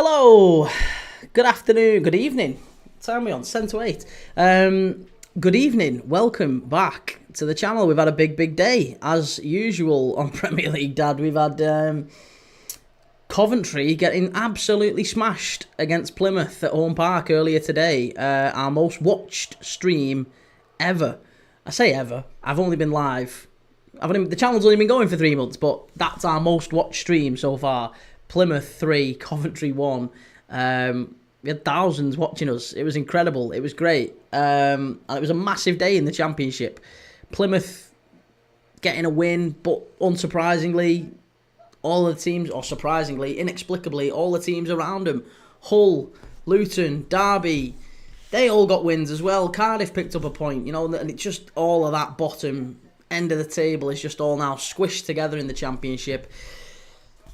Hello, good afternoon, good evening. What time are we on? 7 to 8. Good evening, welcome back to the channel. We've had a big day. As usual on Premier League Dad, we've had Coventry getting absolutely smashed against Plymouth at Home Park earlier today. Our most watched stream ever. I say ever, I've only been live. The channel's only been going for 3 months, but that's our most watched stream so far. Plymouth 3, Coventry 1. We had thousands watching us. It was incredible. It was great. And it was a massive day in the Championship. Plymouth getting a win, but unsurprisingly, all the teams, or surprisingly, inexplicably, all the teams around them, Hull, Luton, Derby, they all got wins as well. Cardiff picked up a point, and it's just all of that bottom end of the table is just all now squished together in the Championship.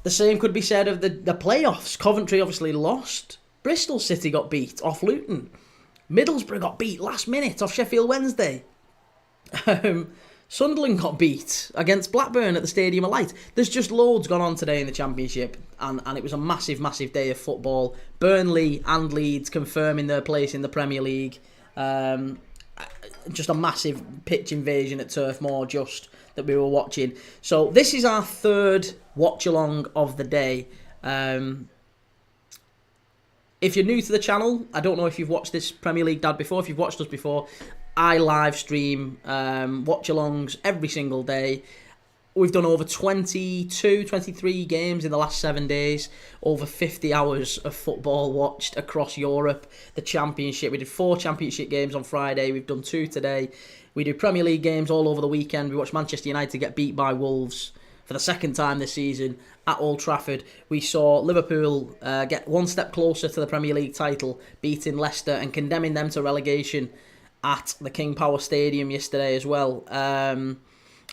The same could be said of the playoffs. Coventry obviously lost. Bristol City got beat off Luton. Middlesbrough got beat last minute off Sheffield Wednesday. Sunderland got beat against Blackburn at the Stadium of Light. There's just loads gone on today in the Championship, and it was a massive day of football. Burnley and Leeds confirming their place in the Premier League. Just a massive pitch invasion at Turf Moor just that we were watching. So this is our third watch-along of the day. If you're new to the channel, I don't know if you've watched this Premier League Dad before. If you've watched us before, I live stream watch-alongs every single day. We've done over 22, 23 games in the last 7 days. Over 50 hours of football watched across Europe. The Championship, we did 4 Championship games on Friday. We've done 2 today. We do Premier League games all over the weekend. We watched Manchester United get beat by Wolves for the second time this season at Old Trafford. We saw Liverpool get one step closer to the Premier League title, beating Leicester and condemning them to relegation at the King Power Stadium yesterday as well.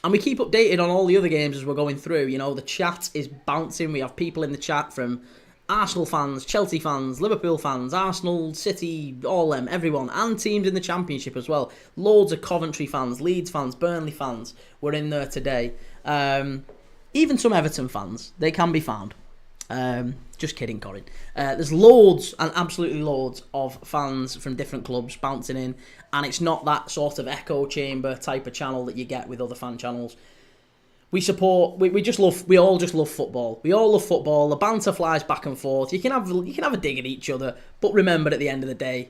And we keep updated on all the other games as we're going through. The chat is bouncing. We have people in the chat from Arsenal fans, Chelsea fans, Liverpool fans, Arsenal, City, all them, everyone, and teams in the Championship as well. Loads of Coventry fans, Leeds fans, Burnley fans were in there today. Even some Everton fans, they can be found. Just kidding, Corin. There's loads and absolutely loads of fans from different clubs bouncing in, and it's not that sort of echo chamber type of channel that you get with other fan channels. We all just love football. We all love football. The banter flies back and forth. You can have a dig at each other, but remember, at the end of the day,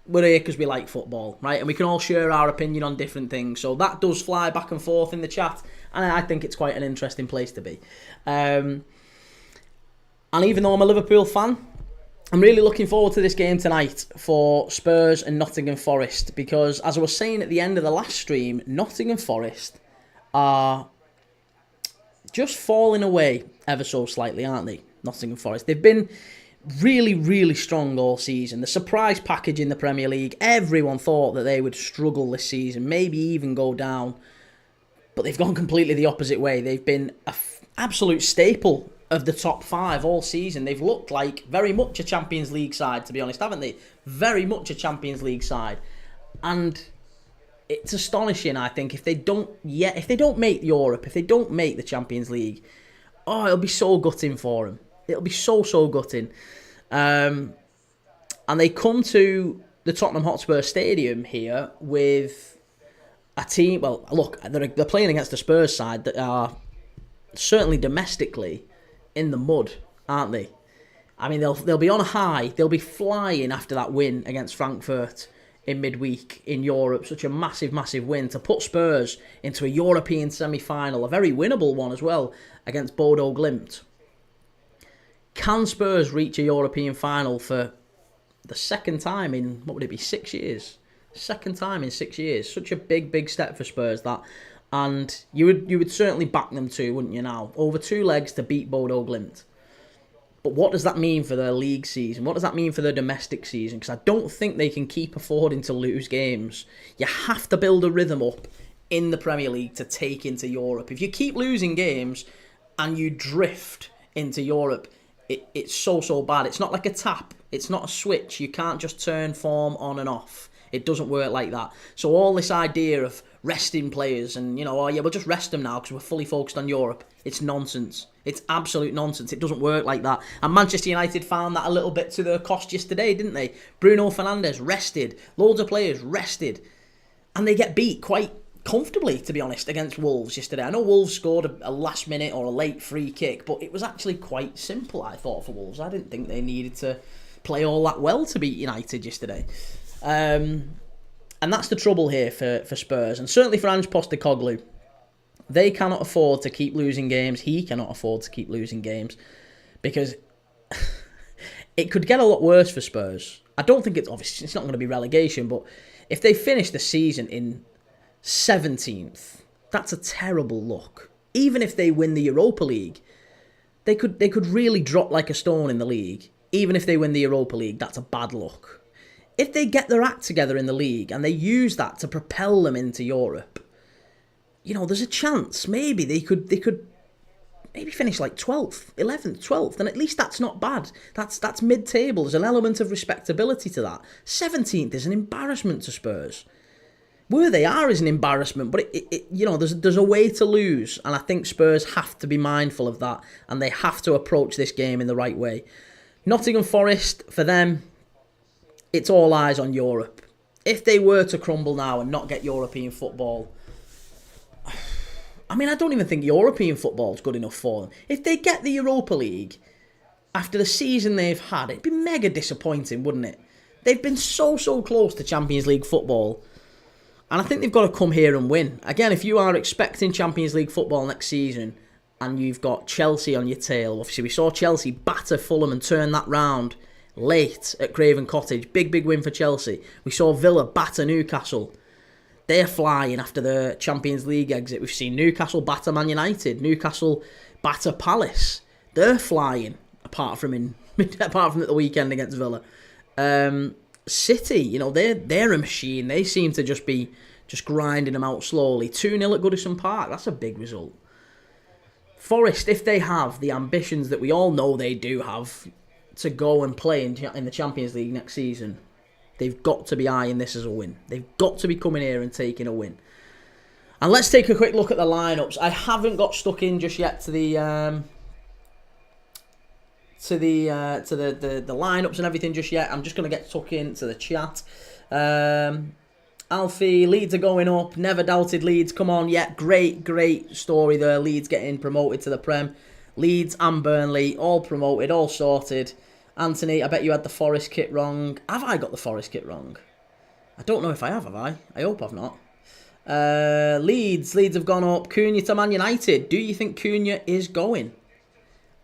we're here because we like football, right? And we can all share our opinion on different things. So that does fly back and forth in the chat, and I think it's quite an interesting place to be. And even though I'm a Liverpool fan, I'm really looking forward to this game tonight for Spurs and Nottingham Forest, because as I was saying at the end of the last stream, Nottingham Forest are just falling away ever so slightly, aren't they? Nottingham Forest. They've been really strong all season. The surprise package in the Premier League, everyone thought that they would struggle this season, maybe even go down, but they've gone completely the opposite way. They've been an absolute staple of the top 5 all season. They've looked like very much a Champions League side, to be honest, haven't they? Very much a Champions League side. And it's astonishing, I think, if they don't make Europe, if they don't make the Champions League, it'll be so gutting for them. It'll be so gutting. And they come to the Tottenham Hotspur Stadium here with a team. Well, look, they're playing against the Spurs side that are certainly domestically in the mud, aren't they? I mean, they'll be on a high. They'll be flying after that win against Frankfurt in midweek in Europe. Such a massive win to put Spurs into a European semi-final, a very winnable one as well, against Bodo Glimt. Can Spurs reach a European final for the second time in, 6 years? Second time in 6 years. Such a big step for Spurs, that. And you would certainly back them to, wouldn't you now? Over 2 legs to beat Bodo Glimt. But what does that mean for their league season? What does that mean for their domestic season? Because I don't think they can keep affording to lose games. You have to build a rhythm up in the Premier League to take into Europe. If you keep losing games and you drift into Europe, it's so bad. It's not like a tap. It's not a switch. You can't just turn form on and off. It doesn't work like that. So all this idea of resting players and, oh yeah, we'll just rest them now because we're fully focused on Europe. It's nonsense. It's absolute nonsense. It doesn't work like that. And Manchester United found that a little bit to their cost yesterday, didn't they? Bruno Fernandes rested. Loads of players rested. And they get beat quite comfortably, to be honest, against Wolves yesterday. I know Wolves scored a last minute or a late free kick, but it was actually quite simple, I thought, for Wolves. I didn't think they needed to play all that well to beat United yesterday. And that's the trouble here for Spurs, and certainly for Ange Postecoglou. They cannot afford to keep losing games. He cannot afford to keep losing games because it could get a lot worse for Spurs. I don't think it's not going to be relegation, but if they finish the season in 17th, that's a terrible look. Even if they win the Europa League, they could really drop like a stone in the league. Even if they win the Europa League, that's a bad look. If they get their act together in the league and they use that to propel them into Europe, there's a chance maybe they could maybe finish like 12th, 11th, 12th, and at least that's not bad. That's mid-table. There's an element of respectability to that. 17th is an embarrassment to Spurs. Where they are is an embarrassment, but there's a way to lose, and I think Spurs have to be mindful of that, and they have to approach this game in the right way. Nottingham Forest, for them, it's all eyes on Europe. If they were to crumble now and not get European football, I don't even think European football is good enough for them. If they get the Europa League, after the season they've had, it'd be mega disappointing, wouldn't it? They've been so close to Champions League football, and I think they've got to come here and win. Again, if you are expecting Champions League football next season, and you've got Chelsea on your tail, obviously we saw Chelsea batter Fulham and turn that round late at Craven Cottage. Big win for Chelsea. We saw Villa batter Newcastle. They're flying after the Champions League exit. We've seen Newcastle batter Man United. Newcastle batter Palace. They're flying, apart from at the weekend against Villa. City, they're a machine. They seem to just be grinding them out slowly. 2-0 at Goodison Park. That's a big result. Forest, if they have the ambitions that we all know they do have to go and play in the Champions League next season, they've got to be eyeing this as a win. They've got to be coming here and taking a win. And let's take a quick look at the lineups. I haven't got stuck in just yet to the lineups and everything just yet. I'm just going to get stuck into the chat. Alfie, Leeds are going up. Never doubted Leeds. Come on, yeah, great story there. Leeds getting promoted to the Prem. Leeds and Burnley, all promoted, all sorted. Anthony, I bet you had the Forest kit wrong. Have I got the Forest kit wrong? I don't know if I have I? I hope I've not. Leeds have gone up. Cunha to Man United. Do you think Cunha is going?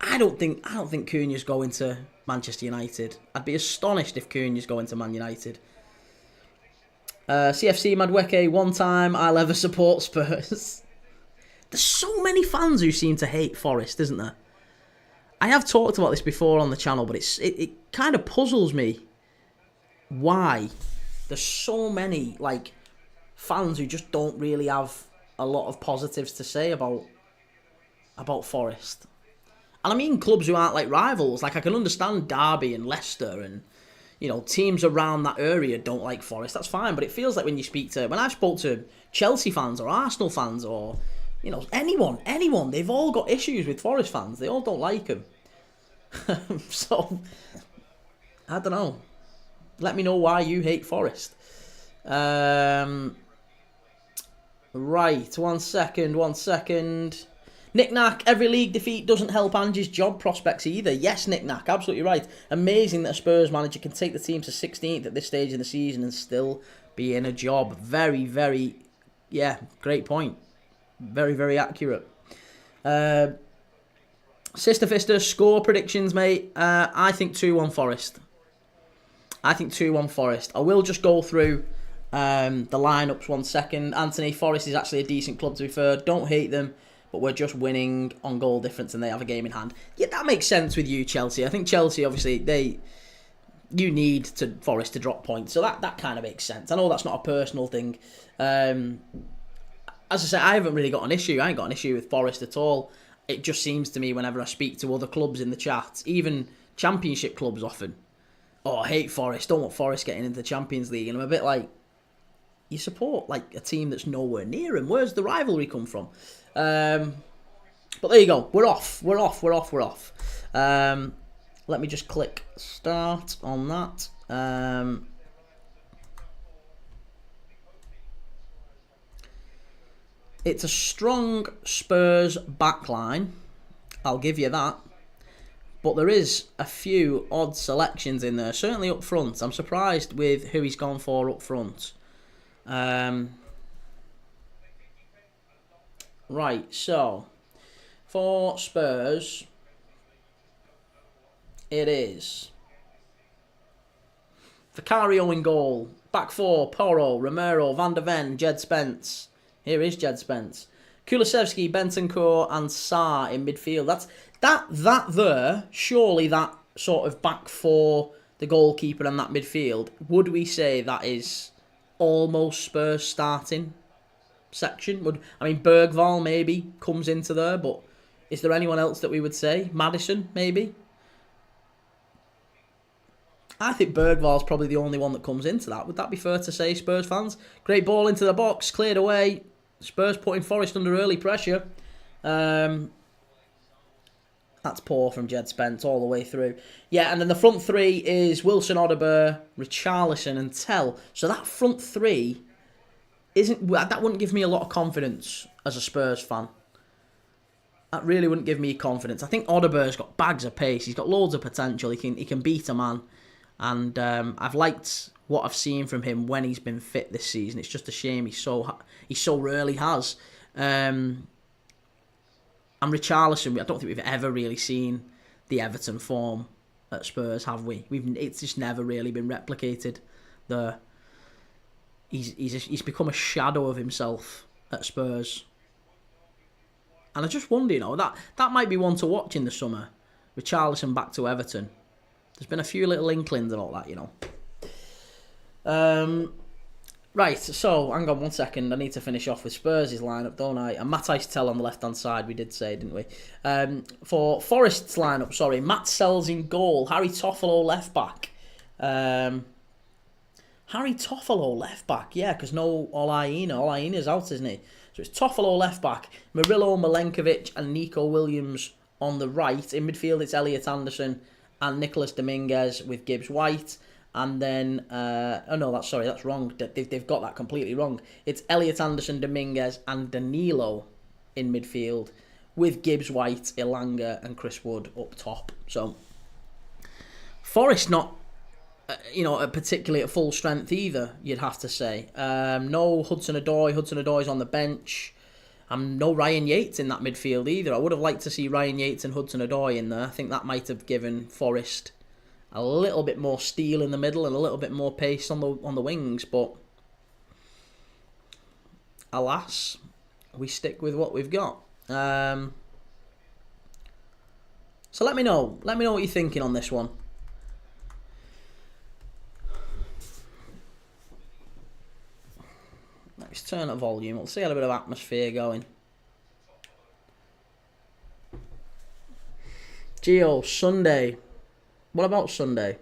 I don't think Cunha's going to Manchester United. I'd be astonished if Cunha's going to Man United. CFC Madweke, one time I'll ever support Spurs. There's so many fans who seem to hate Forest, isn't there? I have talked about this before on the channel, but it kind of puzzles me why there's so many fans who just don't really have a lot of positives to say about Forest. And I mean clubs who aren't like rivals. I can understand Derby and Leicester and teams around that area don't like Forest. That's fine, but it feels like when I've spoke to Chelsea fans or Arsenal fans or anyone, they've all got issues with Forest fans. They all don't like them. So, I don't know. Let me know why you hate Forest. Right, one second. Knick-knack, every league defeat doesn't help Ange's job prospects either. Yes, Knick-knack, absolutely right. Amazing that a Spurs manager can take the team to 16th at this stage in the season and still be in a job. Very, very, great point. Very, very accurate. Sister Fister, score predictions, mate. I think 2-1 Forest. I will just go through the lineups 1 second. Anthony, Forest is actually a decent club, to be fair. Don't hate them, but we're just winning on goal difference and they have a game in hand. Yeah, that makes sense with you, Chelsea. I think Chelsea, obviously, you need Forest to drop points, so that kind of makes sense. I know that's not a personal thing. As I say, I haven't really got an issue. I ain't got an issue with Forest at all. It just seems to me whenever I speak to other clubs in the chat, even Championship clubs often, I hate Forest, don't want Forest getting into the Champions League. And I'm a bit like, you support like a team that's nowhere near him. Where's the rivalry come from? But there you go. We're off. We're off. We're off. We're off. Let me just click start on that. It's a strong Spurs backline. I'll give you that. But there is a few odd selections in there. Certainly up front. I'm surprised with who he's gone for up front. Right, so for Spurs, it is Vicario in goal. Back four, Porro, Romero, Van der Ven, Jed Spence. Here is Jed Spence. Kulusevski, Bentancur and Sarr in midfield. That there, surely that sort of back four, the goalkeeper and that midfield, would we say that is almost Spurs starting section? Bergvall maybe comes into there, but is there anyone else that we would say? Maddison, maybe? I think Bergvall's probably the only one that comes into that. Would that be fair to say, Spurs fans? Great ball into the box, cleared away. Spurs putting Forest under early pressure. That's poor from Jed Spence all the way through. Yeah, and then the front three is Wilson, Odegaard, Richarlison and Tell. So that front three that wouldn't give me a lot of confidence as a Spurs fan. That really wouldn't give me confidence. I think Odegaard's got bags of pace. He's got loads of potential. He can beat a man. And I've liked what I've seen from him when he's been fit this season. It's just a shame he so rarely has. And Richarlison, I don't think we've ever really seen the Everton form at Spurs, have we? It's just never really been replicated there. He's become a shadow of himself at Spurs. And I just wonder, that might be one to watch in the summer. Richarlison back to Everton. There's been a few little inklings and all that, Right, so, hang on 1 second. I need to finish off with Spurs' lineup, don't I? And Matthijs Tell on the left-hand side, we did say, didn't we? For Forest's lineup, sorry, Matt Sells in goal. Harry Toffolo left-back. Harry Toffolo left-back, yeah, because no Olaina. Olaina's out, isn't he? So it's Toffolo left-back, Murillo, Milenkovic and Nico Williams on the right. In midfield, it's Elliot Anderson and Nicholas Dominguez with Gibbs White. And then, that's wrong. They've got that completely wrong. It's Elliot Anderson, Dominguez and Danilo in midfield with Gibbs White, Elanga and Chris Wood up top. So, Forest not, particularly at full strength either, you'd have to say. No Hudson-Odoi. Hudson-Odoi's on the bench. No Ryan Yates in that midfield either. I would have liked to see Ryan Yates and Hudson-Odoi in there. I think that might have given Forest a little bit more steel in the middle and a little bit more pace on the wings, but alas, we stick with what we've got. So let me know what you're thinking on this one. Let's turn up volume. We'll see a little bit of atmosphere going. Gio, Sunday. What about Sunday?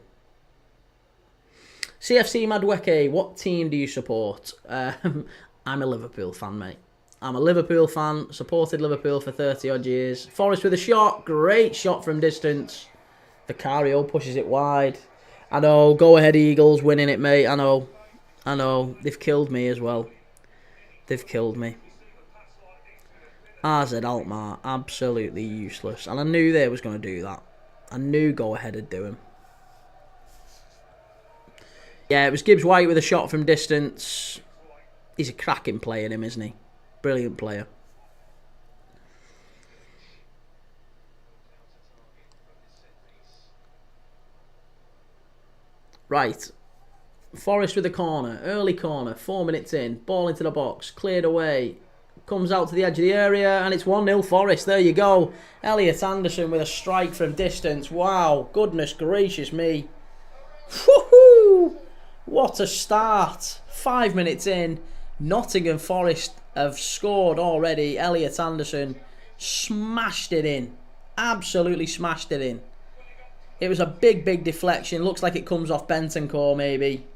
CFC Madueke, what team do you support? I'm a Liverpool fan, mate. I'm a Liverpool fan. Supported Liverpool for 30 odd years. Forest with a shot. Great shot from distance. Vicario pushes it wide. I know. Go ahead, Eagles. Winning it, mate. I know. They've killed me as well. They've killed me. AZ Alkmaar, absolutely useless. And I knew they was going to do that. I knew Go Ahead would do him. Yeah, it was Gibbs White with a shot from distance. He's a cracking player, him, isn't he? Brilliant player. Right. Forest with a corner. Early corner. 4 minutes in. Ball into the box. Cleared away. Comes out to the edge of the area. And it's 1-0 Forest. There you go. Elliot Anderson with a strike from distance. Wow. Goodness gracious me. Woohoo! What a start. 5 minutes in. Nottingham Forest have scored already. Elliot Anderson smashed it in. Absolutely smashed it in. It was a big deflection. Looks like it comes off Bentancur maybe.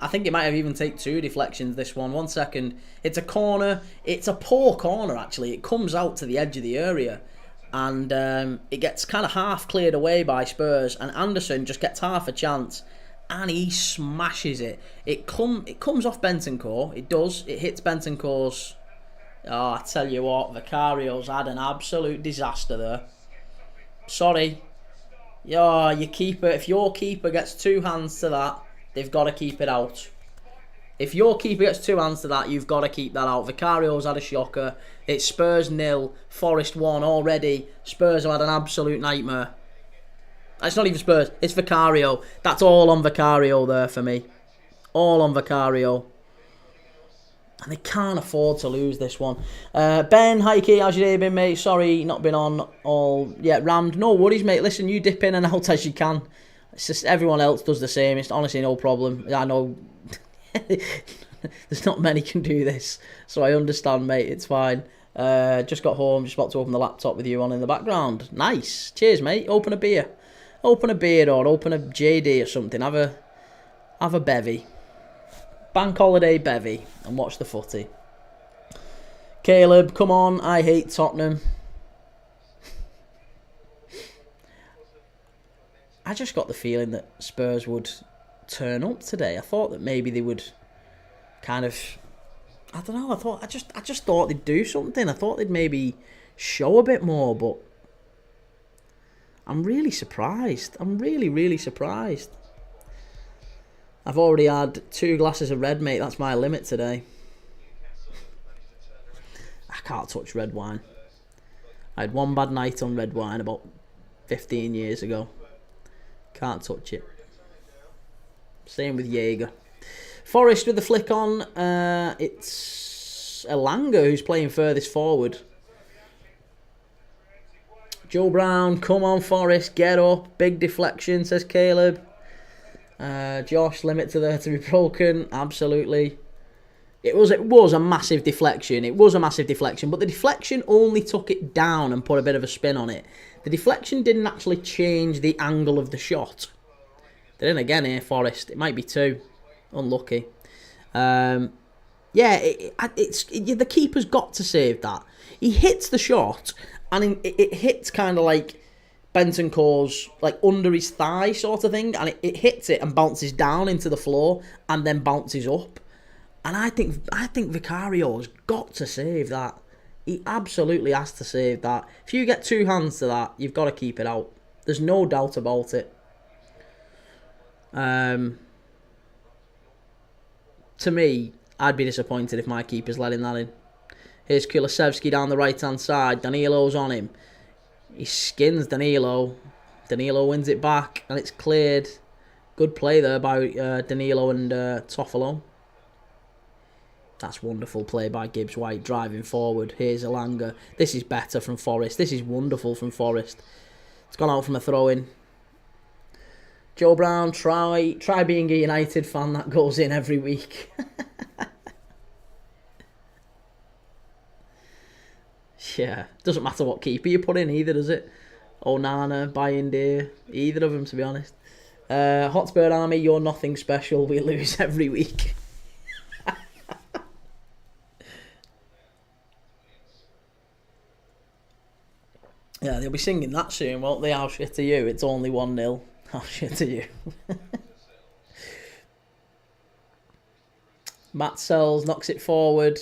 I think it might have even take 2 deflections, this one. 1 second. It's a corner. It's a poor corner, actually. It comes out to the edge of the area. And it gets kind of half cleared away by Spurs. And Anderson just gets half a chance. And he smashes it. It comes off Bentancur. It does. It hits Bentancur's... Oh, I tell you what. Vicario's had an absolute disaster there. Sorry. Yeah, your keeper... If your keeper gets 2 hands to that, they've got to keep it out. If your keeper gets 2 hands to that, you've got to keep that out. Vicario's had a shocker. It's Spurs 0, Forest 1 already. Spurs have had an absolute nightmare. It's not even Spurs, it's Vicario. That's all on Vicario there for me. All on Vicario. And they can't afford to lose this one. Ben, hi Key, how's your day been, mate? Sorry, not been on all yet. Rammed. No worries, mate. Listen, you dip in and out as you can. It's just everyone else does the same. It's honestly no problem. I know there's not many can do this, so I understand, mate. It's fine. Just got home, just about to open the laptop with you on in the background. Nice. Cheers, mate. Open a beer. Open a beer or open a JD or something. Have a bevy. Bank holiday bevy and watch the footy. Caleb, come on. I hate Tottenham. I just got the feeling that Spurs would turn up today. I thought that maybe they would kind of... I don't know. I just thought they'd do something. I thought they'd maybe show a bit more, but I'm really surprised. I'm really, really surprised. I've already had 2 glasses of red, mate. That's my limit today. I can't touch red wine. I had one bad night on red wine about 15 years ago. Can't touch it. Same with Jaeger. Forest with the flick on. It's Elanga who's playing furthest forward. Joe Brown, come on Forest, get up. Big deflection, says Caleb. Josh, limit to be broken. Absolutely. It was a massive deflection. It was a massive deflection, but the deflection only took it down and put a bit of a spin on it. The deflection didn't actually change the angle of the shot. They're in again here, Forest. It might be 2. Unlucky. The keeper's got to save that. He hits the shot, and it hits kind of like Bentancur's, like under his thigh sort of thing, and it hits it and bounces down into the floor and then bounces up. And I think Vicario's got to save that. He absolutely has to save that. If you get 2 hands to that, you've got to keep it out. There's no doubt about it. To me, I'd be disappointed if my keeper's letting that in. Here's Kulusevski down the right-hand side. Danilo's on him. He skins Danilo. Danilo wins it back, and it's cleared. Good play there by Danilo and Toffolo. That's wonderful play by Gibbs White, driving forward. Here's Elanga. This is better from Forest. This is wonderful from Forest. It's gone out from a throw-in. Joe Brown, try being a United fan. That goes in every week. Yeah, doesn't matter what keeper you put in either, does it? Onana, Bayindir, either of them, to be honest. Hotspur Army, you're nothing special. We lose every week. Yeah, they'll be singing that soon, won't they? How shit are you? It's only 1-0. How shit are you? Matt Sells knocks it forward.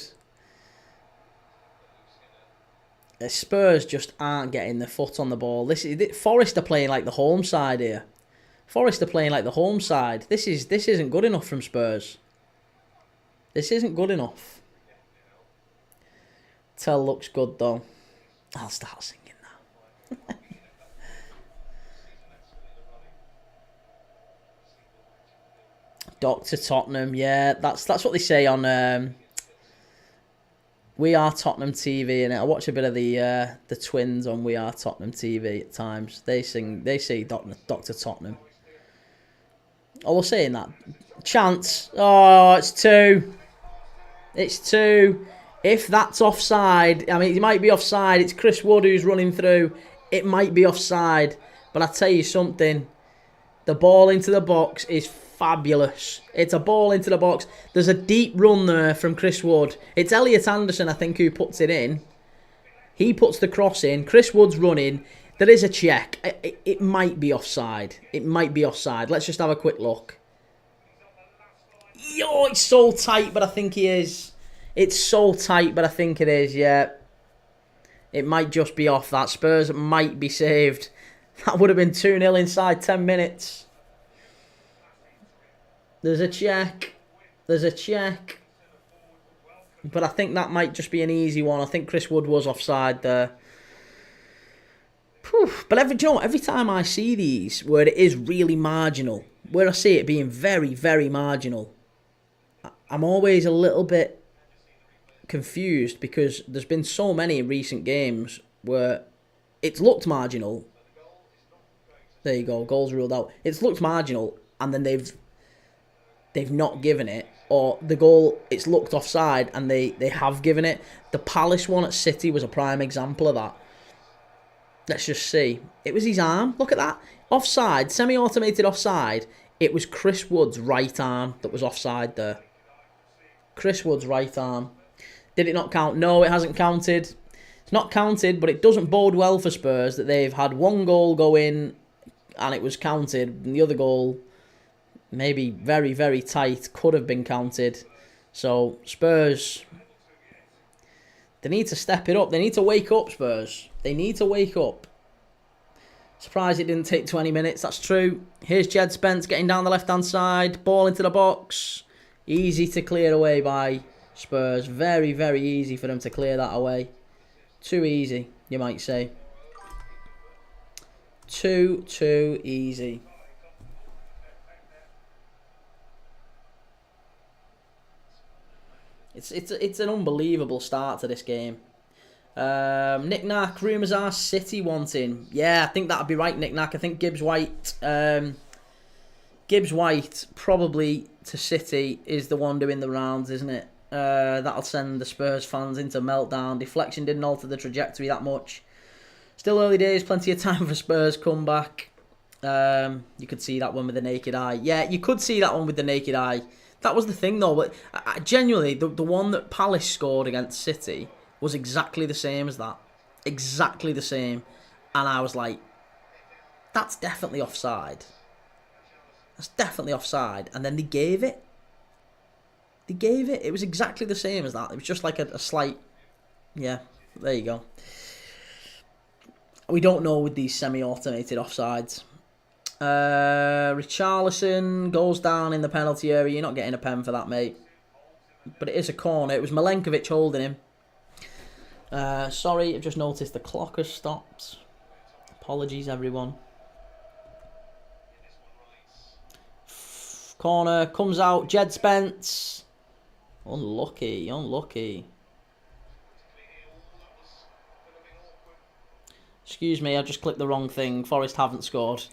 The Spurs just aren't getting their foot on the ball. Forest are playing like the home side here. Forest are playing like the home side. This isn't good enough from Spurs. This isn't good enough. Tell looks good though. I'll start singing now. Dr. Tottenham, yeah, that's what they say on We Are Tottenham TV, and I watch a bit of the twins on We Are Tottenham TV at times. They say Dr. Tottenham. Oh, we're saying that. Chance. Oh, it's 2. It's 2. If that's offside, I mean, it might be offside. It's Chris Wood who's running through. It might be offside. But I tell you something. The ball into the box is fabulous. It's a ball into the box. There's a deep run there from Chris Wood. It's Elliot Anderson, I think, who puts it in. He puts the cross in. Chris Wood's running. There is a check. It might be offside. It might be offside. Let's just have a quick look. Yo, it's so tight, but I think he is. It's so tight, but I think it is, yeah. It might just be off that. Spurs might be saved. That would have been 2-0 inside 10 minutes. There's a check. There's a check. But I think that might just be an easy one. I think Chris Wood was offside there. But every time I see these where it is really marginal, where I see it being very, very marginal, I'm always a little bit confused because there's been so many in recent games where it's looked marginal. There you go, goals ruled out. It's looked marginal and then they've not given it, or the goal, it's looked offside and they have given it. The Palace one at City was a prime example of that. Let's just see. It was his arm. Look at that. Offside, semi-automated offside. It was Chris Wood's right arm that was offside there. Chris Wood's right arm. Did it not count? No, it hasn't counted. It's not counted, but it doesn't bode well for Spurs that they've had one goal go in and it was counted, and the other goal, maybe very, very tight, could have been counted. So Spurs, they need to step it up. They need to wake up, Spurs. They need to wake up. Surprised it didn't take 20 minutes, that's true. Here's Jed Spence getting down the left-hand side. Ball into the box. Easy to clear away by Spurs. Very, very easy for them to clear that away. Too easy, you might say. Too easy. It's an unbelievable start to this game. Nick-Nack, rumours are City wanting. Yeah, I think that'd be right, Nick-Nack. I think Gibbs White probably to City is the one doing the rounds, isn't it? That'll send the Spurs fans into meltdown. Deflection didn't alter the trajectory that much. Still early days, plenty of time for Spurs comeback. You could see that one with the naked eye. Yeah, you could see that one with the naked eye. That was the thing, though. But genuinely, the one that Palace scored against City was exactly the same as that. Exactly the same. And I was like, that's definitely offside. That's definitely offside. And then they gave it. They gave it. It was exactly the same as that. It was just like a slight... Yeah, there you go. We don't know with these semi-automated offsides. Richarlison goes down in the penalty area. You're not getting a pen for that, mate. But it is a corner. It was Milenkovic holding him. Sorry, I've just noticed the clock has stopped. Apologies, everyone. Corner comes out. Jed Spence. Unlucky, unlucky. Excuse me, I just clicked the wrong thing. Forest haven't scored.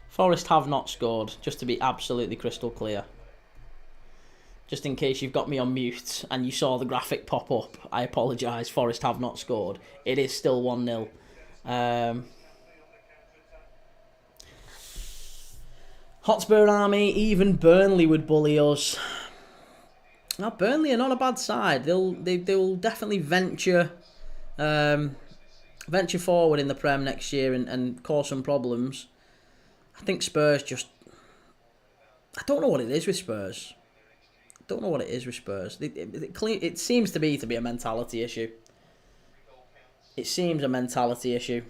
Forest have not scored, just to be absolutely crystal clear. Just in case you've got me on mute and you saw the graphic pop up, I apologise. Forest have not scored. It is still 1-0. Hotspur Army, even Burnley would bully us. Now, Burnley are not a bad side. They'll definitely venture forward in the Prem next year and cause some problems. I think Spurs just... I don't know what it is with Spurs. It seems to be a mentality issue. It seems a mentality issue.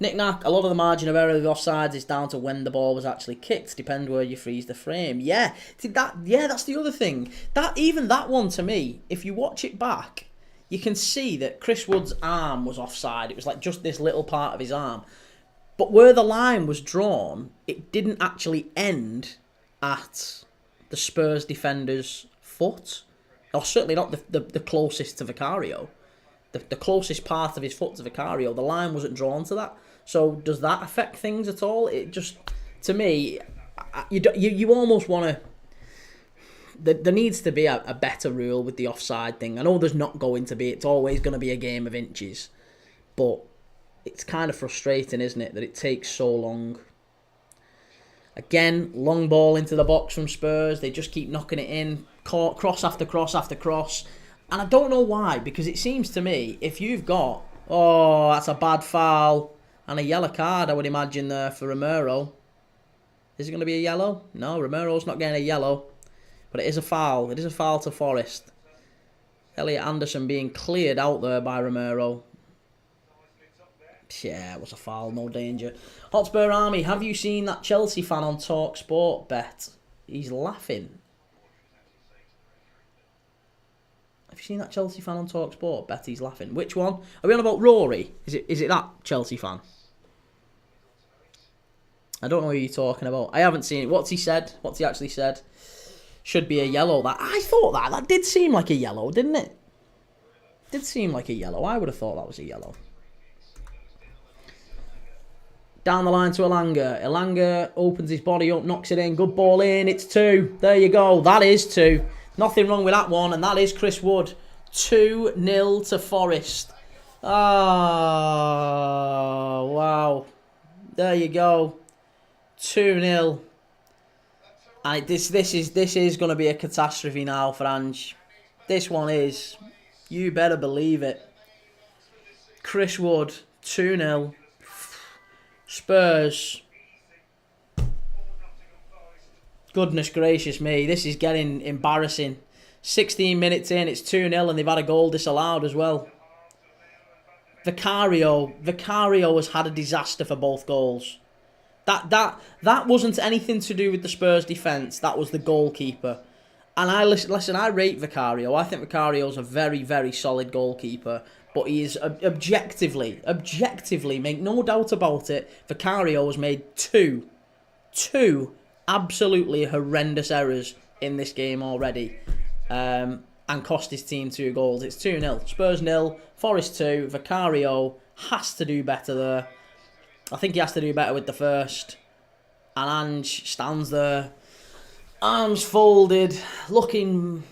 Nick-Nack, a lot of the margin of error of the offsides is down to when the ball was actually kicked. Depend where you freeze the frame. Yeah, that's the other thing. Even that one, to me, if you watch it back, you can see that Chris Wood's arm was offside. It was like just this little part of his arm. But where the line was drawn, it didn't actually end at the Spurs defender's foot. Or certainly not the closest to Vicario. The closest part of his foot to Vicario, the line wasn't drawn to that. So does that affect things at all? It just, to me, you almost want to... There needs to be a better rule with the offside thing. I know there's not going to be. It's always going to be a game of inches. But it's kind of frustrating, isn't it, that it takes so long. Again, long ball into the box from Spurs. They just keep knocking it in. Cross after cross after cross. And I don't know why, because it seems to me, if you've got, oh, that's a bad foul, and a yellow card, I would imagine, there for Romero. Is it going to be a yellow? No, Romero's not getting a yellow. But it is a foul. It is a foul to Forest. Elliot Anderson being cleared out there by Romero. Yeah, it was a foul, no danger. Hotspur Army, have you seen that Chelsea fan on Talk Sport bet? He's laughing. Have you seen that Chelsea fan on Talk Sport bet? He's laughing. Which one? Are we on about Rory? Is it that Chelsea fan? I don't know who you're talking about. I haven't seen it. What's he said? What's he actually said? Should be a yellow. That I thought that did seem like a yellow, didn't it? Did seem like a yellow. I would have thought that was a yellow. Down the line to Elanga. Elanga opens his body up, knocks it in. Good ball in. It's 2. There you go. That is 2. Nothing wrong with that one. And that is Chris Wood. 2-0 to Forest. Ah, wow. There you go. 2-0. And this is going to be a catastrophe now for Ange. This one is. You better believe it. Chris Wood, 2-0. Spurs. Goodness gracious me, this is getting embarrassing. 16 minutes in, it's 2-0 and they've had a goal disallowed as well. Vicario has had a disaster for both goals. That wasn't anything to do with the Spurs defence, that was the goalkeeper. And I rate Vicario. I think Vicario's a very, very solid goalkeeper. But he is objectively, make no doubt about it, Vicario has made two absolutely horrendous errors in this game already. And cost his team 2 goals. It's 2-0. Spurs 0, Forest 2. Vicario has to do better there. I think he has to do better with the first. And Ange stands there, arms folded, looking...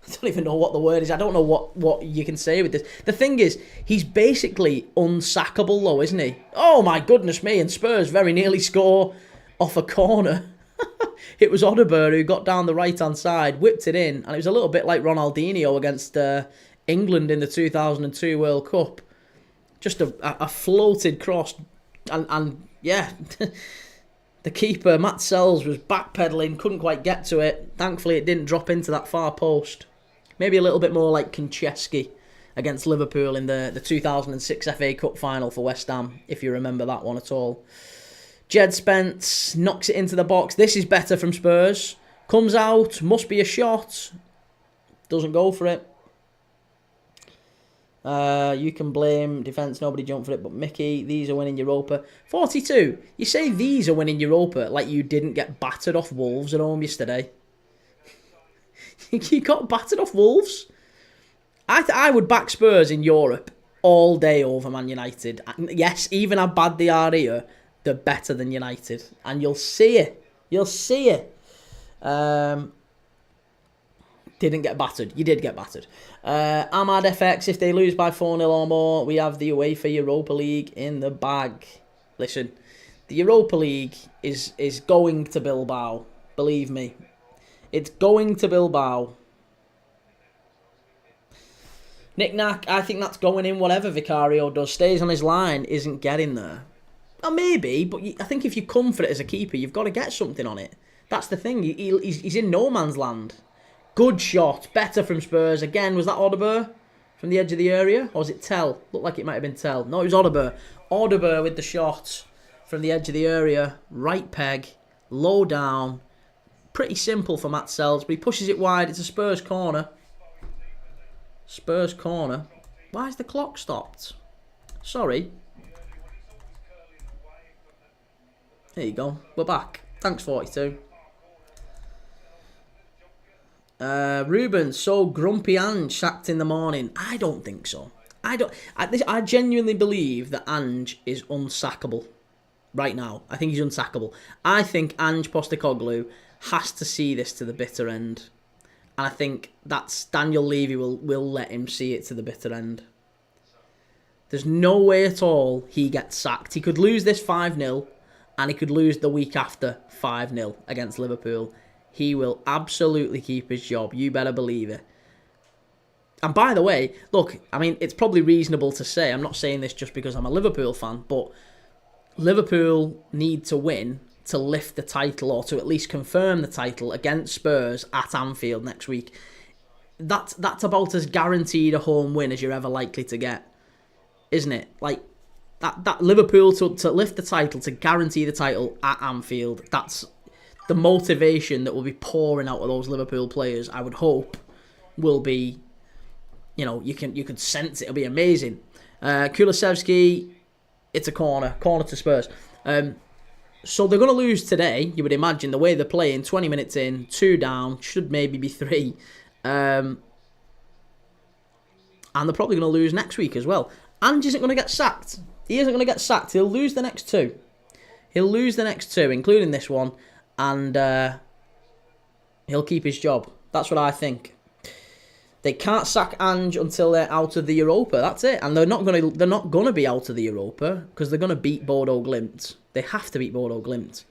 I don't even know what the word is. I don't know what you can say with this. The thing is, he's basically unsackable though, isn't he? Oh my goodness me, and Spurs very nearly score off a corner. It was Hotspur who got down the right-hand side, whipped it in, and it was a little bit like Ronaldinho against England in the 2002 World Cup. Just a floated cross, and yeah... The keeper, Matt Sells, was backpedaling, couldn't quite get to it. Thankfully, it didn't drop into that far post. Maybe a little bit more like Konchesky against Liverpool in the 2006 FA Cup final for West Ham, if you remember that one at all. Jed Spence knocks it into the box. This is better from Spurs. Comes out, must be a shot. Doesn't go for it. You can blame defence, nobody jumped for it, but Mickey, these are winning Europa. 42, you say these are winning Europa like you didn't get battered off Wolves at home yesterday. You got battered off Wolves? I would back Spurs in Europe all day over Man United. Yes, even how bad they are here, they're better than United. And you'll see it. You'll see it. Didn't get battered. You did get battered. Ahmad FX, if they lose by 4-0 or more, we have the UEFA Europa League in the bag. Listen, the Europa League is going to Bilbao. Believe me. It's going to Bilbao. Nick Nack, I think that's going in whatever Vicario does. Stays on his line, isn't getting there. Well, maybe, but I think if you come for it as a keeper, you've got to get something on it. That's the thing. He's in no man's land. Good shot. Better from Spurs. Again, was that Hotspur from the edge of the area? Or was it Tell? Looked like it might have been Tell. No, it was Hotspur. Hotspur with the shot from the edge of the area. Right peg. Low down. Pretty simple for Matt Sells, but he pushes it wide. It's a Spurs corner. Spurs corner. Why is the clock stopped? Sorry. There you go. We're back. Thanks, 42. Ruben, so grumpy Ange sacked in the morning. I don't think so. I genuinely believe that Ange is unsackable right now. I think he's unsackable. I think Ange Postecoglou has to see this to the bitter end. And I think that's Daniel Levy will let him see it to the bitter end. There's no way at all he gets sacked. He could lose this 5-0 and he could lose the week after 5-0 against Liverpool. He will absolutely keep his job. You better believe it. And by the way, look, I mean, it's probably reasonable to say, I'm not saying this just because I'm a Liverpool fan, but Liverpool need to win to lift the title or to at least confirm the title against Spurs at Anfield next week. That's about as guaranteed a home win as you're ever likely to get, isn't it? Like, that Liverpool to lift the title, to guarantee the title at Anfield, that's the motivation that will be pouring out of those Liverpool players, I would hope, will be, you know, you can sense it. It'll be amazing. Kulusevski, it's a corner to Spurs. So they're going to lose today, you would imagine, the way they're playing, 20 minutes in, 2 down, should maybe be 3. And they're probably going to lose next week as well. Ange isn't going to get sacked. He isn't going to get sacked. He'll lose the next 2. He'll lose the next 2, including this one, and he'll keep his job. That's what I think. They can't sack Ange until they're out of the Europa. That's it. And they're not gonna be out of the Europa because they're gonna beat Bodo Glimt. They have to beat Bodo Glimt.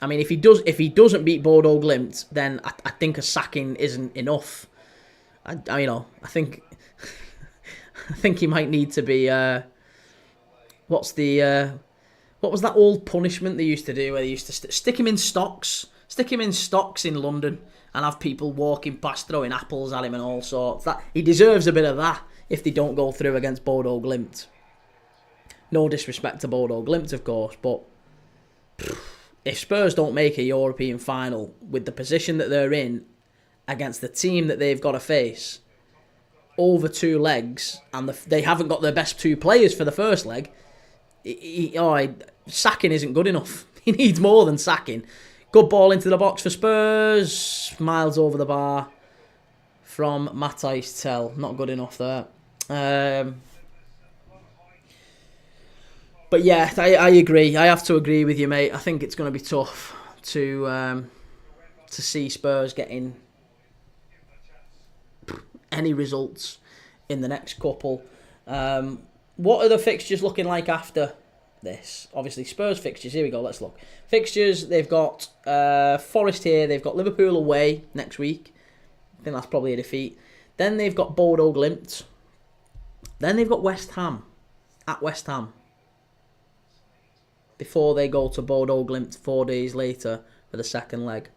I mean, if he doesn't beat Bodo Glimt, then I think a sacking isn't enough. I think he might need to be. What was that old punishment they used to do where they used to stick him in stocks? Stick him in stocks in London and have people walking past throwing apples at him and all sorts. That he deserves a bit of that if they don't go through against Bodo Glimt. No disrespect to Bodo Glimt, of course, but if Spurs don't make a European final with the position that they're in against the team that they've got to face over 2 legs, and they haven't got their best 2 players for the first leg, sacking isn't good enough. He needs more than sacking. Good ball into the box for Spurs. Miles over the bar from Matthijs Tel. Not good enough there. But yeah, I agree. I have to agree with you, mate. I think it's going to be tough to see Spurs getting any results in the next couple. What are the fixtures looking like after this? Obviously, Spurs fixtures. Here we go. Let's look. Fixtures. They've got Forest here. They've got Liverpool away next week. I think that's probably a defeat. Then they've got Bodo Glimt. Then they've got West Ham at West Ham before they go to Bodo Glimt 4 days later for the second leg.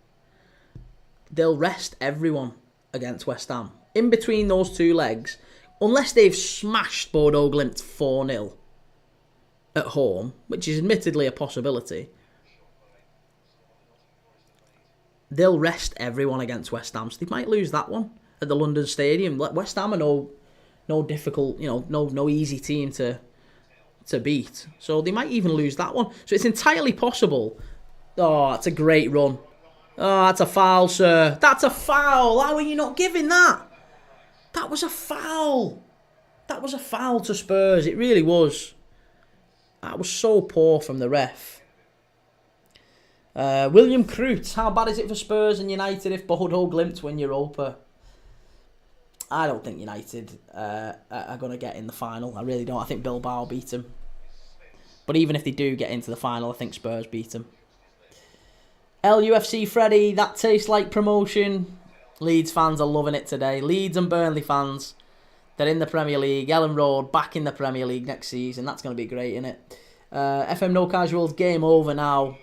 They'll rest everyone against West Ham. In between those 2 legs, unless they've smashed Bodo Glimt 4-0 at home, which is admittedly a possibility, they'll rest everyone against West Ham. So they might lose that one at the London Stadium. West Ham are no difficult, no easy team to beat. So they might even lose that one. So it's entirely possible. Oh, that's a great run. Oh, that's a foul, sir. That's a foul. How are you not giving that? That was a foul. That was a foul to Spurs. It really was. That was so poor from the ref. William Kroot. How bad is it for Spurs and United if Bodo Glimt win Europa? I don't think United are going to get in the final. I really don't. I think Bilbao beat them. But even if they do get into the final, I think Spurs beat them. LUFC Freddy, that tastes like promotion. Leeds fans are loving it today. Leeds and Burnley fans, they're in the Premier League. Ellen Road back in the Premier League next season. That's going to be great, isn't it? FM No Casuals, game over now.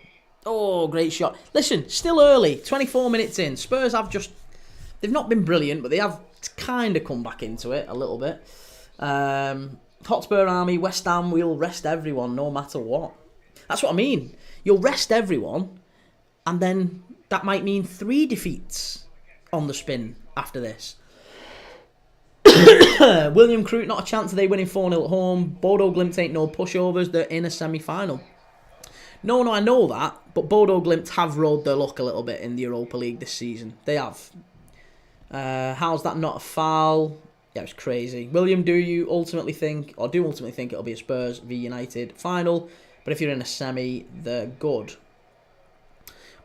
Oh, great shot. Listen, still early. 24 minutes in. Spurs have they've not been brilliant, but they have kind of come back into it a little bit. Hotspur Army, West Ham, we'll rest everyone no matter what. That's what I mean. You'll rest everyone, and then that might mean 3 defeats on the spin after this. William Kroot, not a chance of they winning 4-0 at home. Bodo Glimt ain't no pushovers. They're in a semi-final. No, I know that, but Bodo Glimt have rode their luck a little bit in the Europa League this season. They have. How's that not a foul? Yeah, it's crazy. William, do you ultimately think it'll be a Spurs v United final? But if you're in a semi, they're good.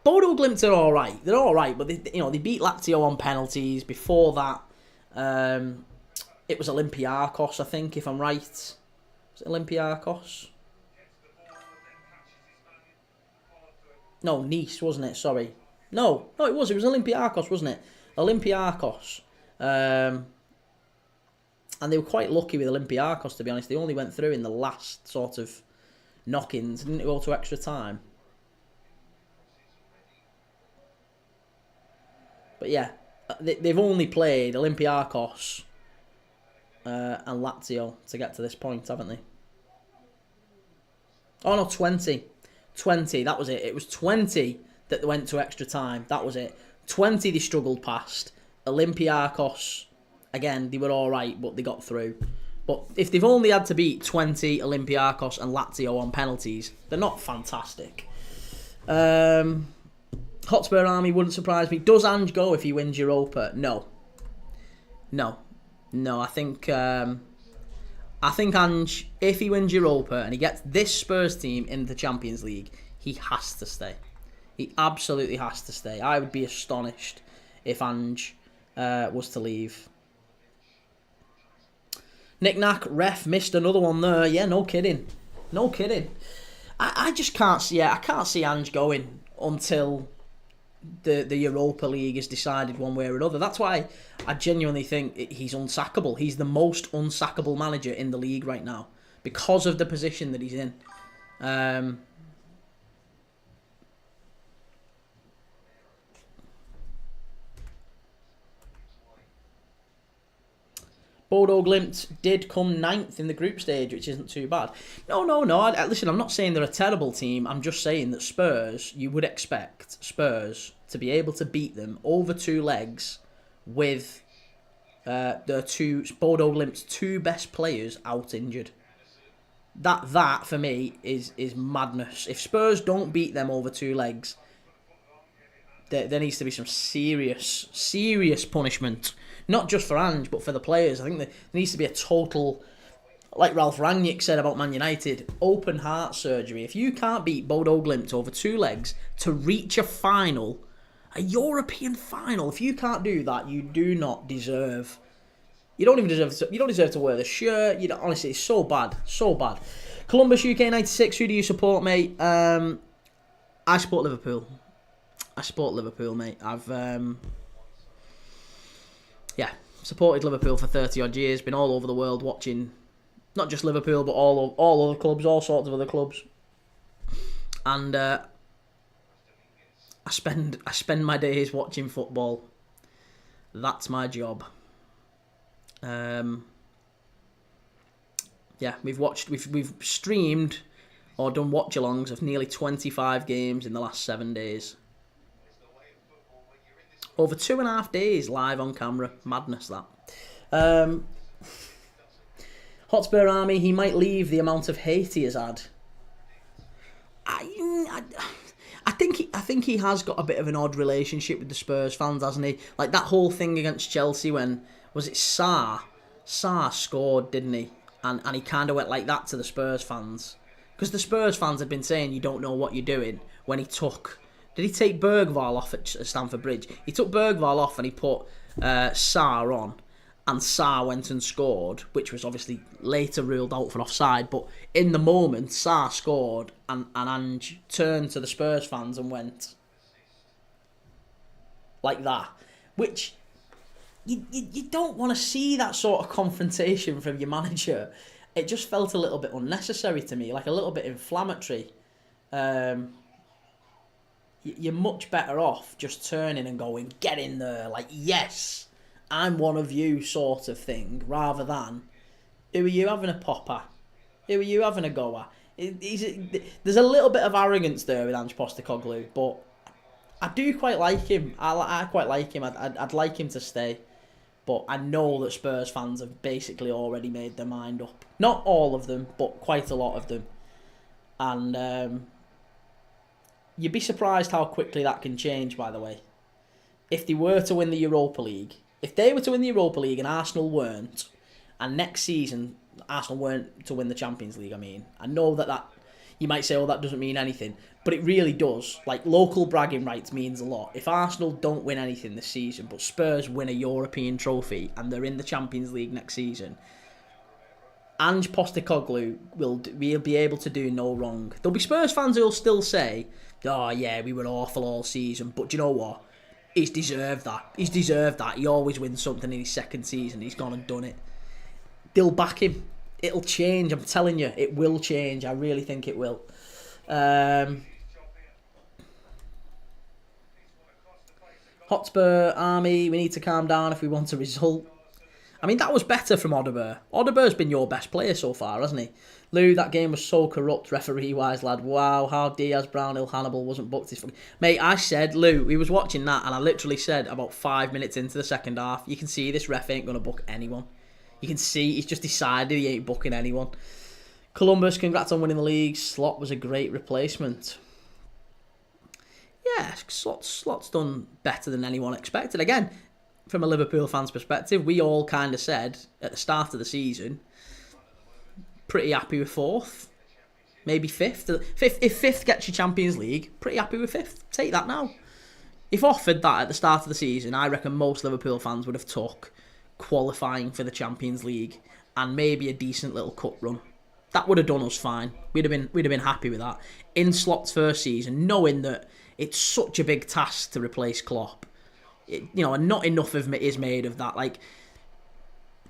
Bodo Glimt are all right. They're all right, but they beat Lazio on penalties. Before that, It was Olympiacos, I think, if I'm right. Was it Olympiacos? No, Nice, wasn't it? Sorry. No, it was. It was Olympiacos, wasn't it? Olympiacos. And they were quite lucky with Olympiacos, to be honest. They only went through in the last sort of knock-ins. Didn't go to extra time. But yeah, they've only played Olympiacos and Lazio to get to this point, haven't they? Oh no, 20. 20, that was it. It was 20 that went to extra time. That was it. 20 they struggled past. Olympiacos, again, they were alright, but they got through. But if they've only had to beat 20 Olympiacos and Lazio on penalties, they're not fantastic. Hotspur Army wouldn't surprise me. Does Ange go if he wins Europa? No. I think Ange, if he wins Europa and he gets this Spurs team in the Champions League, he has to stay. He absolutely has to stay. I would be astonished if Ange was to leave. Nick Nack, ref missed another one there. Yeah, no kidding. I just can't see. I can't see Ange going until the Europa League is decided one way or another. That's why I genuinely think he's unsackable. He's the most unsackable manager in the league right now because of the position that he's in. Bodo Glimt did come 9th in the group stage, which isn't too bad. No. Listen, I'm not saying they're a terrible team. I'm just saying that Spurs, you would expect Spurs to be able to beat them over 2 legs with Bodo Glimt's 2 best players out injured. That for me is madness. If Spurs don't beat them over 2 legs, there needs to be some serious punishment. Not just for Ange, but for the players. I think there needs to be a total, like Ralph Rangnick said about Man United, open heart surgery. If you can't beat Bodo Glimt over 2 legs to reach a final, a European final, if you can't do that, you do not deserve. You don't deserve to wear the shirt. Honestly, it's so bad. Columbus UK 96. Who do you support, mate? I support Liverpool. Mate. I've supported Liverpool for 30 odd years. Been all over the world watching, not just Liverpool, but all other clubs, all sorts of other clubs. And I spend my days watching football. That's my job. We've streamed or done watch-alongs of nearly 25 games in the last 7 days. Over 2.5 days live on camera. Madness, that. Hotspur Army, he might leave the amount of hate he has had. I think he has got a bit of an odd relationship with the Spurs fans, hasn't he? Like that whole thing against Chelsea when, was it Sarr? Sarr scored, didn't he? And he kind of went like that to the Spurs fans. Because the Spurs fans had been saying you don't know what you're doing when he took... Did he take Bergvall off at Stamford Bridge? He took Bergvall off and he put Sarr on. And Sarr went and scored, which was obviously later ruled out for offside. But in the moment, Sarr scored and Ange turned to the Spurs fans and went like that. Which, you don't want to see that sort of confrontation from your manager. It just felt a little bit unnecessary to me, like a little bit inflammatory. You're much better off just turning and going, get in there, like, yes, I'm one of you sort of thing, rather than, who are you having a pop at? Who are you having a go at? There's a little bit of arrogance there with Ange Postecoglou, but I do quite like him. I quite like him. I'd like him to stay. But I know that Spurs fans have basically already made their mind up. Not all of them, but quite a lot of them. And you'd be surprised how quickly that can change, by the way. If they were to win the Europa League, and Arsenal weren't, and next season Arsenal weren't to win the Champions League, I know that You might say, oh, that doesn't mean anything. But it really does. Like, local bragging rights means a lot. If Arsenal don't win anything this season, but Spurs win a European trophy and they're in the Champions League next season, Ange Postecoglou will be able to do no wrong. There'll be Spurs fans who'll still say, oh, yeah, we were awful all season. But do you know what? He's deserved that. He's deserved that. He always wins something in his second season. He's gone and done it. They'll back him. It'll change. I'm telling you, it will change. I really think it will. Hotspur, Army, we need to calm down if we want a result. I mean, that was better from Hotspur. Hotspur's been your best player so far, hasn't he? Lou, that game was so corrupt, referee-wise, lad. Wow, how Diaz, Brownhill, Hannibal wasn't booked. Mate, I said, Lou, we was watching that, and I literally said about 5 minutes into the second half, you can see this ref ain't going to book anyone. You can see he's just decided he ain't booking anyone. Columbus, congrats on winning the league. Slot was a great replacement. Yeah, Slot's done better than anyone expected. Again, from a Liverpool fan's perspective, we all kind of said at the start of the season, pretty happy with fourth, maybe fifth. If fifth gets you Champions League, pretty happy with fifth. Take that now. If offered that at the start of the season, I reckon most Liverpool fans would have took qualifying for the Champions League and maybe a decent little cup run. That would have done us fine. We'd have been happy with that. In Slot's first season, knowing that it's such a big task to replace Klopp, and not enough of it is made of that. Like,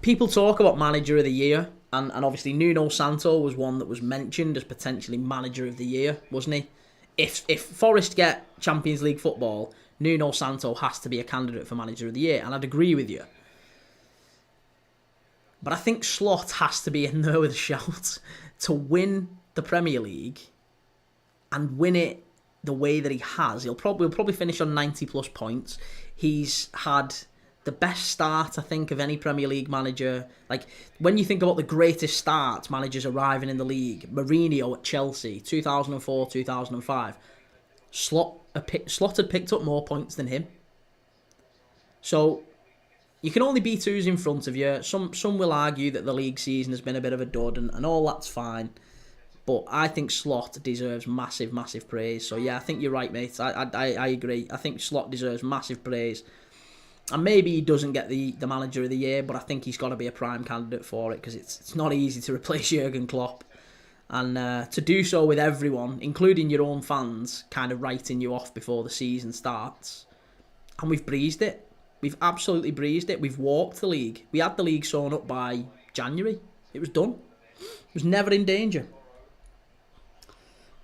people talk about manager of the year, and obviously Nuno Santo was one that was mentioned as potentially manager of the year, wasn't he? If Forest get Champions League football, Nuno Santo has to be a candidate for manager of the year, and I'd agree with you. But I think Slot has to be in there with a shout to win the Premier League and win it the way that he has. He'll probably finish on 90 plus points. He's had the best start, I think, of any Premier League manager. Like, when you think about the greatest starts managers arriving in the league, Mourinho at Chelsea, 2004, 2005, Slot had picked up more points than him. So you can only be twos in front of you. Some will argue that the league season has been a bit of a dud, and all that's fine. But I think Slot deserves massive, massive praise. So yeah, I think you're right, mate. I agree. I think Slot deserves massive praise. And maybe he doesn't get the manager of the year, but I think he's got to be a prime candidate for it, because it's not easy to replace Jurgen Klopp. And to do so with everyone, including your own fans, kind of writing you off before the season starts. And we've breezed it. We've absolutely breezed it. We've walked the league. We had the league sewn up by January. It was done. It was never in danger.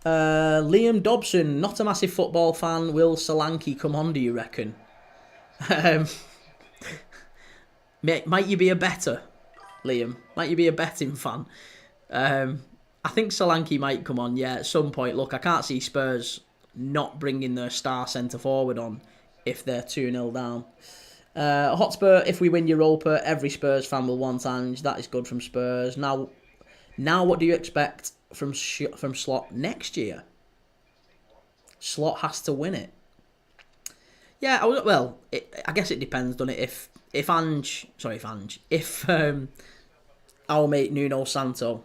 Liam Dobson, not a massive football fan. Will Solanke come on, do you reckon? Might you be a better, Liam? Might you be a betting fan? I think Solanke might come on, yeah, at some point. Look, I can't see Spurs not bringing their star centre forward on if they're 2-0 down. Hotspur, if we win Europa, every Spurs fan will want Ange. That is good from Spurs. Now, what do you expect from Slot next year? Slot has to win it. Yeah, I guess it depends, doesn't it? If our mate Nuno Santo,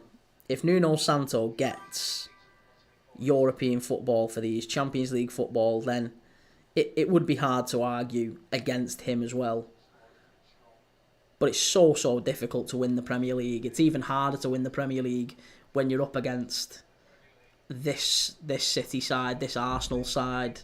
if Nuno Santo gets European football for these Champions League football, then it would be hard to argue against him as well. But it's so difficult to win the Premier League. It's even harder to win the Premier League when you're up against this City side, this Arsenal side.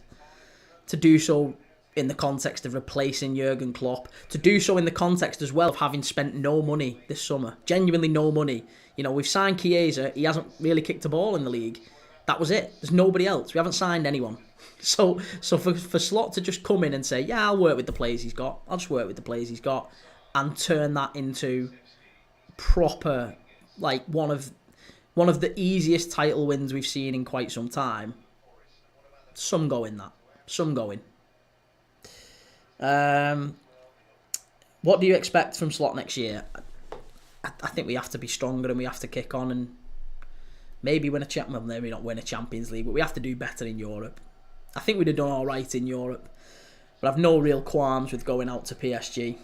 To do so in the context of replacing Jurgen Klopp. To do so in the context as well of having spent no money this summer. Genuinely no money. We've signed Chiesa. He hasn't really kicked a ball in the league. That was it. There's nobody else. We haven't signed anyone. So for Slot to just come in and say, yeah, I'll work with the players he's got. I'll just work with the players he's got. And turn that into proper, like, one of the easiest title wins we've seen in quite some time. Some go in that. Some go in. What do you expect from Slot next year? I think we have to be stronger and we have to kick on and maybe win maybe not win a Champions League, but we have to do better in Europe. I think we'd have done all right in Europe, but I've no real qualms with going out to PSG.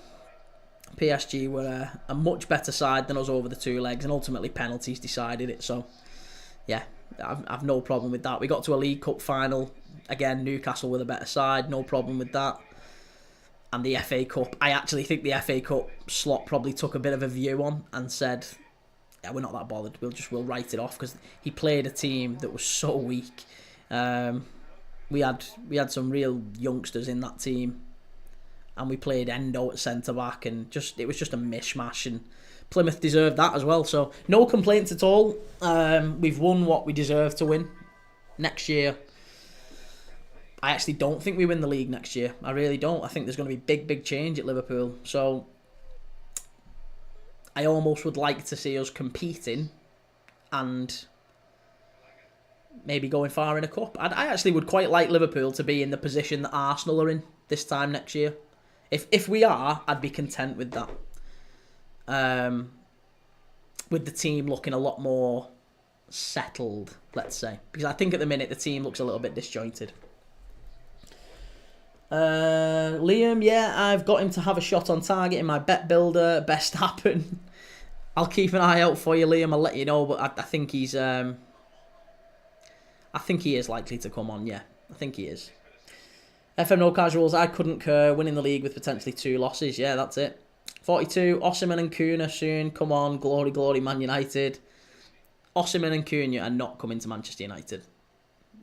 PSG were a much better side than us over the two legs, and ultimately penalties decided it. So, yeah, I've no problem with that. We got to a League Cup final. Again, Newcastle with a better side. No problem with that. And the FA Cup, I actually think the FA Cup slot probably took a bit of a view on and said, yeah, we're not that bothered. We'll write it off, because he played a team that was so weak. We had some real youngsters in that team, and we played Endo at centre back, and it was just a mishmash. And Plymouth deserved that as well. So no complaints at all. We've won what we deserve to win. Next year, I actually don't think we win the league next year. I really don't. I think there's going to be big change at Liverpool. So I almost would like to see us competing and maybe going far in a cup. I actually would quite like Liverpool to be in the position that Arsenal are in this time next year. If we are, I'd be content with that. With the team looking a lot more settled, let's say. Because I think at the minute the team looks a little bit disjointed. Liam, yeah, I've got him to have a shot on target in my bet builder. Best happen. I'll keep an eye out for you, Liam. I'll let you know, but I think he's I think he is likely to come on, yeah. I think he is. FM No Casuals, I couldn't care. Winning the league with potentially 2 losses. Yeah, that's it. 42, Osimhen and Cunha soon. Come on, glory, Man United. Osimhen and Cunha are not coming to Manchester United.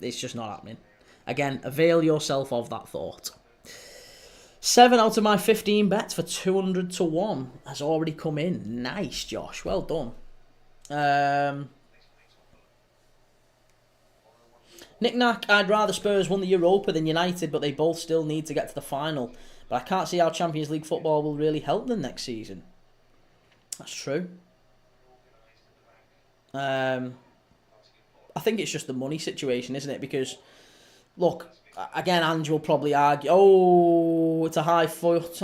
It's just not happening. Again, avail yourself of that thought. 7 out of my 15 bets for 200 to 1 has already come in. Nice, Josh. Well done. Knick-knack, I'd rather Spurs won the Europa than United, but they both still need to get to the final. But I can't see how Champions League football will really help them next season. That's true. I think it's just the money situation, isn't it? Because, look, again, Ange will probably argue, oh, it's a high foot.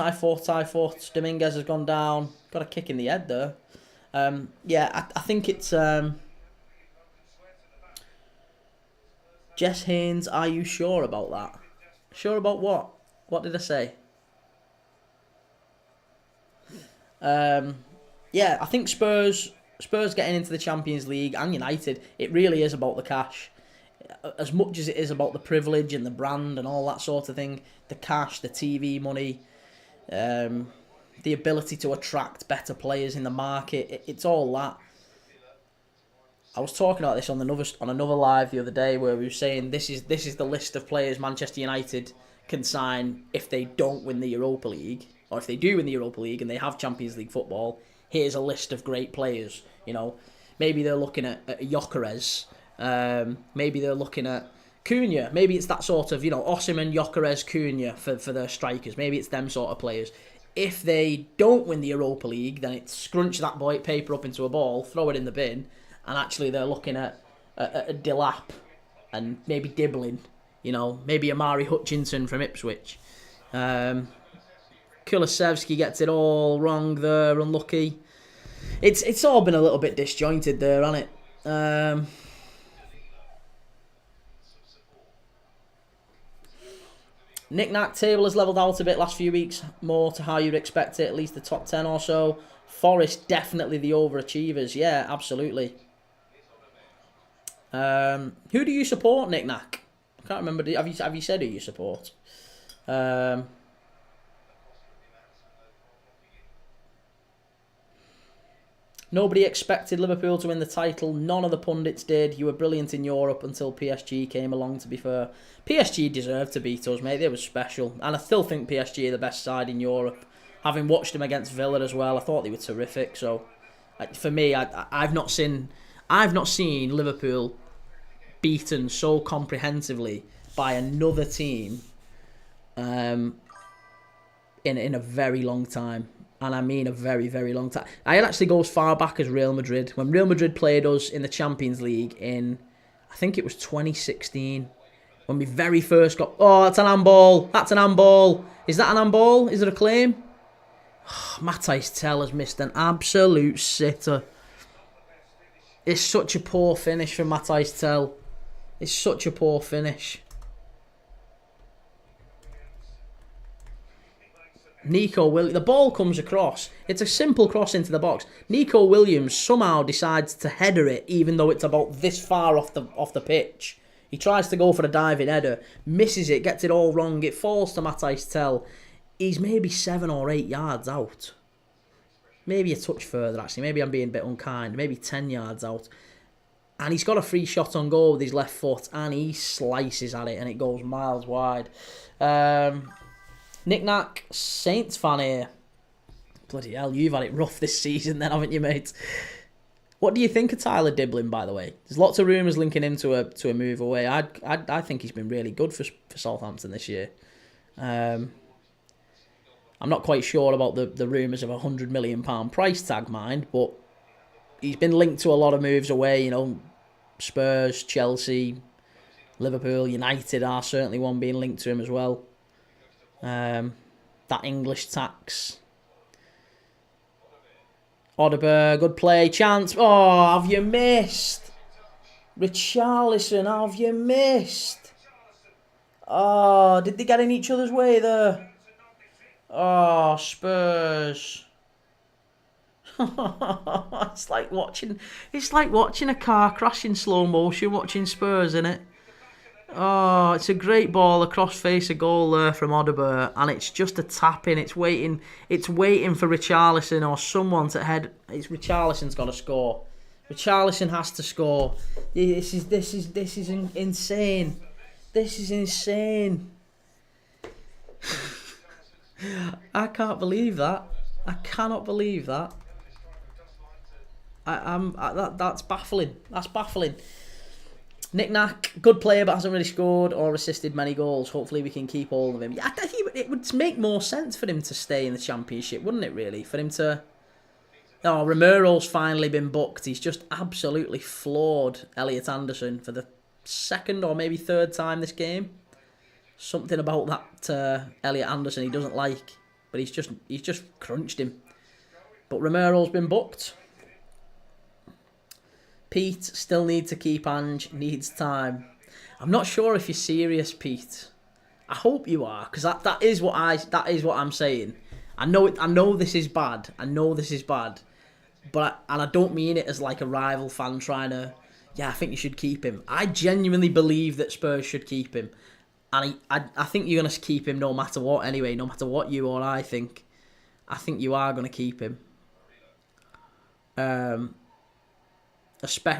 Dominguez has gone down. Got a kick in the head there. Yeah, I think it's... Jess Haynes, are you sure about that? Sure about what? What did I say? Yeah, I think Spurs getting into the Champions League and United, it really is about the cash. As much as it is about the privilege and the brand and all that sort of thing, the cash, the TV money, the ability to attract better players in the market, it's all that. I was talking about this on another live the other day where we were saying this is the list of players Manchester United can sign if they don't win the Europa League, or if they do win the Europa League and they have Champions League football. Here's a list of great players. You know, maybe they're looking at Gyökeres. Maybe they're looking at Cunha. Maybe it's that sort of, Osimhen, Gyökeres, Cunha for their strikers. Maybe it's them sort of players. If they don't win the Europa League, then it's scrunch that paper up into a ball, throw it in the bin, and actually they're looking at a Delap and maybe Dibbling, maybe Amari Hutchinson from Ipswich. Kulusevski gets it all wrong there, unlucky. It's all been a little bit disjointed there, hasn't it? Knick-knack table has levelled out a bit last few weeks, more to how you'd expect it, at least the top 10 or so. Forest, definitely the overachievers, yeah, absolutely. Who do you support, Knick-knack? I can't remember, have you said who you support? Nobody expected Liverpool to win the title. None of the pundits did. You were brilliant in Europe until PSG came along, to be fair. PSG deserved to beat us, mate. They were special. And I still think PSG are the best side in Europe. Having watched them against Villa as well, I thought they were terrific. So, for me, I've not seen Liverpool beaten so comprehensively by another team in a very long time. And I mean a very, very long time. I'd actually go as far back as Real Madrid. When Real Madrid played us in the Champions League in, I think it was 2016. When we very first got... Oh, that's an handball. That's an handball. Is that an handball? Is it a claim? Oh, Matthijs Tel has missed an absolute sitter. It's such a poor finish from Matthijs Tel. It's such a poor finish. The ball comes across. It's a simple cross into the box. Nico Williams somehow decides to header it, even though it's about this far off the pitch. He tries to go for a diving header, misses it, gets it all wrong. It falls to Matthijs Tel. He's maybe 7 or 8 yards out. Maybe a touch further, actually. Maybe I'm being a bit unkind. Maybe 10 yards out. And he's got a free shot on goal with his left foot, and he slices at it, and it goes miles wide. Knick-knack, Saints fan here. Bloody hell, you've had it rough this season then, haven't you, mate? What do you think of Tyler Diblin, by the way? There's lots of rumours linking him to a move away. I think he's been really good for Southampton this year. I'm not quite sure about the rumours of £100 million price tag, mind, but he's been linked to a lot of moves away. You know, Spurs, Chelsea, Liverpool, United are certainly one being linked to him as well. That English tax. Hotspur, good play, chance. Oh, have you missed? Richarlison, have you missed? Oh, did they get in each other's way there? Oh, Spurs. It's like watching a car crash in slow motion, watching Spurs, isn't it? Oh, it's a great ball across face of goal there from Hotspur, and it's just a tap in. It's waiting for Richarlison or someone to head. Richarlison's got to score. Richarlison has to score. This is insane. This is insane. I can't believe that. I cannot believe that. That's baffling. That's baffling. Knick-knack, good player but hasn't really scored or assisted many goals. Hopefully we can keep all of him. Yeah, I think it would make more sense for him to stay in the Championship, wouldn't it, really? For him to... Oh, Romero's finally been booked. He's just absolutely floored Elliot Anderson for the second or maybe third time this game. Something about that Elliot Anderson he doesn't like, but he's just crunched him. But Romero's been booked. Pete still needs to keep Ange, needs time. I'm not sure if you're serious, Pete. I hope you are, because that is what I'm saying. I know this is bad. But I don't mean it as like a rival fan trying to, I think you should keep him. I genuinely believe that Spurs should keep him. And I think you're going to keep him no matter what anyway, no matter what you or I think. I think you are going to keep him.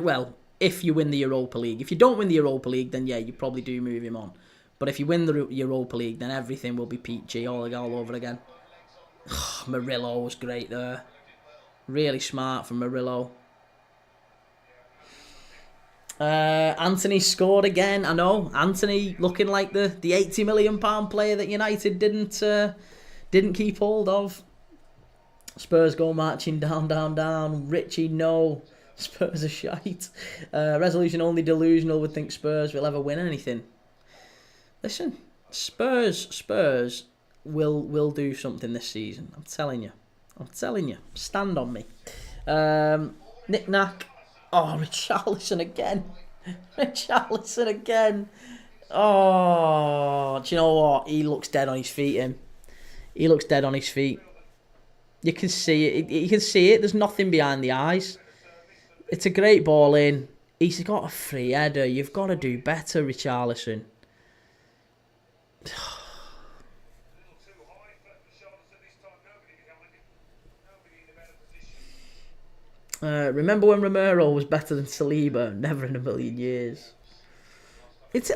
Well, if you win the Europa League. If you don't win the Europa League, then you probably do move him on. But if you win the Europa League, then everything will be peachy all over again. Murillo was great there. Really smart from Murillo. Anthony scored again. I know. Anthony looking like the £80 million player that United didn't keep hold of. Spurs go marching down. Richie, no. Spurs are shite. Resolution only delusional would think Spurs will ever win anything. Listen, Spurs will do something this season. I'm telling you. Stand on me. Knick-knack. Oh, Richarlison again. Oh, do you know what? He looks dead on his feet, him. He looks dead on his feet. You can see it. You can see it. There's nothing behind the eyes. It's a great ball in. He's got a free header. You've got to do better, Richarlison. Remember when Romero was better than Saliba? Never in a million years. It's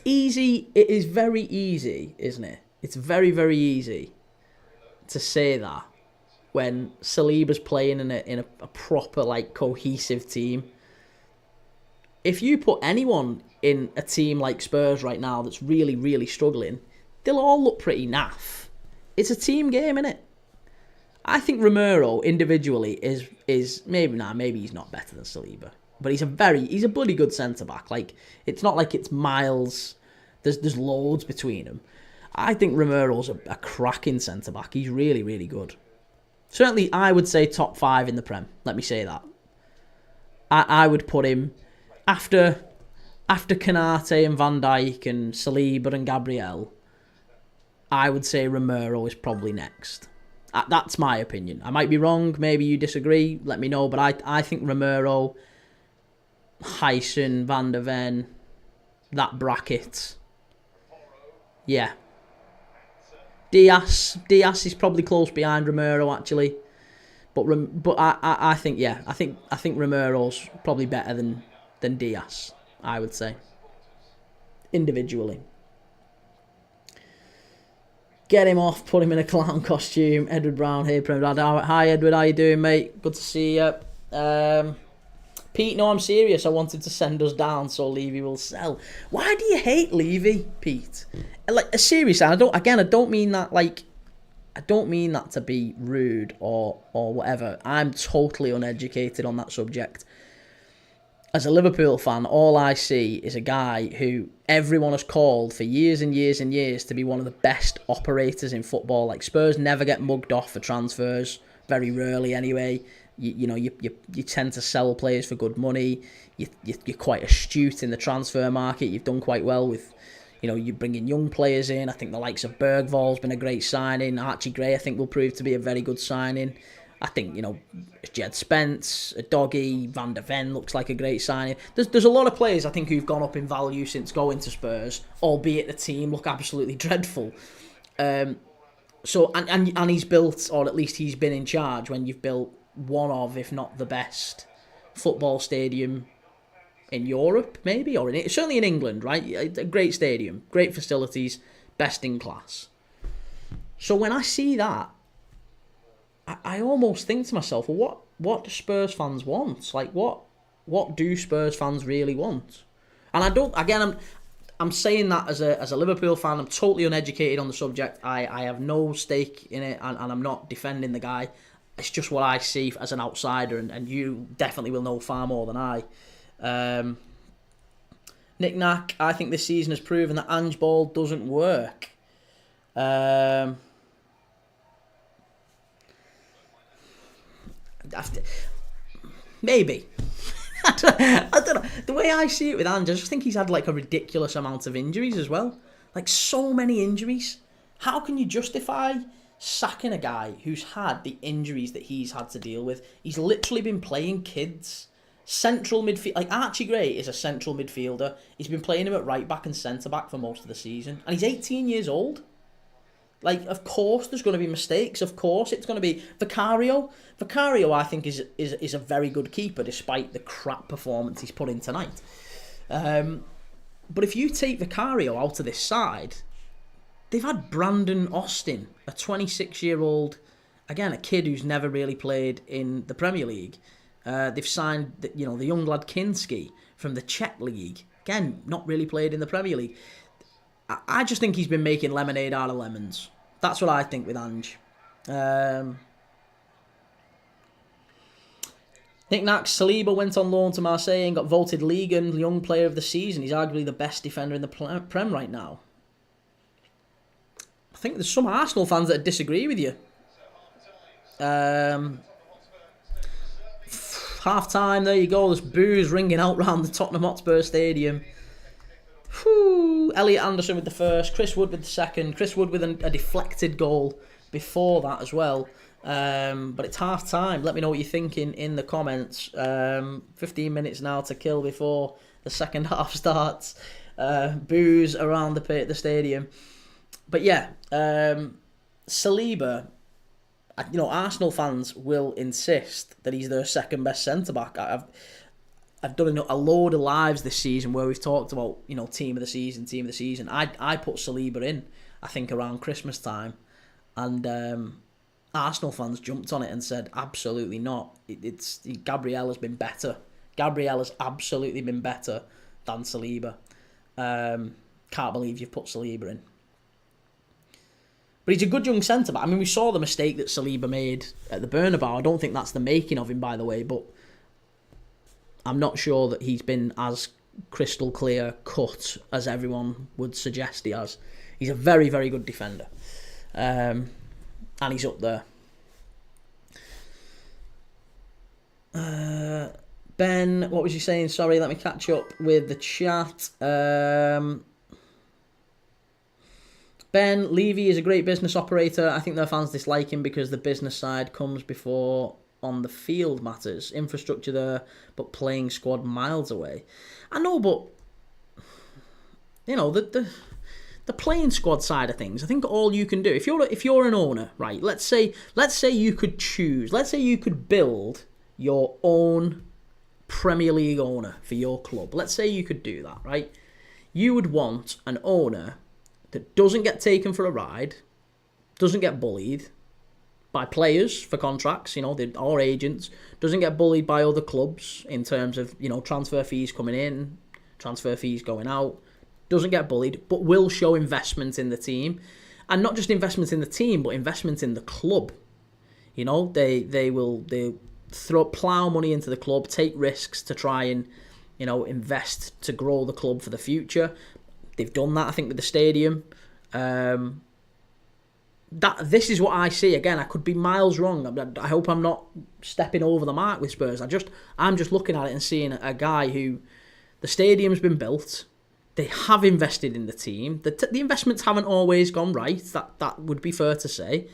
easy. It is very easy, isn't it? It's very, very easy to say that when Saliba's playing in a proper, like, cohesive team. If you put anyone in a team like Spurs right now that's really, really struggling, they'll all look pretty naff. It's a team game, innit? I think Romero individually is maybe he's not better than Saliba, but he's a bloody good centre back. Like, it's not like it's miles. There's loads between them. I think Romero's a cracking centre back. He's really, really good. Certainly, I would say top 5 in the Prem. Let me say that. I would put him after Konate and Van Dijk and Saliba and Gabriel. I would say Romero is probably next. That's my opinion. I might be wrong. Maybe you disagree. Let me know. But I think Romero, Hyson, Van der Ven, that bracket. Yeah. Diaz is probably close behind Romero actually. But I think yeah. I think Romero's probably better than Diaz, I would say. Individually. Get him off, put him in a clown costume. Edward Brown here, Hi Edward, how you doing, mate? Good to see you. Pete, no, I'm serious. I wanted to send us down so Levy will sell. Why do you hate Levy, Pete? Like, seriously, I don't mean that like, I don't mean that to be rude or whatever. I'm totally uneducated on that subject. As a Liverpool fan, all I see is a guy who everyone has called for years and years and years to be one of the best operators in football. Like, Spurs never get mugged off for transfers, very rarely anyway. You tend to sell players for good money. You're quite astute in the transfer market. You've done quite well with, you bring in young players in. I think the likes of Bergvall's been a great signing. Archie Gray, I think, will prove to be a very good signing. I think, Jed Spence, Doggy, Van der Ven looks like a great signing. There's a lot of players, I think, who've gone up in value since going to Spurs, albeit the team look absolutely dreadful. So he's built, or at least he's been in charge when you've built one of, if not the best, football stadium in Europe, maybe, or certainly in England, right? A great stadium, great facilities, best in class. So when I see that, I almost think to myself, well, what do Spurs fans want? Like, what do Spurs fans really want? And I don't. Again, I'm saying that as a Liverpool fan. I'm totally uneducated on the subject. I have no stake in it, and I'm not defending the guy. It's just what I see as an outsider, and you definitely will know far more than I. Nick Nack, I think this season has proven that Ange Ball doesn't work. Maybe. I don't know. The way I see it with Ange, I just think he's had like a ridiculous amount of injuries as well. Like, so many injuries. How can you justify sacking a guy who's had the injuries that he's had to deal with? He's literally been playing kids. Central midfield, like Archie Gray is a central midfielder. He's been playing him at right back and centre back for most of the season, and he's 18 years old. Like, of course there's going to be mistakes. Of course it's going to be Vicario. Vicario, I think, is a very good keeper, despite the crap performance he's put in tonight. But if you take Vicario out of this side, they've had Brandon Austin, a 26-year-old, again, a kid who's never really played in the Premier League. They've signed the young lad Kinski from the Czech League. Again, not really played in the Premier League. I just think he's been making lemonade out of lemons. That's what I think with Ange. Nick Nax, Saliba went on loan to Marseille and got voted Ligue 1 Young Player of the Season. He's arguably the best defender in the Prem right now. I think there's some Arsenal fans that disagree with you. Half time, there you go. There's boos ringing out round the Tottenham Hotspur Stadium. Whew. Elliot Anderson with the first, Chris Wood with the second, Chris Wood with a deflected goal before that as well. But it's half time. Let me know what you're thinking in the comments. 15 minutes now to kill before the second half starts. Boos around the stadium. But yeah, Saliba, Arsenal fans will insist that he's their second best centre back. I've done a load of lives this season where we've talked about, team of the season. I put Saliba in, I think, around Christmas time, and Arsenal fans jumped on it and said, absolutely not. Gabriel has been better. Gabriel has absolutely been better than Saliba. Can't believe you've put Saliba in. But he's a good young centre-back. I mean, we saw the mistake that Saliba made at the Bernabeu. I don't think that's the making of him, by the way, but I'm not sure that he's been as crystal clear cut as everyone would suggest he has. He's a very, very good defender. And he's up there. Ben, what was you saying? Sorry, let me catch up with the chat. Ben, Levy is a great business operator. I think their fans dislike him because the business side comes before on the field matters. Infrastructure there, but playing squad miles away. I know, but you know the playing squad side of things. I think all you can do if you're an owner, right? Let's say you could choose. Let's say you could build your own Premier League owner for your club. Let's say you could do that, right? You would want an owner that doesn't get taken for a ride, doesn't get bullied by players for contracts, or agents, doesn't get bullied by other clubs in terms of, transfer fees coming in, transfer fees going out, doesn't get bullied, but will show investment in the team. And not just investment in the team, but investment in the club. They will plough money into the club, take risks to try and, invest to grow the club for the future. They've done that, I think, with the stadium. This is what I see. Again, I could be miles wrong. I hope I'm not stepping over the mark with Spurs. I'm just looking at it and seeing a guy who the stadium's been built. They have invested in the team. The investments haven't always gone right. That would be fair to say.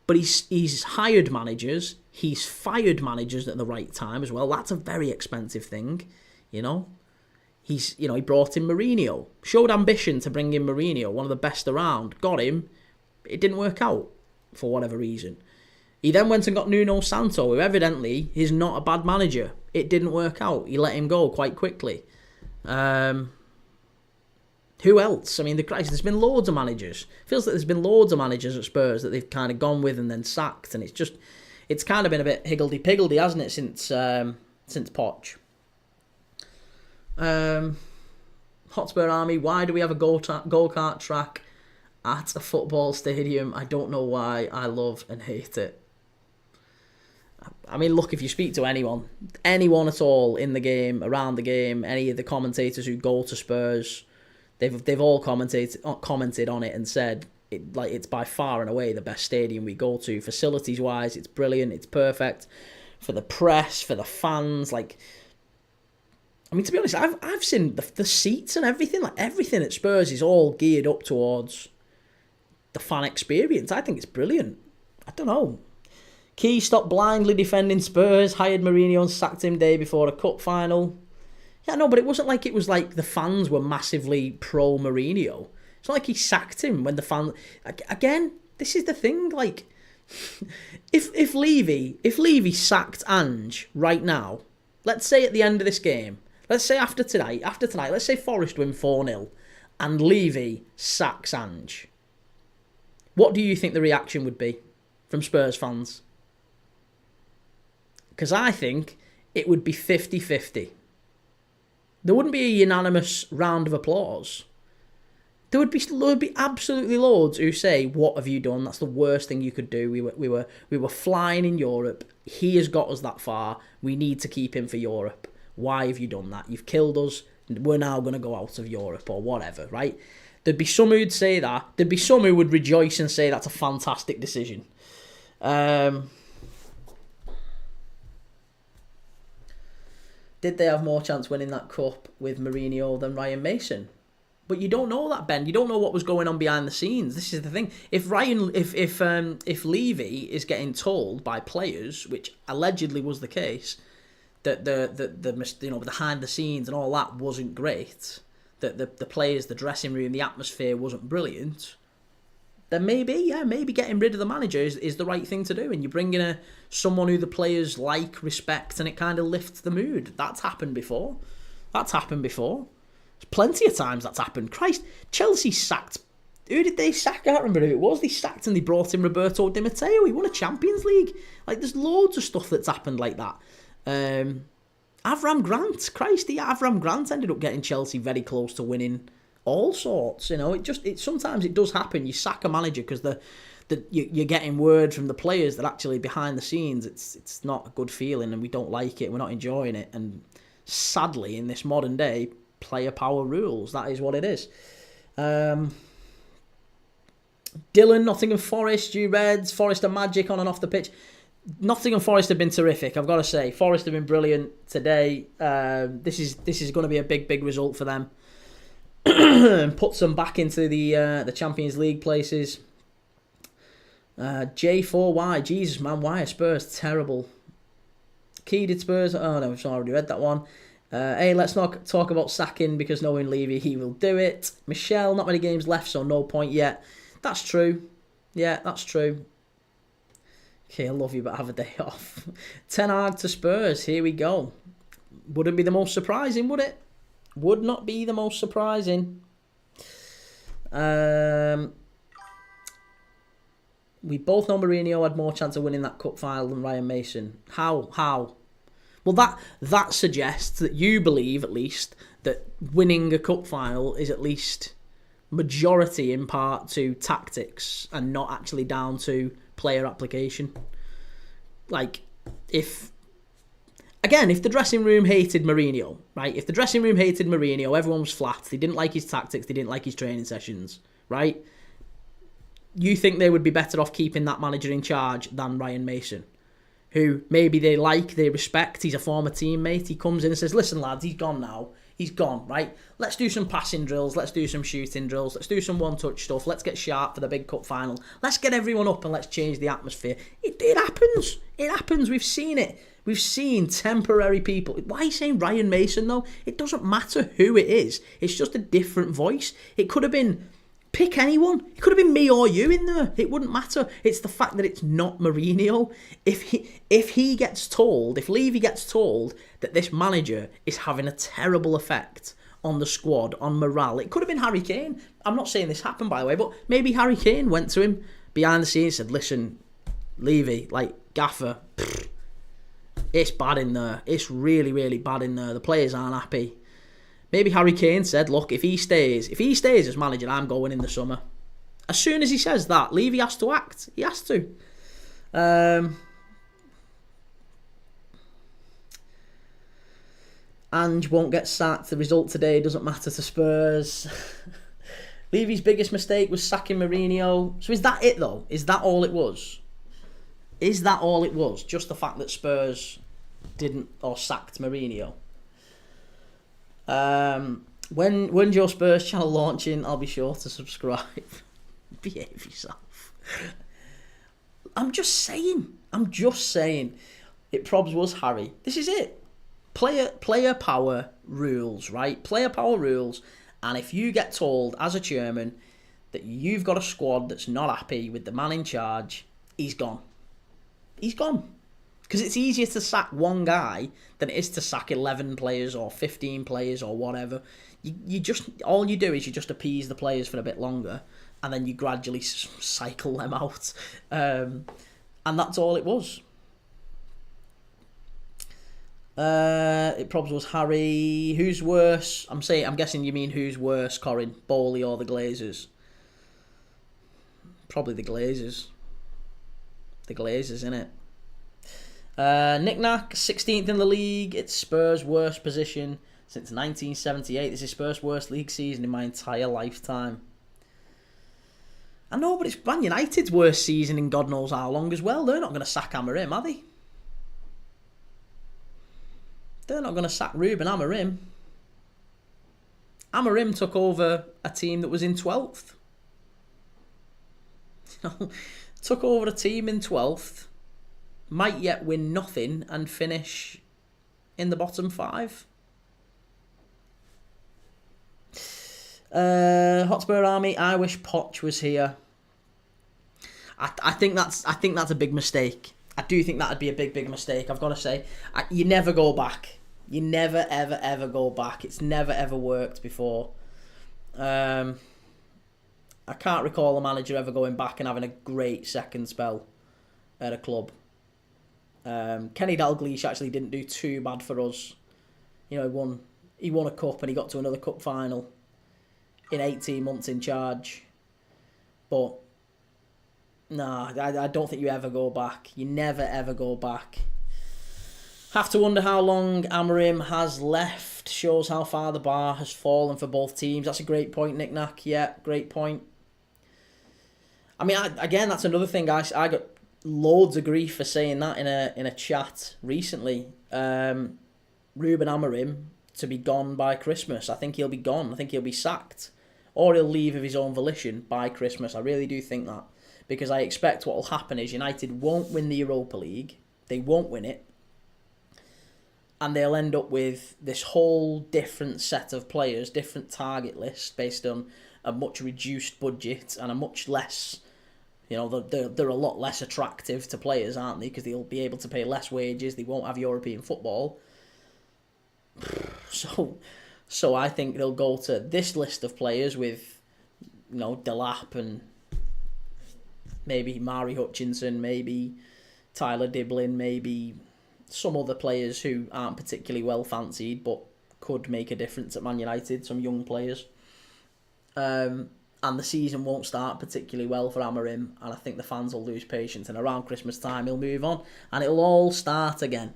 But he's hired managers. He's fired managers at the right time as well. That's a very expensive thing, He brought in Mourinho. Showed ambition to bring in Mourinho, one of the best around. Got him. It didn't work out for whatever reason. He then went and got Nuno Santo, who evidently is not a bad manager. It didn't work out. He let him go quite quickly. Who else? I mean, there's been loads of managers. Feels like there's been loads of managers at Spurs that they've kind of gone with and then sacked, and it's kind of been a bit higgledy-piggledy, hasn't it, since Poch. Hotspur Army, why do we have a go-kart track at a football stadium? I don't know why. I love and hate it. I mean, look, if you speak to anyone at all in the game, around the game, any of the commentators who go to Spurs, they've all commented on it and said it's by far and away the best stadium we go to. Facilities wise, it's brilliant, it's perfect for the press, for the fans. I mean, to be honest, I've seen the seats and everything. Everything at Spurs is all geared up towards the fan experience. I think it's brilliant. I don't know. Key stopped blindly defending Spurs, hired Mourinho and sacked him day before a cup final. Yeah, no, but it wasn't like the fans were massively pro Mourinho. It's not like he sacked him when the fans... Again, this is the thing, if Levy sacked Ange right now, let's say at the end of this game, let's say after tonight, let's say Forest win 4-0 and Levy sacks Ange, what do you think the reaction would be from Spurs fans? Because I think it would be 50-50. There wouldn't be a unanimous round of applause. There would be absolutely loads who say, "What have you done? That's the worst thing you could do. We were flying in Europe. He has got us that far. We need to keep him for Europe. Why have you done that? You've killed us. We're now going to go out of Europe," or whatever, right? There'd be some who'd say that. There'd be some who would rejoice and say that's a fantastic decision. Did they have more chance winning that cup with Mourinho than Ryan Mason? But you don't know that, Ben. You don't know what was going on behind the scenes. This is the thing. If Levy is getting told by players, which allegedly was the case, that the behind the scenes and all that wasn't great, that the players, the dressing room, the atmosphere wasn't brilliant, then maybe getting rid of the manager is the right thing to do, and you bring in someone who the players like, respect, and it kind of lifts the mood. That's happened before. There's plenty of times that's happened. Christ, Chelsea sacked... Who did they sack? I can't remember who it was. They sacked and they brought in Roberto Di Matteo. He won a Champions League. There's loads of stuff that's happened like that. Avram Grant. Christ, Avram Grant ended up getting Chelsea very close to winning all sorts. Sometimes it does happen. You sack a manager because you're getting word from the players that actually behind the scenes it's not a good feeling and we don't like it. We're not enjoying it. And sadly, in this modern day, player power rules. That is what it is. Dylan, Nottingham Forest, you Reds, Forest are magic on and off the pitch. Nottingham Forest have been terrific, I've got to say. Forest have been brilliant today. This is going to be a big result for them. and puts them back into the Champions League places. J4Y, Jesus man, why are Spurs terrible? Key did Spurs? Oh no, I've already read that one. Hey, let's not talk about sacking because knowing Levy, he will do it. Michelle, not many games left, so no point yet. That's true. Yeah, that's true. Okay, I love you, but have a day off. Ten Hag to Spurs, here we go. Wouldn't be the most surprising, would it? Would not be the most surprising. We both know Mourinho had more chance of winning that cup final than Ryan Mason. How? Well, that suggests that you believe, at least, that winning a cup final is at least majority in part to tactics and not actually down to player application. Like, if the dressing room hated Mourinho, right? If the dressing room hated Mourinho, everyone was flat. They didn't like his tactics. They didn't like his training sessions, right? You think they would be better off keeping that manager in charge than Ryan Mason, who maybe they respect. He's a former teammate. He comes in and says, listen, lads, he's gone now. He's gone, right? Let's do some passing drills. Let's do some shooting drills. Let's do some one-touch stuff. Let's get sharp for the big cup final. Let's get everyone up and let's change the atmosphere. It happens. It happens. We've seen it. We've seen temporary people. Why are you saying Ryan Mason, though? It doesn't matter who it is. It's just a different voice. It could have been... Pick anyone. It could have been me or you in there. It wouldn't matter. It's the fact that it's not Mourinho. If Levy gets told that this manager is having a terrible effect on the squad, on morale, it could have been Harry Kane. I'm not saying this happened, by the way, but maybe Harry Kane went to him behind the scenes and said, listen, Levy, Gaffer, it's bad in there. It's really, really bad in there. The players aren't happy. Maybe Harry Kane said, look, if he stays as manager, I'm going in the summer. As soon as he says that, Levy has to act. He has to. Ange won't get sacked. The result today doesn't matter to Spurs. Levy's biggest mistake was sacking Mourinho. So is that it, though? Is that all it was? Is that all it was? Just the fact that Spurs didn't or sacked Mourinho? When's your Spurs channel launching? I'll be sure to subscribe. Behave yourself. I'm just saying. It probs was Harry. This is it. Player power rules, right? Player power rules. And if you get told as a chairman that you've got a squad that's not happy with the man in charge, he's gone. He's gone. Because it's easier to sack one guy than it is to sack 11 players or 15 players or whatever. All you do is you just appease the players for a bit longer and then you gradually cycle them out. And that's all it was. It probably was Harry. Who's worse? I'm guessing you mean who's worse, Corin? Bowley or the Glazers? Probably the Glazers. The Glazers, innit? Knick-knack, 16th in the league. It's Spurs' worst position since 1978. This is Spurs' worst league season in my entire lifetime. I know, but it's Man United's worst season in God knows how long as well. They're not going to sack Amorim, are they? They're not going to sack Ruben Amorim. Amorim took over a team that was in 12th. Took over a team in 12th. Might yet win nothing and finish in the bottom 5. Hotspur Army, I wish Poch was here. I think that's a big mistake. I do think that'd be a big mistake. I've got to say, you never go back. You never ever go back. It's never ever worked before. I can't recall a manager ever going back and having a great second spell at a club. Kenny Dalglish actually didn't do too bad for us. You know, he won a cup and he got to another cup final in 18 months in charge. But nah, I don't think you ever go back. You never ever go back. Have to wonder how long Amorim has left. Shows how far the bar has fallen for both teams. That's a great point, Nick Knack. Yeah, great point. I mean, again, that's another thing. I got loads of grief for saying that in a chat recently. Ruben Amorim to be gone by Christmas. I think he'll be gone. I think he'll be sacked. Or he'll leave of his own volition by Christmas. I really do think that. Because I expect what will happen is United won't win the Europa League. They won't win it. And they'll end up with this whole different set of players, different target list based on a much reduced budget and a much less, they're a lot less attractive to players, aren't they? Because they'll be able to pay less wages. They won't have European football. So I think they'll go to this list of players with, Delap and maybe Mari Hutchinson, maybe Tyler Diblin, maybe some other players who aren't particularly well fancied but could make a difference at Man United, some young players. And the season won't start particularly well for Amorim, and I think the fans will lose patience, and around Christmas time he'll move on and it'll all start again.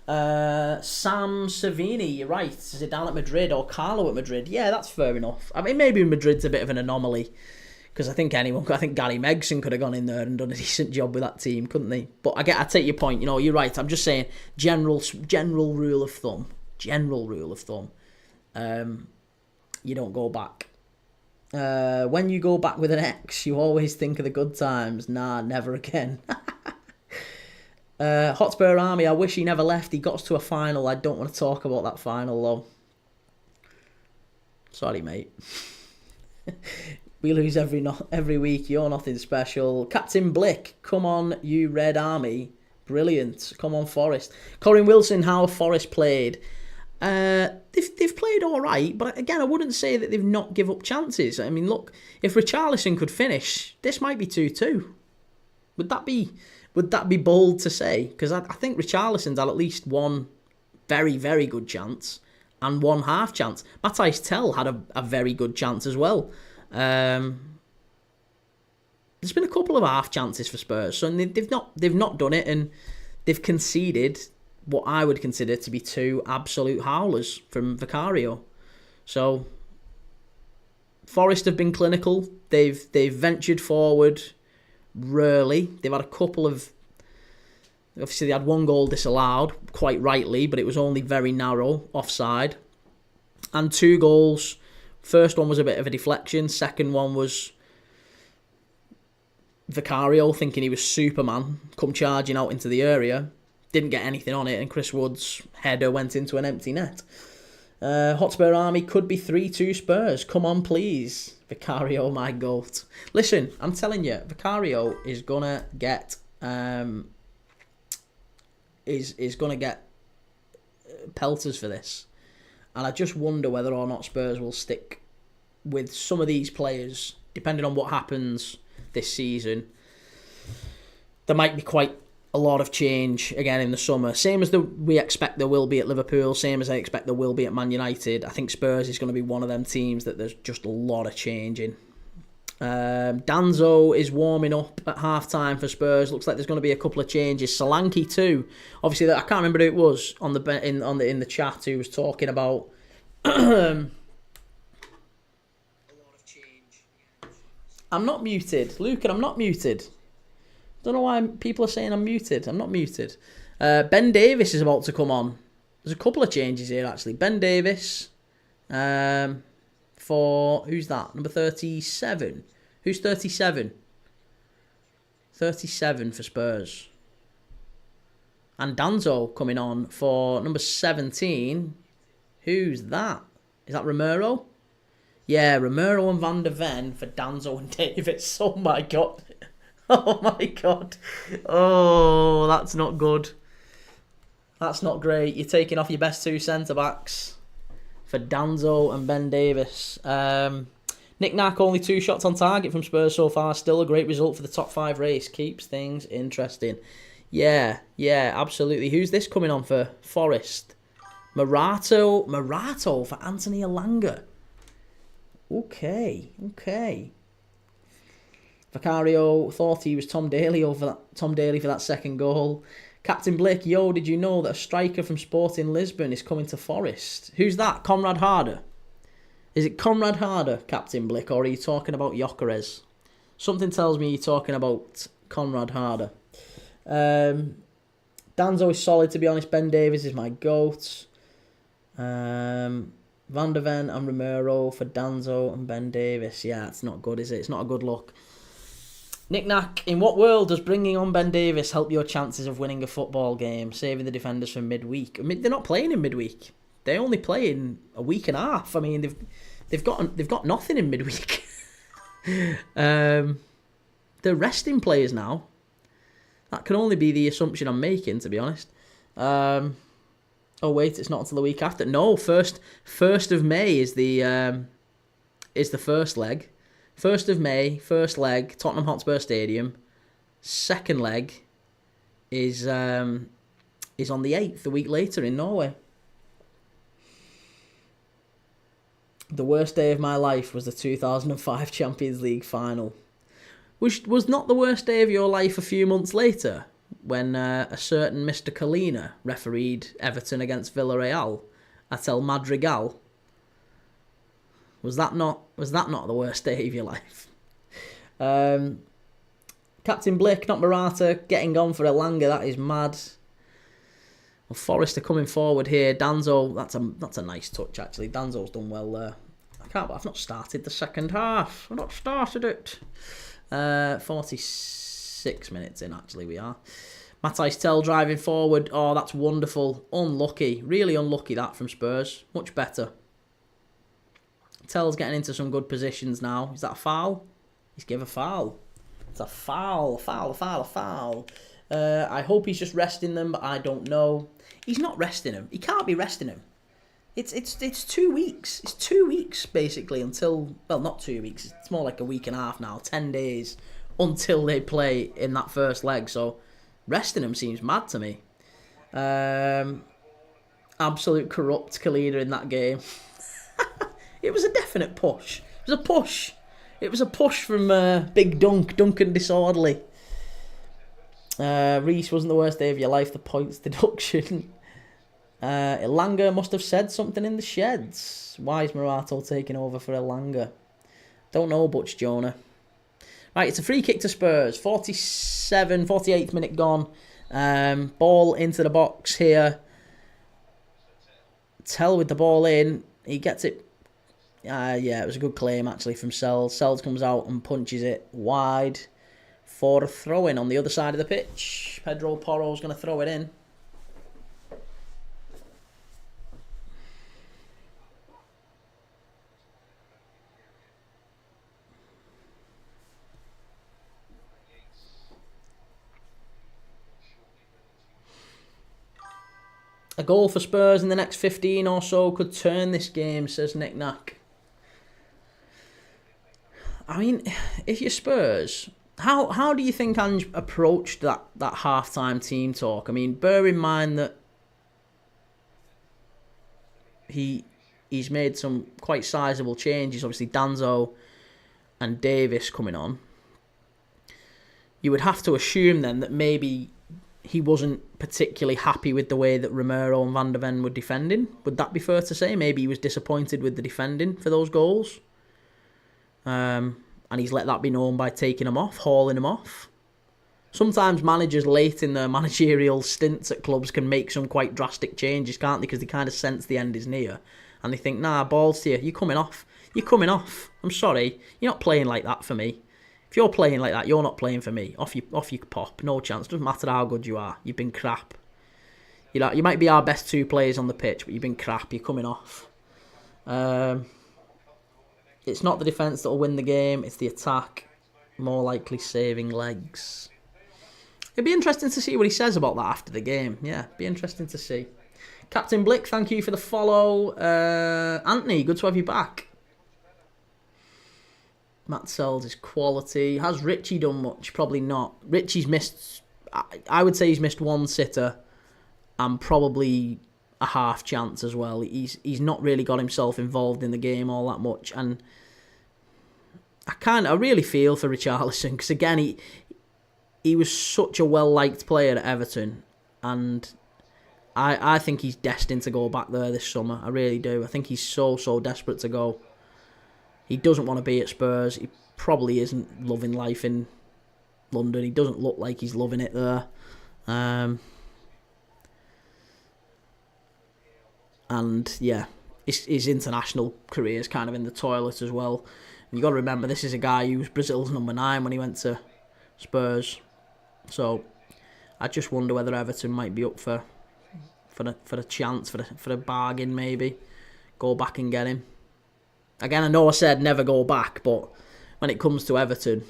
Sam Savini, you're right. Zidane at Madrid or Carlo at Madrid. Yeah, that's fair enough. I mean, maybe Madrid's a bit of an anomaly because I think Gary Megson could have gone in there and done a decent job with that team, couldn't they? But I take your point. You're right. I'm just saying general rule of thumb. You don't go back. When you go back with an ex, you always think of the good times. Nah, never again. Hotspur Army, I wish he never left. He got us to a final. I don't want to talk about that final, though. Sorry, mate. We lose every week. You're nothing special. Captain Blick, come on, you Red Army. Brilliant. Come on, Forest. Corin Wilson, how have Forest played? They've played all right, but again, I wouldn't say that they've not give up chances. I mean, look, if Richarlison could finish, this might be 2-2. Would that be bold to say? Because I think Richarlison's had at least one very, very good chance and one half chance. Matthijs Tel had a very good chance as well. There's been a couple of half chances for Spurs, so they've not done it, and they've conceded what I would consider to be two absolute howlers from Vicario. So Forest have been clinical. They've ventured forward rarely. They've had a couple of... Obviously, they had one goal disallowed, quite rightly, but it was only very narrow, offside. And 2 goals. First one was a bit of a deflection. Second one was Vicario thinking he was Superman, come charging out into the area. Didn't get anything on it, and Chris Wood's header went into an empty net. Hotspur Army could be 3-2 Spurs. Come on, please. Vicario, my goat. Listen, I'm telling you, Vicario is gonna get is gonna get pelters for this, and I just wonder whether or not Spurs will stick with some of these players, depending on what happens this season. There might be quite a lot of change again in the summer. Same as we expect there will be at Liverpool, same as I expect there will be at Man United. I think Spurs is going to be one of them teams that there's just a lot of change in. Danzo is warming up at half-time for Spurs. Looks like there's going to be a couple of changes. Solanke too. Obviously, I can't remember who it was in the chat who was talking about a lot of change. I'm not muted, Luke, and I'm not muted. Don't know why people are saying I'm muted. I'm not muted. Ben Davis is about to come on. There's a couple of changes here, actually. Ben Davis for... Who's that? Number 37. Who's 37? 37 for Spurs. And Danzo coming on for number 17. Who's that? Is that Romero? Yeah, Romero and Van der Ven for Danzo and Davis. Oh, my God. Oh my God. Oh, that's not good. That's not great. You're taking off your best 2 centre-backs for Danzo and Ben Davis. Nick Nack, only 2 shots on target from Spurs so far. Still a great result for the top 5 race. Keeps things interesting. Yeah, absolutely. Who's this coming on for Forest? Morato for Anthony Elanga. Okay. Vicario thought he was Tom Daly for that second goal. Captain Blake, did you know that a striker from Sporting Lisbon is coming to Forest? Who's that? Conrad Harder? Is it Conrad Harder, Captain Blake, or are you talking about Gyökeres? Something tells me you're talking about Conrad Harder. Danzo is solid, to be honest. Ben Davis is my GOAT. Van der Ven and Romero for Danzo and Ben Davies. Yeah, it's not good, is it? It's not a good look. Nick Nack, in what world does bringing on Ben Davies help your chances of winning a football game, saving the defenders from midweek? I mean, they're not playing in midweek. They only play in a week and a half. I mean, they've got nothing in midweek. They're resting players now. That can only be the assumption I'm making, to be honest. Oh wait, it's not until the week after. No, first of May is the first leg. 1st of May, first leg, Tottenham Hotspur Stadium. Second leg is on the 8th, a week later in Norway. The worst day of my life was the 2005 Champions League final. Which was not the worst day of your life a few months later, when a certain Mr. Colina refereed Everton against Villarreal at El Madrigal. Was that not the worst day of your life? Captain Blick, not Morata, getting on for Elanga. That is mad. Well, Forrester coming forward here. Danzo, that's a nice touch actually. Danzo's done well there. I've not started the second half. I've not started it. 46 minutes in actually we are. Matthijs Tel driving forward. Oh, that's wonderful. Unlucky. Really unlucky that from Spurs. Much better. Tell's getting into some good positions now. Is that a foul? He's give a foul. It's a foul. I hope he's just resting them, but I don't know. He's not resting him. He can't be resting him. It's 2 weeks. It's 2 weeks basically until, well, not 2 weeks. It's more like a week and a half now. 10 days until they play in that first leg. So resting him seems mad to me. Absolute corrupt Kalina in that game. It was a definite push. It was a push from Big Duncan Disorderly. Reece, wasn't the worst day of your life, the points deduction. Elanga must have said something in the sheds. Why is Morato taking over for Elanga? Don't know, Butch Jonah. Right, it's a free kick to Spurs. 48th minute gone. Ball into the box here. Tell with the ball in. He gets it. Yeah, it was a good claim actually from Sells. Sells comes out and punches it wide for a throw-in on the other side of the pitch. Pedro Porro's going to throw it in. A goal for Spurs in the next 15 or so could turn this game, says Nick Nack. I mean, if you're Spurs, how do you think Ange approached that half-time team talk? I mean, bear in mind that he's made some quite sizable changes. Obviously, Danzo and Davis coming on. You would have to assume then that maybe he wasn't particularly happy with the way that Romero and Van der Ven were defending. Would that be fair to say? Maybe he was disappointed with the defending for those goals. And he's let that be known by taking them off, hauling them off. Sometimes managers late in their managerial stints at clubs can make some quite drastic changes, can't they? Because they kind of sense the end is near. And they think, nah, balls to you, you're coming off. You're coming off. I'm sorry, you're not playing like that for me. If you're playing like that, you're not playing for me. Off you pop. No chance. Doesn't matter how good you are. You've been crap. You might be our best two players on the pitch, but you've been crap. You're coming off. It's not the defence that will win the game. It's the attack. More likely saving legs. It'd be interesting to see what he says about that after the game. Yeah, be interesting to see. Captain Blick, thank you for the follow. Anthony, good to have you back. Matt Sells is quality. Has Richie done much? Probably not. Richie's missed... I would say he's missed one sitter and probably a half chance as well. He's not really got himself involved in the game all that much, and I really feel for Richarlison because again he was such a well liked player at Everton, and I think he's destined to go back there this summer. I really do. I think he's so desperate to go. He doesn't want to be at Spurs. He probably isn't loving life in London. He doesn't look like he's loving it there. And And yeah, his international career is kind of in the toilet as well. And you got to remember, this is a guy who was Brazil's number 9 when he went to Spurs. So I just wonder whether Everton might be up for the chance, for the bargain maybe. Go back and get him. Again, I know I said never go back, but when it comes to Everton,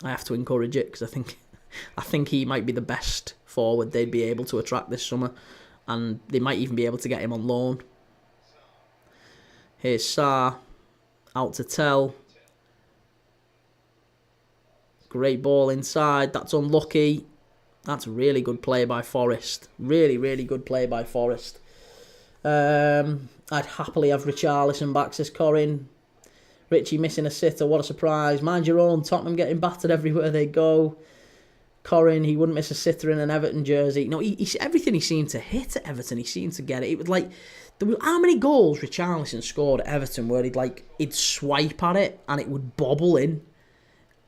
I have to encourage it because I think he might be the best forward they'd be able to attract this summer, and they might even be able to get him on loan. Here's Sarr, out to Tell. Great ball inside, that's unlucky. That's a really good play by Forest. Really, really good play by Forest. I'd happily have Richarlison back, says Corin. Richie missing a sitter, what a surprise. Mind your own, Tottenham getting battered everywhere they go. Corin, he wouldn't miss a sitter in an Everton jersey. No, he everything he seemed to hit at Everton, he seemed to get it. It was like, how many goals Richarlison scored at Everton where he'd swipe at it and it would bobble in?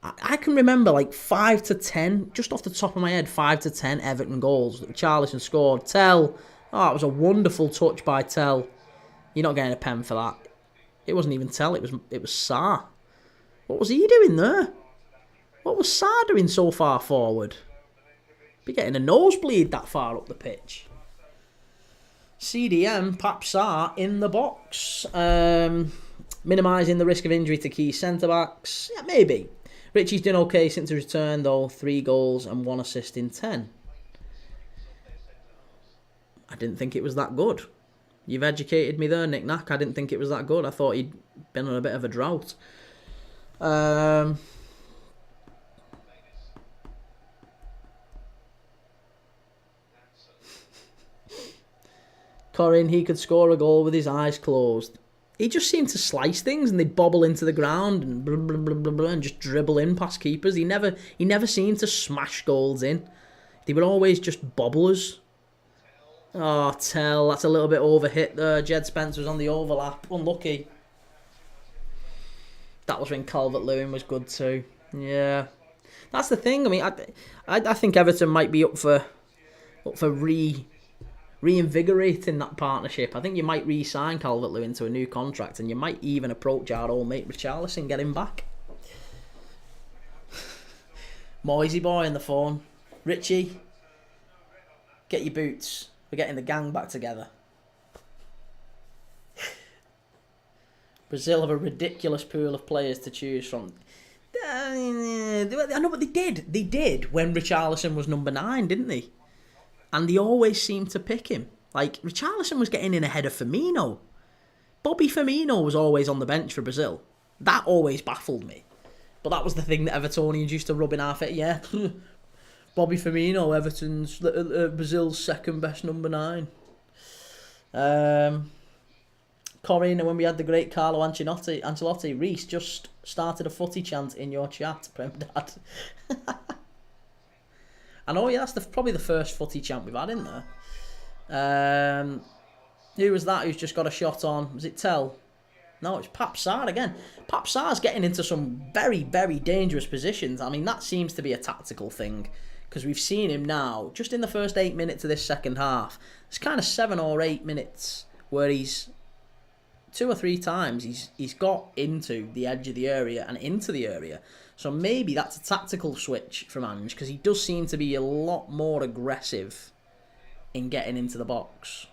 I can remember 5 to 10, just off the top of my head, 5 to 10 Everton goals that Richarlison scored. Tell, it was a wonderful touch by Tell. You're not getting a pen for that. It wasn't even Tell, it was Sarr. What was he doing there? What was Sarr doing so far forward? Be getting a nosebleed that far up the pitch. CDM, Pap Sarr in the box. Minimising the risk of injury to key centre-backs. Yeah, maybe. Richie's done okay since his return though. 3 goals and 1 assist in 10. I didn't think it was that good. You've educated me there, Nick Nack. I didn't think it was that good. I thought he'd been on a bit of a drought. Corin, he could score a goal with his eyes closed. He just seemed to slice things and they'd bobble into the ground and blah, blah, blah, blah, blah, and just dribble in past keepers. He never seemed to smash goals in. They were always just bobblers. Oh, Tell, that's a little bit overhit there. Jed Spence was on the overlap. Unlucky. That was when Calvert-Lewin was good too. Yeah. That's the thing. I mean, I think Everton might be up for reinvigorating that partnership. I think you might re-sign Calvert-Lewin to a new contract and you might even approach our old mate Richarlison and get him back. Moisey boy on the phone. Richie, get your boots. We're getting the gang back together. Brazil have a ridiculous pool of players to choose from. I know, but they did. They did when Richarlison was number 9, didn't they? And they always seemed to pick him. Richarlison was getting in ahead of Firmino. Bobby Firmino was always on the bench for Brazil. That always baffled me. But that was the thing that Evertonians used to rub in our face. Yeah, Bobby Firmino, Everton's Brazil's second best number 9. Corinne, when we had the great Carlo Ancelotti, Reese just started a footy chant in your chat, Prem Dad. I know, yeah, that's probably the first footy chant we've had in there. Who was that who's just got a shot on? Was it Tell? No, it's Pap Sarr again. Pap Sarr's getting into some very, very dangerous positions. I mean, that seems to be a tactical thing. Because we've seen him now, just in the first 8 minutes of this second half. It's kind of 7 or 8 minutes where he's 2 or 3 times he's got into the edge of the area and into the area. So maybe that's a tactical switch from Ange, because he does seem to be a lot more aggressive in getting into the box.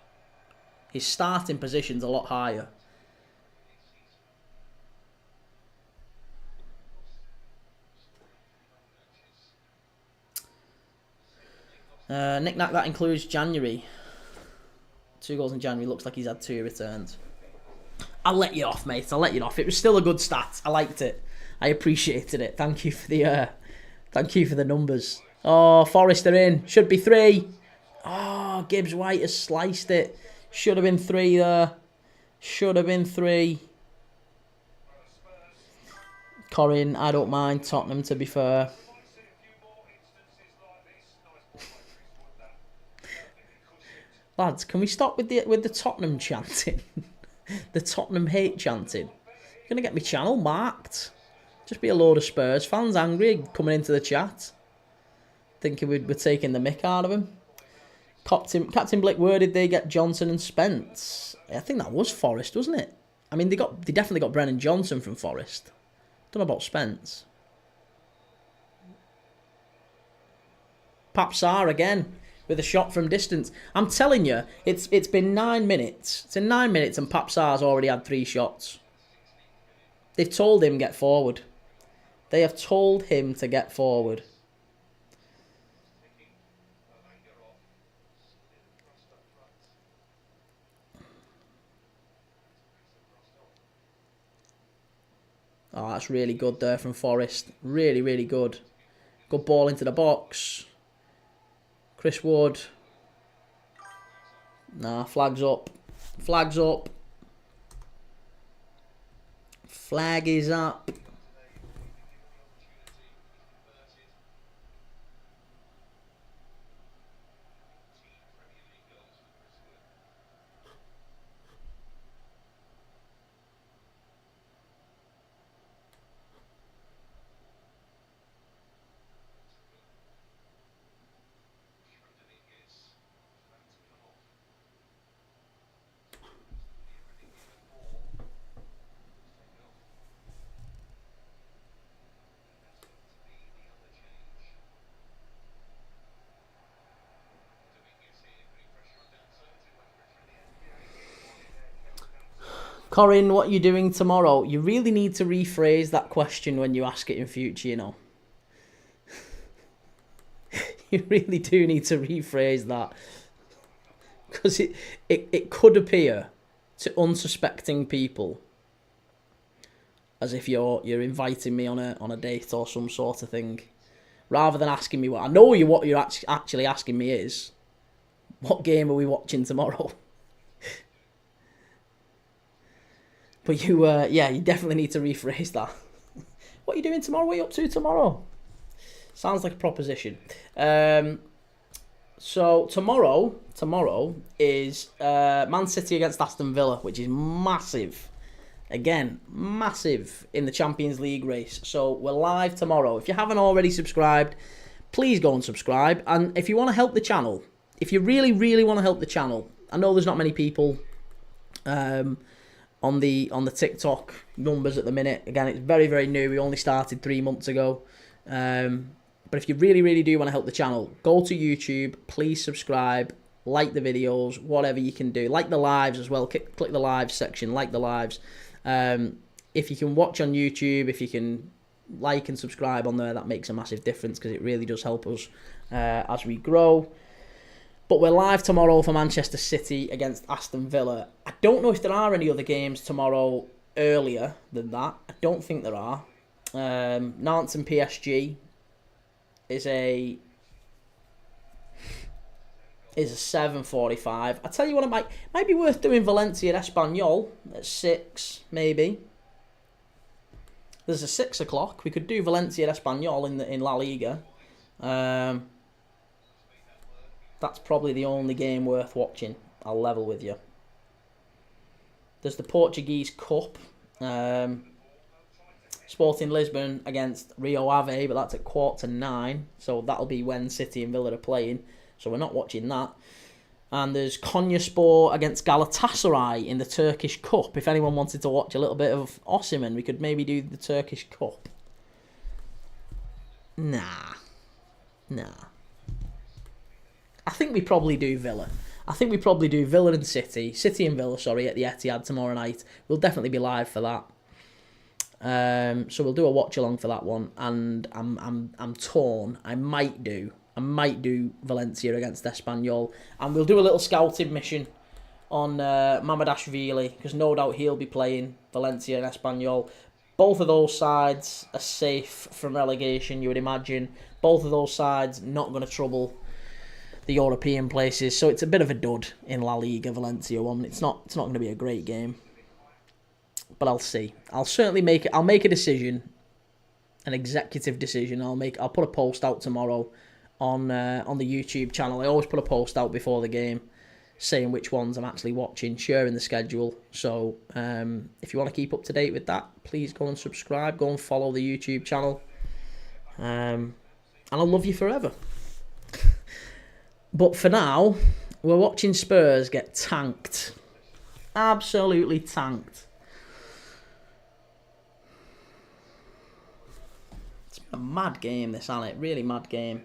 His starting position's a lot higher. Nick Nack, that includes January. 2 goals in January. Looks like he's had 2 returns. I'll let you off, mate. I'll let you off. It was still a good stat. I liked it. I appreciated it. Thank you for the numbers. Oh, Forest are in. Should be 3. Oh, Gibbs White has sliced it. Should have been 3 there. Should have been 3. Corin, I don't mind Tottenham, to be fair. Lads, can we stop with the Tottenham chanting? The Tottenham hate chanting. You're going to get my channel marked. Just be a load of Spurs fans angry coming into the chat, thinking we're taking the mick out of him. Captain Blick, where did they get Johnson and Spence? I think that was Forest, wasn't it? I mean, they definitely got Brennan Johnson from Forest. Don't know about Spence. Papsar again with a shot from distance. I'm telling you, it's been 9 minutes. It's in 9 minutes and Papsar's already had 3 shots. They've told him get forward. They have told him to get forward. Oh, that's really good there from Forest. Really, really good. Good ball into the box. Chris Wood. Nah, flags up. Flags up. Flag is up. Corin, what are you doing tomorrow? You really need to rephrase that question when you ask it in future, you know. You really do need to rephrase that. Because it could appear to unsuspecting people as if you're inviting me on a date or some sort of thing. Rather than asking me what you're actually asking me is, what game are we watching tomorrow? But you definitely need to rephrase that. What are you doing tomorrow? What are you up to tomorrow? Sounds like a proposition. So tomorrow is Man City against Aston Villa, which is massive. Again, massive in the Champions League race. So we're live tomorrow. If you haven't already subscribed, please go and subscribe. And if you want to help the channel, if you really, really want to help the channel, I know there's not many people on the TikTok numbers at the minute. Again, it's very, very new. We only started 3 months ago. But if you really, really do want to help the channel, go to YouTube, please subscribe, like the videos, whatever you can do. Like the lives as well. Click the lives section, like the lives. If you can watch on YouTube, if you can like and subscribe on there, that makes a massive difference because it really does help us as we grow. But we're live tomorrow for Manchester City against Aston Villa. I don't know if there are any other games tomorrow earlier than that. I don't think there are. Nantes and PSG is a 7:45. I tell you what, it might be worth doing Valencia Espanyol at 6, maybe. There's a 6 o'clock. We could do Valencia Espanyol in La Liga. That's probably the only game worth watching. I'll level with you. There's the Portuguese Cup. Sporting Lisbon against Rio Ave, but that's at 9:15. So that'll be when City and Villa are playing. So we're not watching that. And there's Konyaspor against Galatasaray in the Turkish Cup. If anyone wanted to watch a little bit of Osimhen, we could maybe do the Turkish Cup. Nah. I think we probably do Villa. I think we probably do Villa and City. City and Villa, sorry, at the Etihad tomorrow night. We'll definitely be live for that. So we'll do a watch along for that one. And I'm torn. I might do Valencia against Espanyol. And we'll do a little scouting mission on Mamadashvili, because no doubt he'll be playing Valencia and Espanyol. Both of those sides are safe from relegation, you would imagine. Both of those sides not going to trouble the European places, so it's a bit of a dud in La Liga, Valencia one. It's not going to be a great game, but I'll see. I'll certainly make it. I'll make a decision, an executive decision. I'll put a post out tomorrow on the YouTube channel. I always put a post out before the game saying which ones I'm actually watching, sharing the schedule. So if you want to keep up to date with that, please go and subscribe, go and follow the YouTube channel, and I'll love you forever. But for now, we're watching Spurs get tanked. Absolutely tanked. It's been a mad game, this, hasn't it? Really mad game.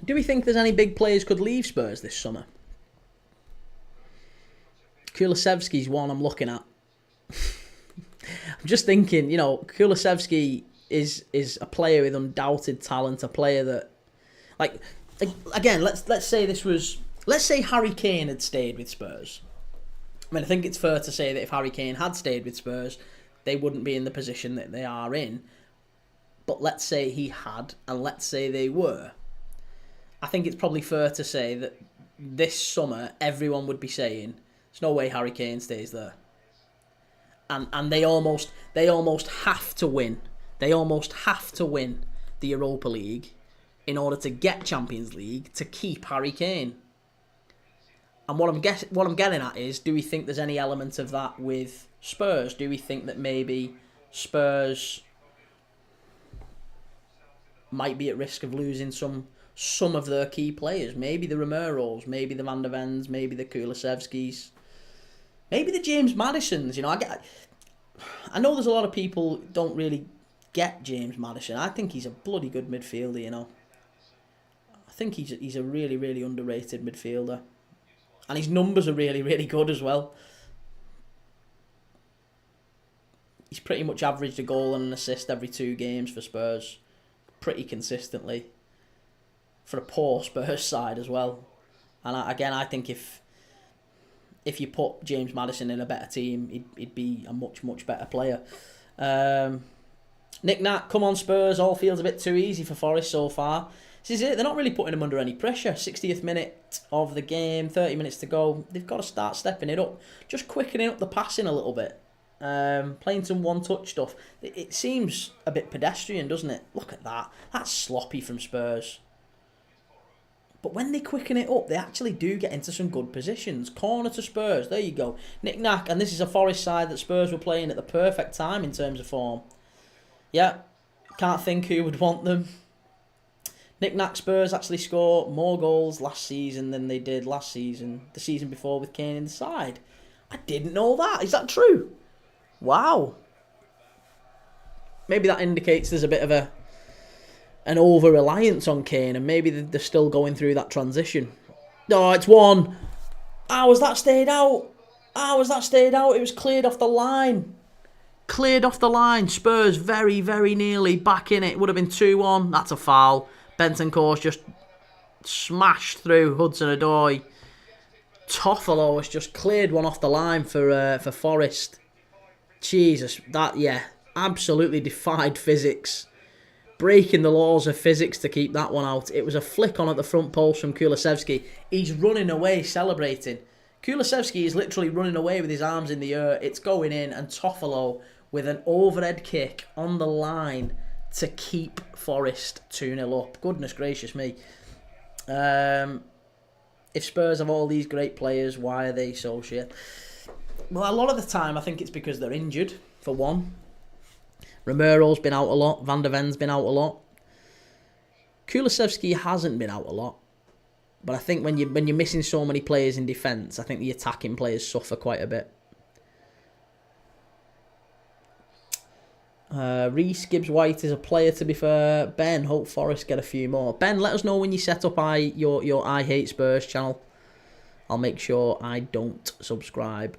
Do we think there's any big players could leave Spurs this summer? Kulusevski's one I'm looking at. I'm just thinking, Kulusevski is a player with undoubted talent, a player that, again, let's say Harry Kane had stayed with Spurs. I mean, I think it's fair to say that if Harry Kane had stayed with Spurs, they wouldn't be in the position that they are in. But let's say he had, and let's say they were. I think it's probably fair to say that this summer everyone would be saying, "There's no way Harry Kane stays there." And they almost have to win. They almost have to win the Europa League in order to get Champions League to keep Harry Kane. And what I'm getting at is, do we think there's any element of that with Spurs? Do we think that maybe Spurs might be at risk of losing some of their key players? Maybe the Romeros, maybe the Van der Vens, maybe the Kulusevskis, maybe the James Maddisons. I know there's a lot of people don't really get James Maddison. I think he's a bloody good midfielder. I think he's a really, really underrated midfielder. And his numbers are really, really good as well. He's pretty much averaged a goal and an assist every 2 games for Spurs. Pretty consistently. For a poor Spurs side as well. And I think if you put James Maddison in a better team, he'd be a much, much better player. Nick Nat, come on Spurs, all feels a bit too easy for Forest so far. This is it, they're not really putting him under any pressure. 60th minute of the game, 30 minutes to go. They've got to start stepping it up. Just quickening up the passing a little bit. Playing some one-touch stuff. It seems a bit pedestrian, doesn't it? Look at that. That's sloppy from Spurs. But when they quicken it up, they actually do get into some good positions. Corner to Spurs, there you go. Knick-knack, and this is a Forest side that Spurs were playing at the perfect time in terms of form. Yeah, can't think who would want them. Knick-knack, Spurs actually score more goals last season than they did last season, the season before with Kane in the side. I didn't know that. Is that true? Wow. Maybe that indicates there's a bit of an over-reliance on Kane, and maybe they're still going through that transition. Oh, it's one. How was that stayed out? It was cleared off the line. Spurs very, very nearly back in it. Would have been 2-1. That's a foul. Bentancur's just smashed through Hudson-Odoi. Toffolo has just cleared one off the line for Forest. Jesus, that, absolutely defied physics. Breaking the laws of physics to keep that one out. It was a flick on at the front post from Kulusevski. He's running away celebrating. Kulusevski is literally running away with his arms in the air. It's going in, and Toffolo with an overhead kick on the line to keep Forest 2-0 up. Goodness gracious me. If Spurs have all these great players, why are they so shit? Well, a lot of the time I think it's because they're injured, for one. Romero's been out a lot. Van der Ven's been out a lot. Kulusevski hasn't been out a lot. But I think when you're missing so many players in defence, I think the attacking players suffer quite a bit. Reece Gibbs White is a player, to be fair. Ben, hope Forest get a few more. Ben, let us know when you set up your I Hate Spurs channel. I'll make sure I don't subscribe.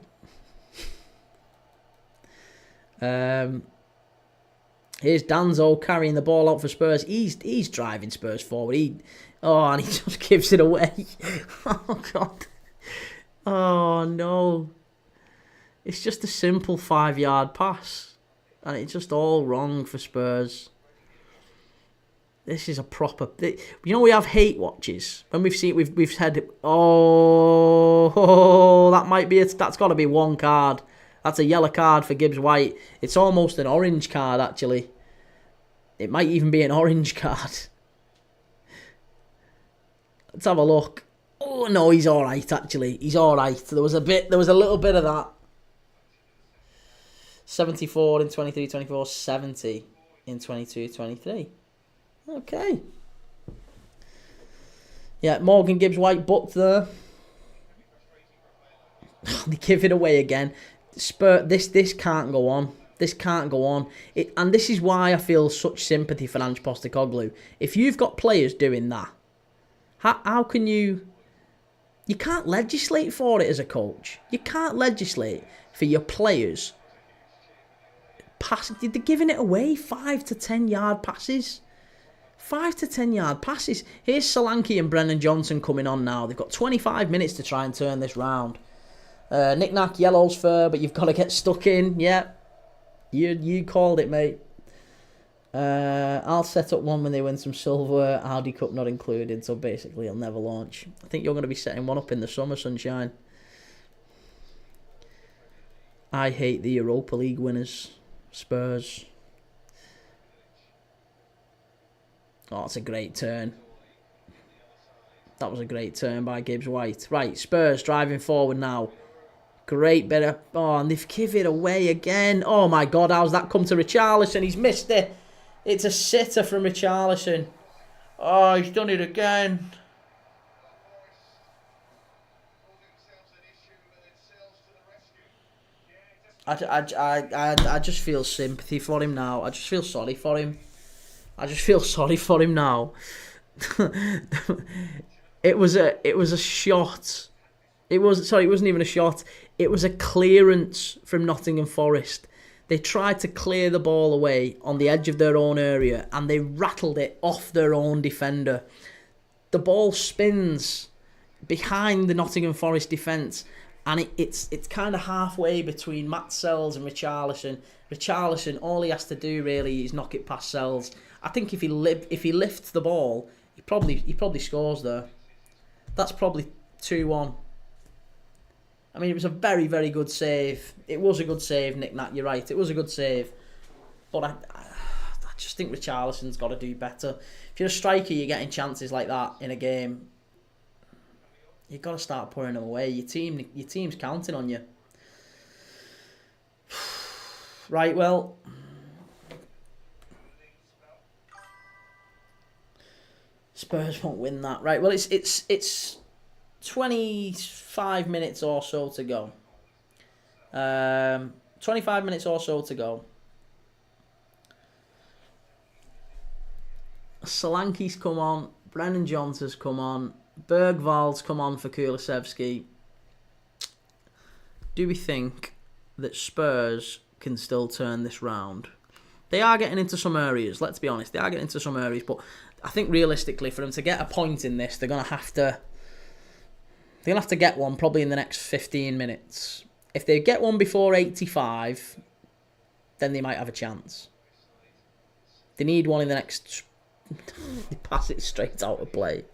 Here's Danzo carrying the ball out for Spurs. He's driving Spurs forward. And he just gives it away. Oh, God. Oh, no. It's just a simple 5-yard pass. And it's just all wrong for Spurs. This is a proper... we have hate watches. When we've said, that's got to be one card. That's a yellow card for Gibbs White. It's almost an orange card, actually. It might even be an orange card. Let's have a look. Oh no, he's all right. Actually, he's all right. There was a little bit of that. 74 in 23-24, 70 in 22-23. Okay. Yeah, Morgan Gibbs White booked there. They give it away again. This can't go on. This can't go on. And this is why I feel such sympathy for Ange Postecoglou. If you've got players doing that, how can you... You can't legislate for it as a coach. You can't legislate for your players. They're giving it away. 5 to 10 yard passes. 5 to 10 yard passes. Here's Solanke and Brennan Johnson coming on now. They've got 25 minutes to try and turn this round. Knick-knack, yellow's fur, but you've got to get stuck in. Yeah. You called it, mate. I'll set up one when they win some silverware. Audi Cup not included, so basically it'll never launch. I think you're going to be setting one up in the summer, Sunshine. I hate the Europa League winners. Spurs. Oh, it's a great turn. That was a great turn by Gibbs White. Right, Spurs driving forward now. Great bit of... Oh, and they've given it away again. Oh, my God, how's that come to Richarlison? He's missed it. It's a sitter from Richarlison. Oh, he's done it again. I just feel sympathy for him now. I just feel sorry for him. I just feel sorry for him now. It was a shot. It wasn't even a shot. It was a clearance from Nottingham Forest. They tried to clear the ball away on the edge of their own area and they rattled it off their own defender. The ball spins behind the Nottingham Forest defence and it's kind of halfway between Matt Sells and Richarlison. Richarlison, all he has to do really is knock it past Sells. I think if he lifts the ball, he probably scores there. That's probably 2-1. I mean, it was a very, very good save. It was a good save, Nick Nat, you're right. It was a good save. But I just think Richarlison's got to do better. If you're a striker, you're getting chances like that in a game. You've got to start putting them away. Your team's counting on you. Right, well... Spurs won't win that. Right, well, it's 25 minutes or so to go. 25 minutes or so to go. Solanke's come on. Brennan Johnson's come on. Bergvald's come on for Kulusevski. Do we think that Spurs can still turn this round? They are getting into some areas, let's be honest. They are getting into some areas, but I think realistically, for them to get a point in this, they're going to have to get one probably in the next 15 minutes. If they get one before 85, then they might have a chance. They need one in the next... They pass it straight out of play.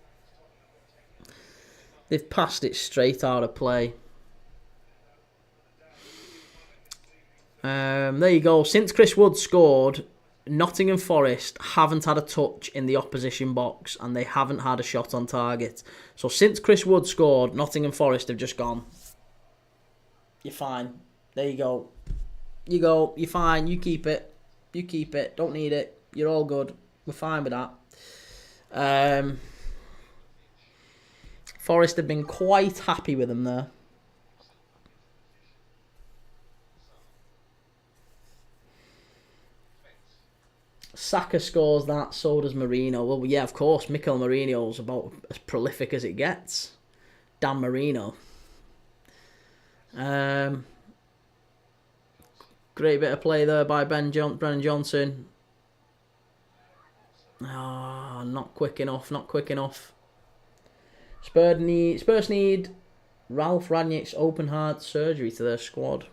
They've passed it straight out of play. There you go. Since Chris Wood scored, Nottingham Forest haven't had a touch in the opposition box and they haven't had a shot on target. So since Chris Wood scored, Nottingham Forest have just gone, you're fine. There you go. You're fine. You keep it. Don't need it. You're all good. We're fine with that. Forest have been quite happy with them there. Saka scores that, so does Marino. Well, yeah, of course, Mikel Marino's about as prolific as it gets. Dan Marino. Great bit of play there by Brennan Johnson. Oh, not quick enough. Spurs need Ralph Rangnick's open heart surgery to their squad.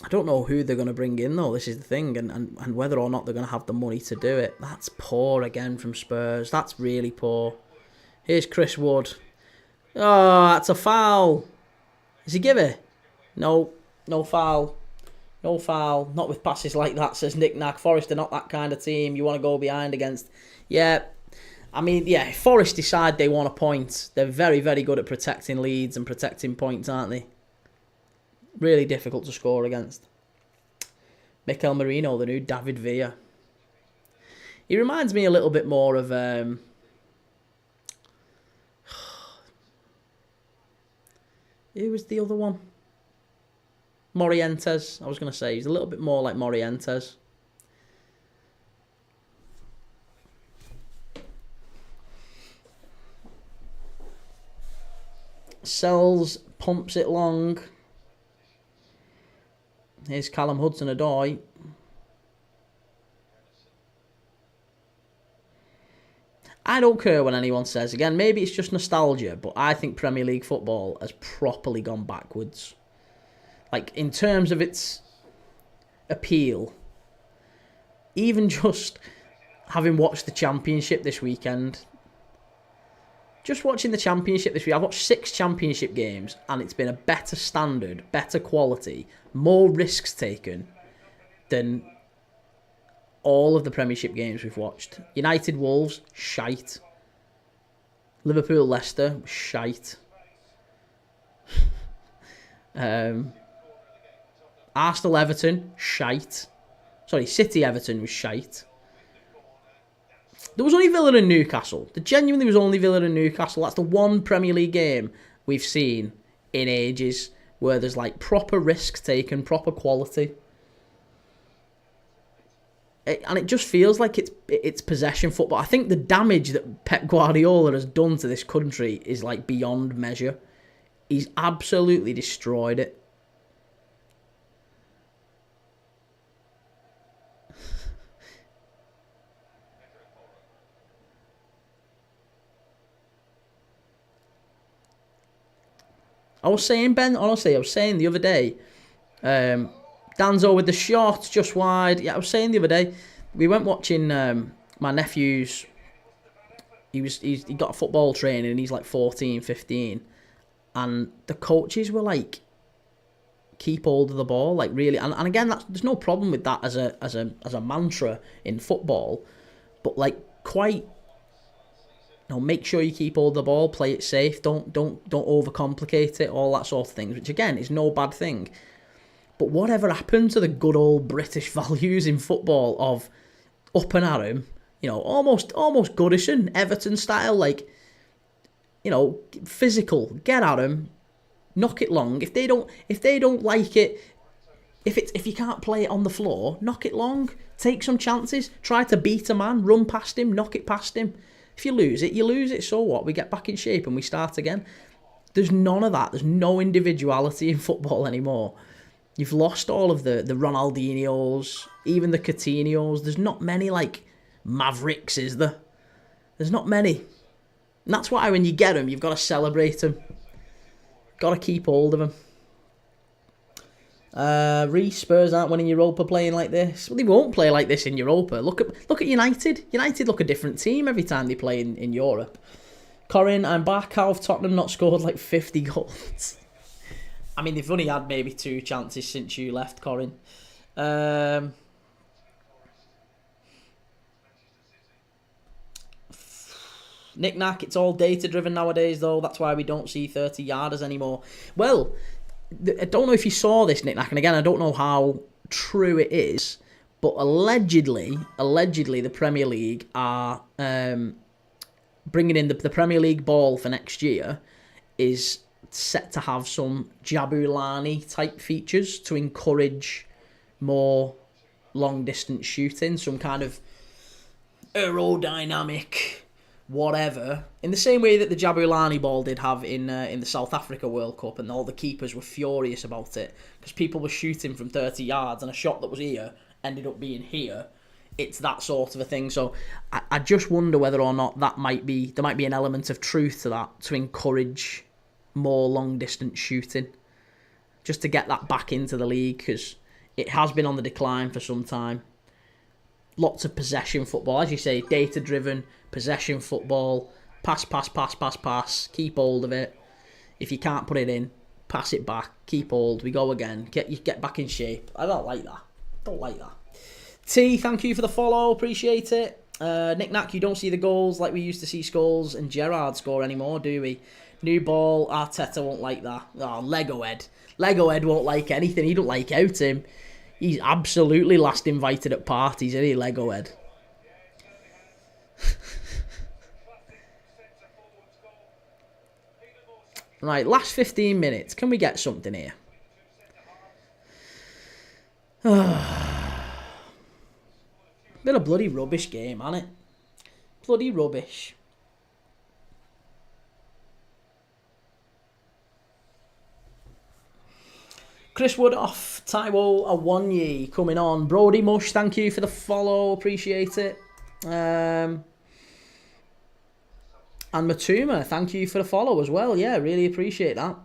I don't know who they're going to bring in, though. This is the thing, and whether or not they're going to have the money to do it. That's poor again from Spurs. That's really poor. Here's Chris Wood. Oh, that's a foul. Does he give it? No foul. No foul. Not with passes like that, says Nick Nack. Forest are not that kind of team you want to go behind against. Yeah, I mean, yeah, if Forest decide they want a point, they're very, very good at protecting leads and protecting points, aren't they? Really difficult to score against. Mikel Merino, the new David Villa. He reminds me a little bit more of... who was the other one? Morientes, I was going to say. He's a little bit more like Morientes. Sells, pumps it long. Here's Callum Hudson-Odoi. I don't care when anyone says, again, maybe it's just nostalgia, but I think Premier League football has properly gone backwards. Like, in terms of its appeal, even just having watched the Championship this weekend, just watching the Championship this week, I've watched 6 Championship games, and it's been a better standard, better quality, more risks taken than all of the Premiership games we've watched. United Wolves, shite. Liverpool Leicester, shite. Arsenal Everton, shite. Sorry, City Everton was shite. There was only Villa and Newcastle. There genuinely was only Villa and Newcastle. That's the one Premier League game we've seen in ages where there's like proper risks taken, proper quality. And it just feels like it's possession football. I think the damage that Pep Guardiola has done to this country is like beyond measure. He's absolutely destroyed it. I was saying, Ben, honestly, I was saying the other day, Danzo with the shot just wide. Yeah, I was saying the other day, we went watching my nephew's. He got a football training and he's like 14, 15, and the coaches were like, keep hold of the ball, like really. And again, there's no problem with that as a mantra in football, but like quite. Make sure you keep hold of the ball, play it safe, don't overcomplicate it, all that sort of things, which again is no bad thing. But whatever happened to the good old British values in football of up and at him, almost Goodison, Everton style, like, physical, get at him, knock it long. If they don't like it, if you can't play it on the floor, knock it long, take some chances, try to beat a man, run past him, knock it past him. If you lose it, you lose it, so what? We get back in shape and we start again. There's none of that. There's no individuality in football anymore. You've lost all of the Ronaldinhos, even the Coutinhos. There's not many, like, mavericks, is there? There's not many. And that's why when you get them, you've got to celebrate them. Got to keep hold of them. Spurs aren't winning Europa playing like this. Well, they won't play like this in Europa. Look at United. United look a different team every time they play in Europe. Corin, I'm back. How have Tottenham not scored like 50 goals? I mean, they've only had maybe 2 chances since you left, Corin. Knick-knack, it's all data-driven nowadays, though. That's why we don't see 30-yarders anymore. Well, I don't know if you saw this, Knick-knack, and again, I don't know how true it is, but allegedly, the Premier League are bringing in the Premier League ball for next year is set to have some Jabulani type features to encourage more long-distance shooting, some kind of aerodynamic whatever, in the same way that the Jabulani ball did have in the South Africa World Cup, and all the keepers were furious about it because people were shooting from 30 yards and a shot that was here ended up being here. It's that sort of a thing. So I just wonder whether or not there might be an element of truth to that, to encourage more long distance shooting, just to get that back into the league, because it has been on the decline for some time. Lots of possession football, as you say, data driven possession football, pass, keep hold of it. If you can't put it in, pass it back, keep hold, we go again, get back in shape. I don't like that. T, thank you for the follow, appreciate it. Nick Nack, you don't see the goals like we used to see Scholes and Gerrard score anymore, do we? New ball, Arteta won't like that. Oh, Lego Ed. Lego Ed won't like anything. He don't like out him. He's absolutely last invited at parties, isn't he, Lego Ed? Right, last 15 minutes. Can we get something here? Been a bloody rubbish game, hasn't it? Bloody rubbish. Chris Woodoff, Taiwo Awonyi coming on. Brody Mush, thank you for the follow. Appreciate it. And Matuma, thank you for the follow as well. Yeah, really appreciate that.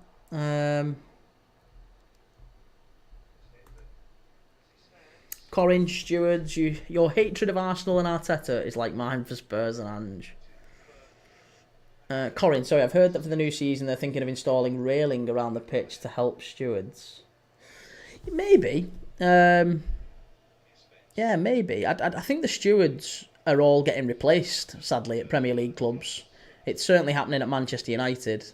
Corin Stewards, your hatred of Arsenal and Arteta is like mine for Spurs and Ange. Corin, sorry, I've heard that for the new season they're thinking of installing railing around the pitch to help stewards. Maybe. Yeah, maybe. I think the stewards are all getting replaced, sadly, at Premier League clubs. It's certainly happening at Manchester United.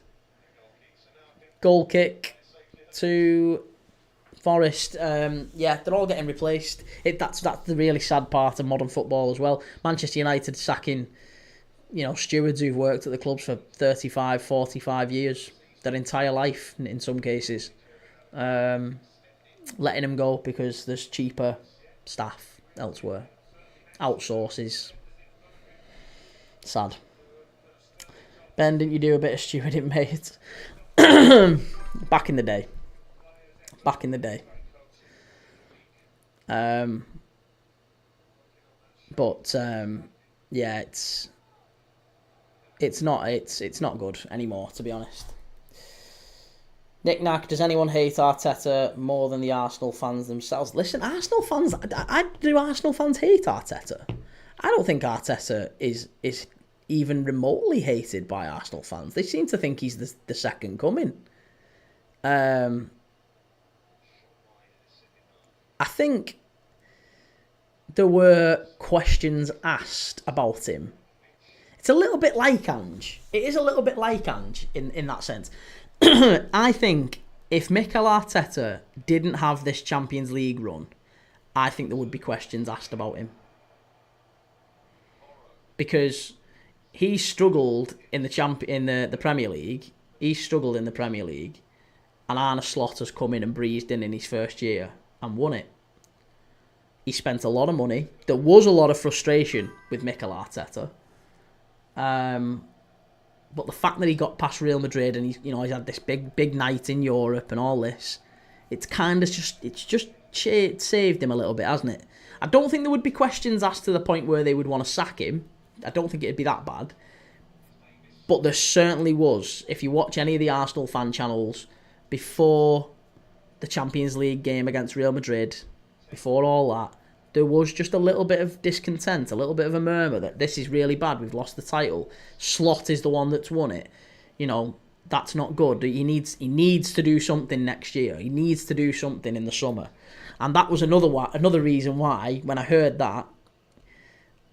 Goal kick to Forest. Yeah, they're all getting replaced. That's the really sad part of modern football as well. Manchester United sacking, stewards who've worked at the clubs for 35, 45 years, their entire life in some cases. Letting them go because there's cheaper staff elsewhere. Outsources. Sad. Ben, didn't you do a bit of stewarding, mate? Back in the day. Yeah, it's not good anymore, to be honest. Nick Nack, does anyone hate Arteta more than the Arsenal fans themselves? Listen, Arsenal fans, do Arsenal fans hate Arteta? I don't think Arteta is even remotely hated by Arsenal fans. They seem to think he's the second coming. I think there were questions asked about him. It's a little bit like Ange. It is a little bit like Ange in that sense. I think if Mikel Arteta didn't have this Champions League run, I think there would be questions asked about him. Because he struggled in the Premier League. He struggled in the Premier League. And Arne Slot has come in and breezed in his first year and won it. He spent a lot of money. There was a lot of frustration with Mikel Arteta. But the fact that he got past Real Madrid and he's had this big night in Europe and all this, it's just saved him a little bit, hasn't it? I don't think there would be questions asked to the point where they would want to sack him. I don't think it'd be that bad. But there certainly was. If you watch any of the Arsenal fan channels before the Champions League game against Real Madrid, before all that, there was just a little bit of discontent, a little bit of a murmur that this is really bad, we've lost the title. Slot is the one that's won it. That's not good. He needs to do something next year. He needs to do something in the summer. And that was another reason why, when I heard that,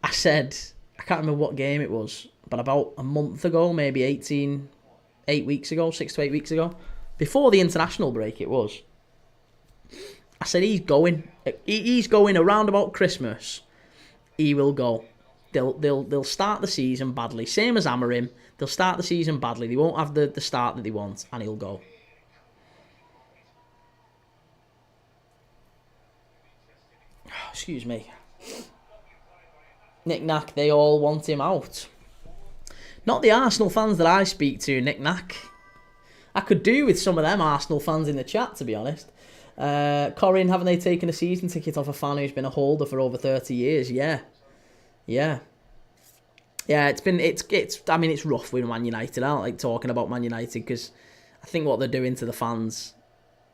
I said, I can't remember what game it was, but about a month ago, maybe 6 to 8 weeks ago, before the international break it was, I said he's going around about Christmas. He will go. They'll start the season badly, same as Amorim. They'll start the season badly. They won't have the start that they want, and he'll go. Excuse me. Nick Nack, they all want him out. Not the Arsenal fans that I speak to, Nick Nack. I could do with some of them Arsenal fans in the chat, to be honest. Corin, haven't they taken a season ticket off a fan who's been a holder for over 30 years? Yeah. It's rough with Man United. I don't like talking about Man United because I think what they're doing to the fans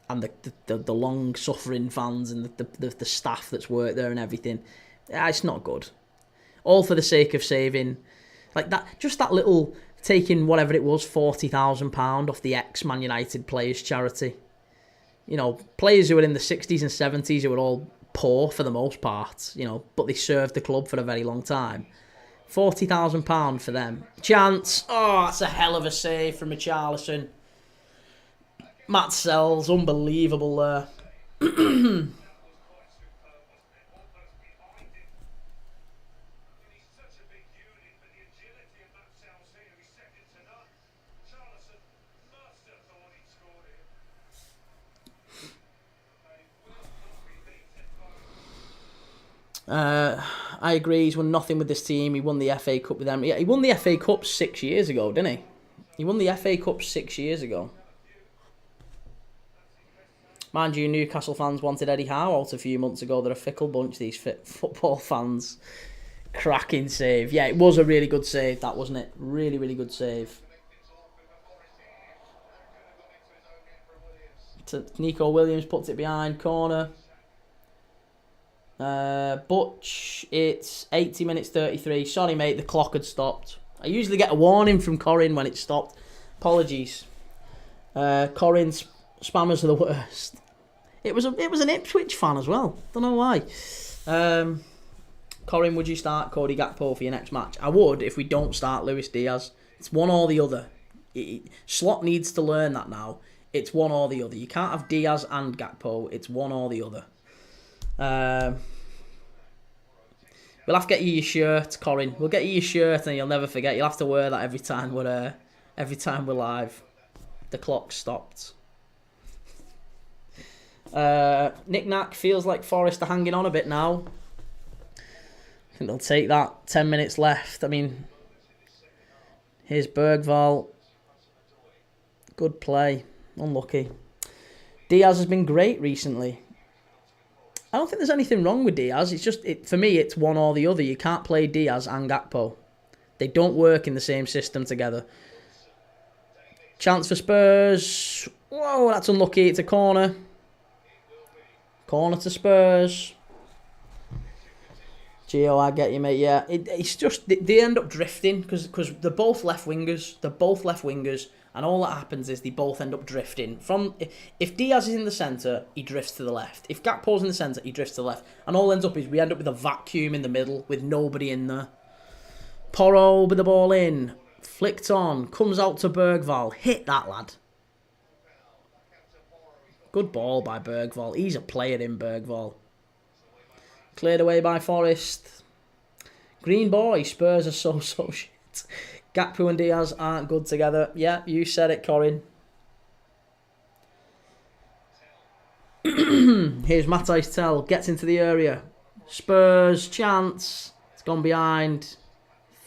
and the long suffering fans and the staff that's worked there and everything, it's not good. All for the sake of saving, like that, just that little, taking whatever it was, £40,000 off the ex-Man United players charity. Players who were in the 60s and 70s who were all poor for the most part, but they served the club for a very long time. £40,000 for them. Chance. Oh, that's a hell of a save from Richarlison. Matt Sells, unbelievable there. I agree. He's won nothing with this team. He won the FA Cup with them. Yeah, he won the FA Cup 6 years ago, didn't he? He won the FA Cup 6 years ago. Mind you, Newcastle fans wanted Eddie Howe out a few months ago. They're a fickle bunch, these football fans. Cracking save. Yeah, it was a really good save, that, wasn't it? Really, really good save. Nico Williams puts it behind, corner. Butch, it's 80 minutes 33. Sorry, mate, the clock had stopped. I usually get a warning from Corin when it stopped. Apologies. Corin's spammers are the worst. It was an Ipswich fan as well. Don't know why. Corin, would you start Cody Gakpo for your next match? I would if we don't start Luis Diaz. It's one or the other. Slot needs to learn that now. It's one or the other. You can't have Diaz and Gakpo. It's one or the other. We'll have to get you your shirt, Corin. We'll get you your shirt, and you'll never forget. You'll have to wear that every time we're live. The clock stopped. Nick Nack feels like Forest are hanging on a bit now. I think they'll take that. 10 minutes left. I mean, here's Bergvall. Good play. Unlucky. Diaz has been great recently. I don't think there's anything wrong with Diaz. It's just, for me, it's one or the other. You can't play Diaz and Gakpo. They don't work in the same system together. Chance for Spurs. Whoa, that's unlucky. It's a corner. Corner to Spurs. Gio, I get you, mate. Yeah, it's just, they end up drifting because they're both left wingers. And all that happens is they both end up drifting. If Diaz is in the centre, he drifts to the left. If Gakpo's in the centre, he drifts to the left. And all ends up is we end up with a vacuum in the middle with nobody in there. Porro with the ball in. Flicked on. Comes out to Bergvall. Hit that, lad. Good ball by Bergvall. He's a player in Bergvall. Cleared away by Forest. Green boy. Spurs are so shit. Gakpo and Diaz aren't good together. Yeah, you said it, Corin. Here's Matthijs Tel. Gets into the area. Spurs, chance. It's gone behind.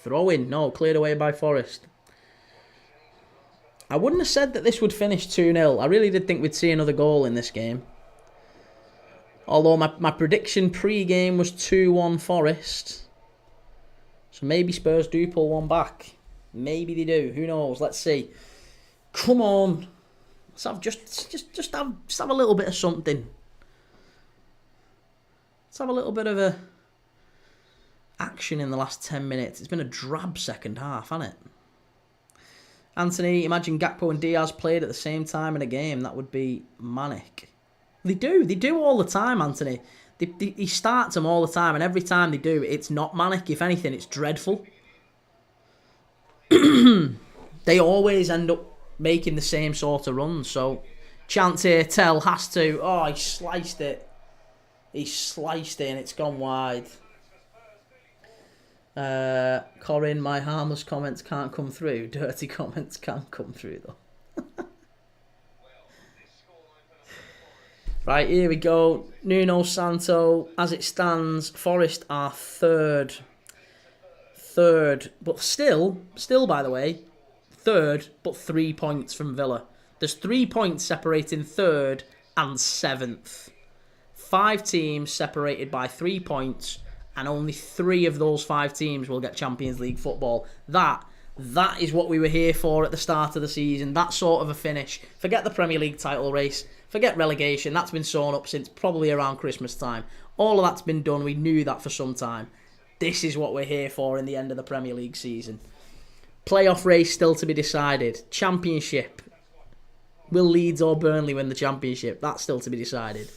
Throw in. No, cleared away by Forest. I wouldn't have said that this would finish 2-0. I really did think we'd see another goal in this game. Although my prediction pre-game was 2-1 Forest. So maybe Spurs do pull one back. Maybe they do. Who knows? Let's see. Come on. Let's have just have a little bit of something. Let's have a little bit of a action in the last 10 minutes. It's been a drab second half, hasn't it? Anthony, imagine Gakpo and Diaz played at the same time in a game. That would be manic. They do all the time, Anthony. He starts them all the time, and every time they do, it's not manic. If anything, it's dreadful. They always end up making the same sort of runs. So, chance here, Tell has to. Oh, he sliced it. He sliced it and it's gone wide. Corin, my harmless comments can't come through. Dirty comments can come through, though. Right, here we go. Nuno Santo, as it stands, Forest are third. But still, by the way, third, but 3 points from Villa. There's 3 points separating third and 7th. 5 teams separated by 3 points, and only 3 of those 5 teams will get Champions League football. That is what we were here for at the start of the season. That sort of a finish. Forget the Premier League title race. Forget relegation. That's been sewn up since probably around Christmas time. All of that's been done. We knew that for some time. This is what we're here for in the end of the Premier League season. Playoff race still to be decided. Championship. Will Leeds or Burnley win the Championship? That's still to be decided.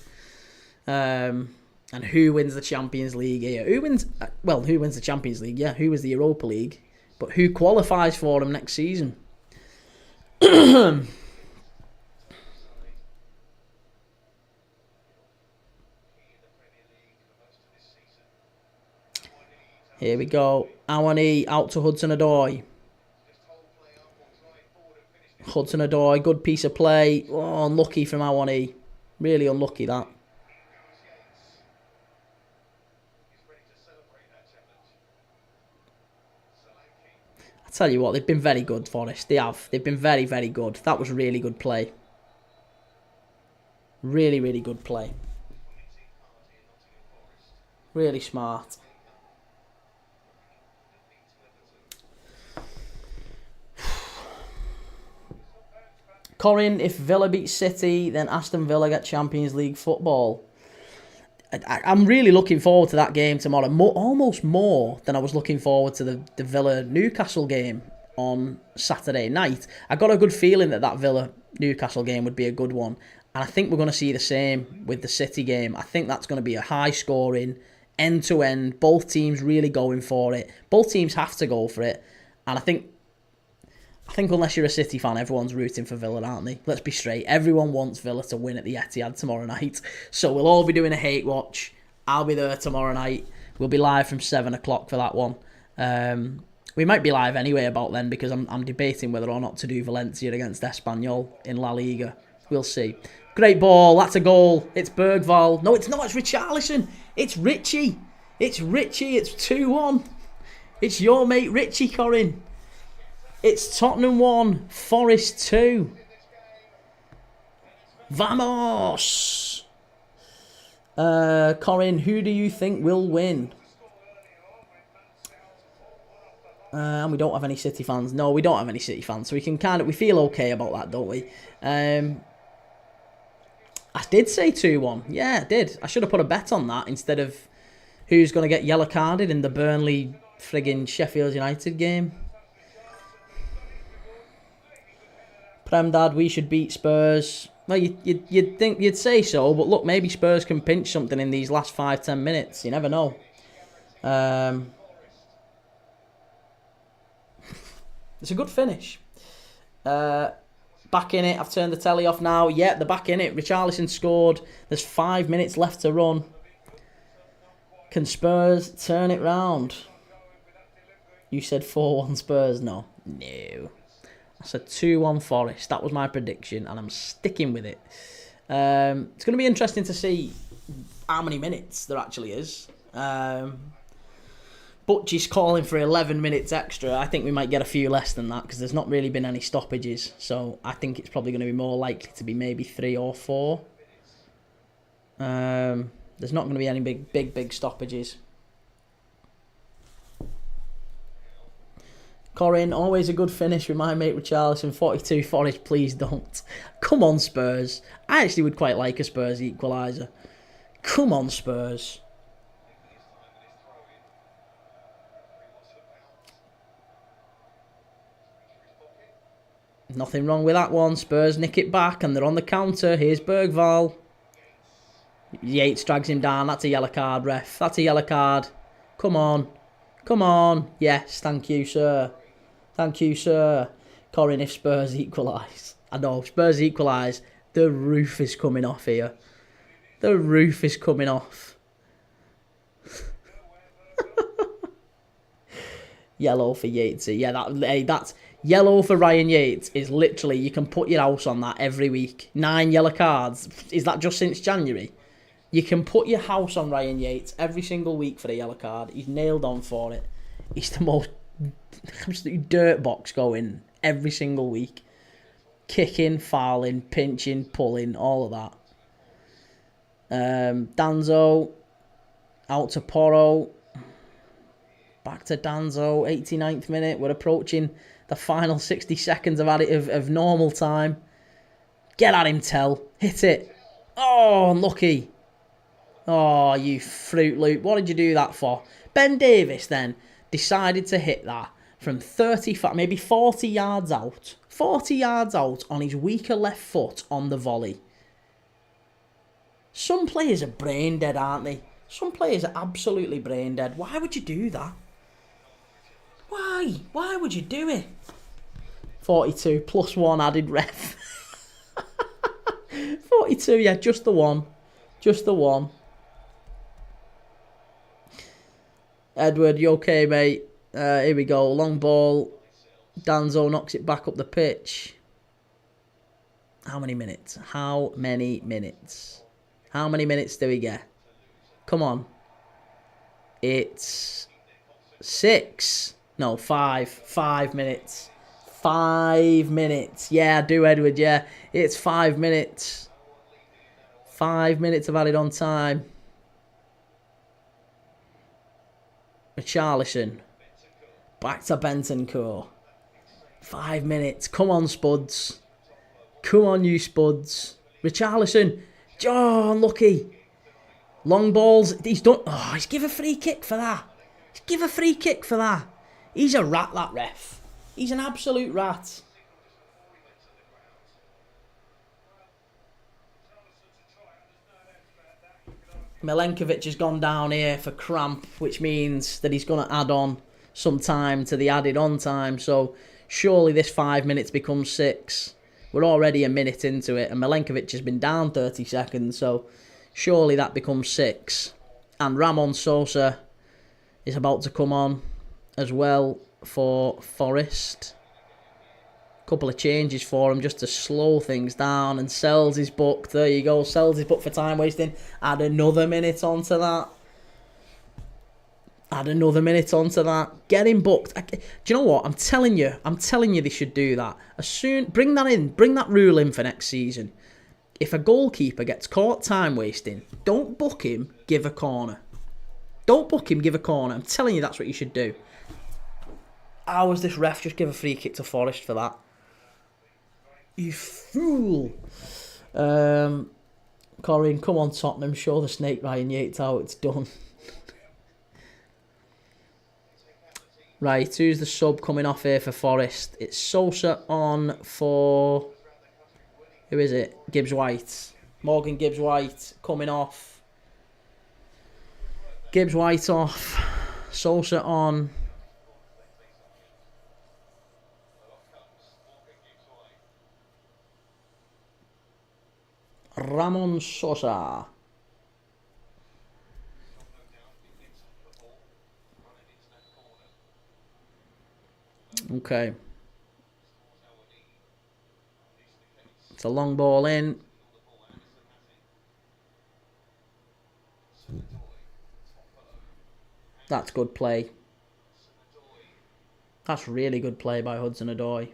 And who wins the Champions League here? Who wins? Well, who wins the Champions League? Yeah, who wins the Europa League? But who qualifies for them next season? Here we go. Awani out to Hudson-Odoi. Hudson-Odoi, good piece of play. Oh, unlucky from Awani. Really unlucky that. I tell you what, they've been very good, Forest. They have. They've been very, very good. That was really good play. Really, really good play. Really smart. Corin, if Villa beat City, then Aston Villa get Champions League football. I'm really looking forward to that game tomorrow. Almost more than I was looking forward to the Villa-Newcastle game on Saturday night. I got a good feeling that Villa-Newcastle game would be a good one. And I think we're going to see the same with the City game. I think that's going to be a high-scoring, end-to-end, both teams really going for it. Both teams have to go for it. And I think unless you're a City fan, everyone's rooting for Villa, aren't they? Let's be straight. Everyone wants Villa to win at the Etihad tomorrow night. So we'll all be doing a hate watch. I'll be there tomorrow night. We'll be live from 7 o'clock for that one. We might be live anyway about then because I'm debating whether or not to do Valencia against Espanyol in La Liga. We'll see. Great ball. That's a goal. It's Bergval. No, it's not. It's Richarlison. It's Richie. It's 2-1. It's your mate Richie, Corin. It's Tottenham 1, Forest 2. Vamos! Corin, who do you think will win? And we don't have any City fans. No, we don't have any City fans. So we feel okay about that, don't we? I did say 2-1. Yeah, I did. I should have put a bet on that instead of who's going to get yellow carded in the Burnley friggin' Sheffield United game. Prem Dad, we should beat Spurs. Well, you'd think you'd say so, but look, maybe Spurs can pinch something in these last 5-10 minutes. You never know. It's a good finish. Back in it. I've turned the telly off now. Yeah, they're back in it. Richarlison scored. There's 5 minutes left to run. Can Spurs turn it round? You said 4-1 Spurs. No. That's a 2-1 Forest. That was my prediction, and I'm sticking with it. It's going to be interesting to see how many minutes there actually is. Butchie's calling for 11 minutes extra. I think we might get a few less than that because there's not really been any stoppages. So I think it's probably going to be more likely to be maybe 3 or 4. There's not going to be any big stoppages. Corin, always a good finish with my mate Richarlison. 42 Forest, please don't. Come on, Spurs. I actually would quite like a Spurs equaliser. Come on, Spurs. Nothing wrong with that one. Spurs nick it back and they're on the counter. Here's Bergval. Yates drags him down. That's a yellow card, ref. That's a yellow card. Come on. Come on. Yes, thank you, sir. Thank you, sir. Corin, if Spurs equalise. I know, Spurs equalise. The roof is coming off here. The roof is coming off. Yellow for Yates. Yeah, that's yellow for Ryan Yates is literally, you can put your house on that every week. 9 yellow cards. Is that just since January? You can put your house on Ryan Yates every single week for a yellow card. He's nailed on for it. He's the most absolute dirt box going every single week. Kicking, fouling, pinching, pulling, all of that. Danzo out to Porro. Back to Danzo, 89th minute. We're approaching the final 60 seconds of normal time. Get at him, Tell. Hit it. Oh, unlucky. Oh, you Fruit Loop. What did you do that for? Ben Davis then decided to hit that from 35, maybe 40 yards out. 40 yards out on his weaker left foot on the volley. Some players are brain dead, aren't they? Some players are absolutely brain dead. Why would you do that? Why? Why would you do it? 42 plus 1 added ref. 42, yeah, just the one. Just the one. Edward, you okay, mate? Here we go. Long ball. Danzo knocks it back up the pitch. How many minutes? How many minutes? How many minutes do we get? Come on. It's 6. No, 5. 5 minutes. 5 minutes. Yeah, I do, Edward, yeah. It's 5 minutes. 5 minutes of added on time. Richarlison. Back to Bentancur. 5 minutes. Come on, Spuds. Come on, you Spuds. Richarlison. Oh, unlucky. Long balls. He's done. Oh, he's give a free kick for that. He's give a free kick for that. He's a rat, that ref. He's an absolute rat. Milenkovic has gone down here for cramp, which means that he's going to add on some time to the added on time. So surely this 5 minutes becomes 6. We're already a minute into it, and Milenkovic has been down 30 seconds, so surely that becomes 6. And Ramon Sosa is about to come on as well for Forest. Couple of changes for him just to slow things down, and Sells is booked. There you go, Sells is booked for time wasting. Add another minute onto that. Add another minute onto that. Get him booked. Do you know what? I'm telling you they should do that. Bring that in. Bring that rule in for next season. If a goalkeeper gets caught time wasting, don't book him, give a corner. Don't book him, give a corner. I'm telling you that's what you should do. How was this ref just give a free kick to Forest for that? You fool. Corinne, come on Tottenham, show the snake Ryan Yates how it's done. Right, who's the sub coming off here for Forest? It's Sosa on for... Who is it? Gibbs-White. Morgan Gibbs-White coming off. Gibbs-White off. Sosa on. Ramon Sosa. Okay. It's a long ball in. That's good play. That's really good play by Hudson-Odoi.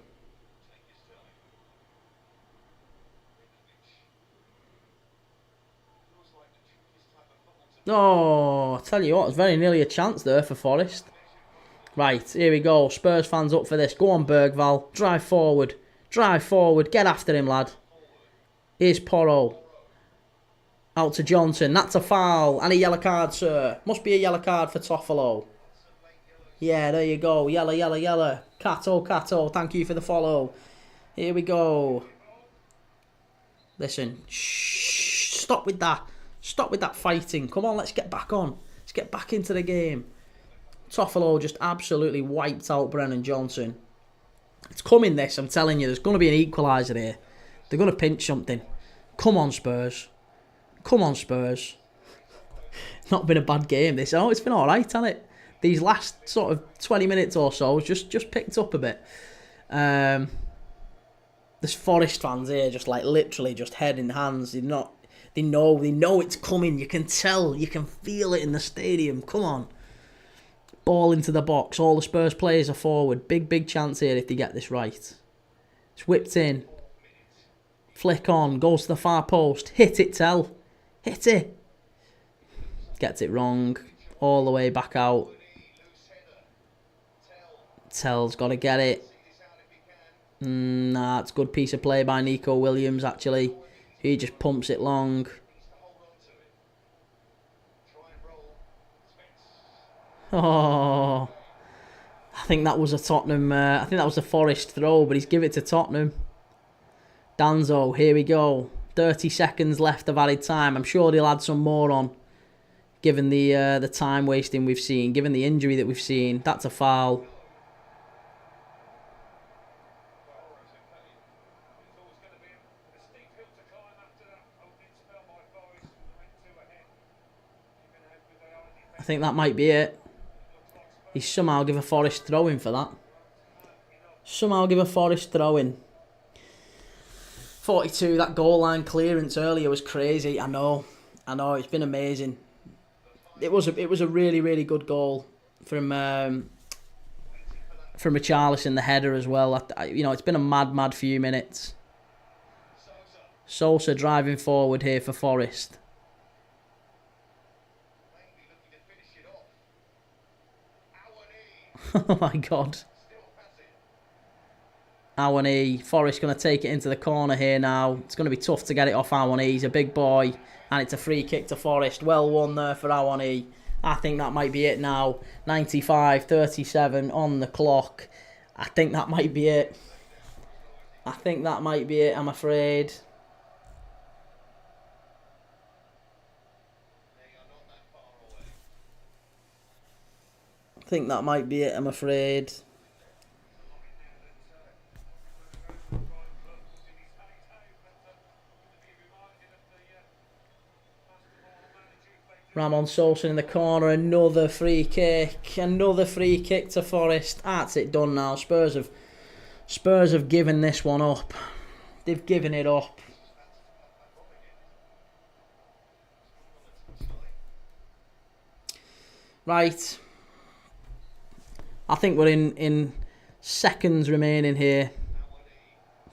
Oh, I tell you what, it's very nearly a chance there for Forest. Right, here we go. Spurs fans up for this. Go on, Bergval. Drive forward. Drive forward. Get after him, lad. Here's Porro. Out to Johnson. That's a foul. And a yellow card, sir. Must be a yellow card for Toffolo. Yeah, there you go. Yellow, yellow, yellow. Cato. Thank you for the follow. Here we go. Listen. Shh. Stop with that. Stop with that fighting. Come on, let's get back on. Let's get back into the game. Toffolo just absolutely wiped out Brennan Johnson. It's coming this, I'm telling you. There's going to be an equaliser here. They're going to pinch something. Come on, Spurs. Come on, Spurs. It's not been a bad game, this. Oh, it's been alright, hasn't it? These last sort of 20 minutes or so just picked up a bit. There's Forest fans here just like literally just head in hands. They know it's coming. You can tell. You can feel it in the stadium. Come on. Ball into the box. All the Spurs players are forward. Big chance here if they get this right. It's whipped in. Flick on. Goes to the far post. Hit it, Tell. Hit it. Gets it wrong. All the way back out. Tell's got to get it. Nah, it's a good piece of play by Nico Williams, actually. He just pumps it long. Oh, I think that was a Tottenham. I think that was a Forest throw, but he's give it to Tottenham. Danzo, here we go. 30 seconds left of added time. I'm sure they'll add some more on. given the time wasting we've seen, given the injury that we've seen. That's a foul. I think that might be it. He somehow give a Forest throw-in for that. Somehow give a Forest throw-in. 42, that goal line clearance earlier was crazy. I know, it's been amazing. It was a really, really good goal from Richarlison, the header as well. It's been a mad few minutes. Sosa driving forward here for Forest. Oh my God. Awani, Forest going to take it into the corner here now. It's going to be tough to get it off Awani. He's a big boy. And it's a free kick to Forest. Well won there for Awani. I think that might be it now. 95-37 on the clock. I think that might be it. I'm afraid. Ramon Sosa in the corner, another free kick to Forest. That's it done now. Spurs have given this one up. They've given it up. Right. I think we're in seconds remaining here.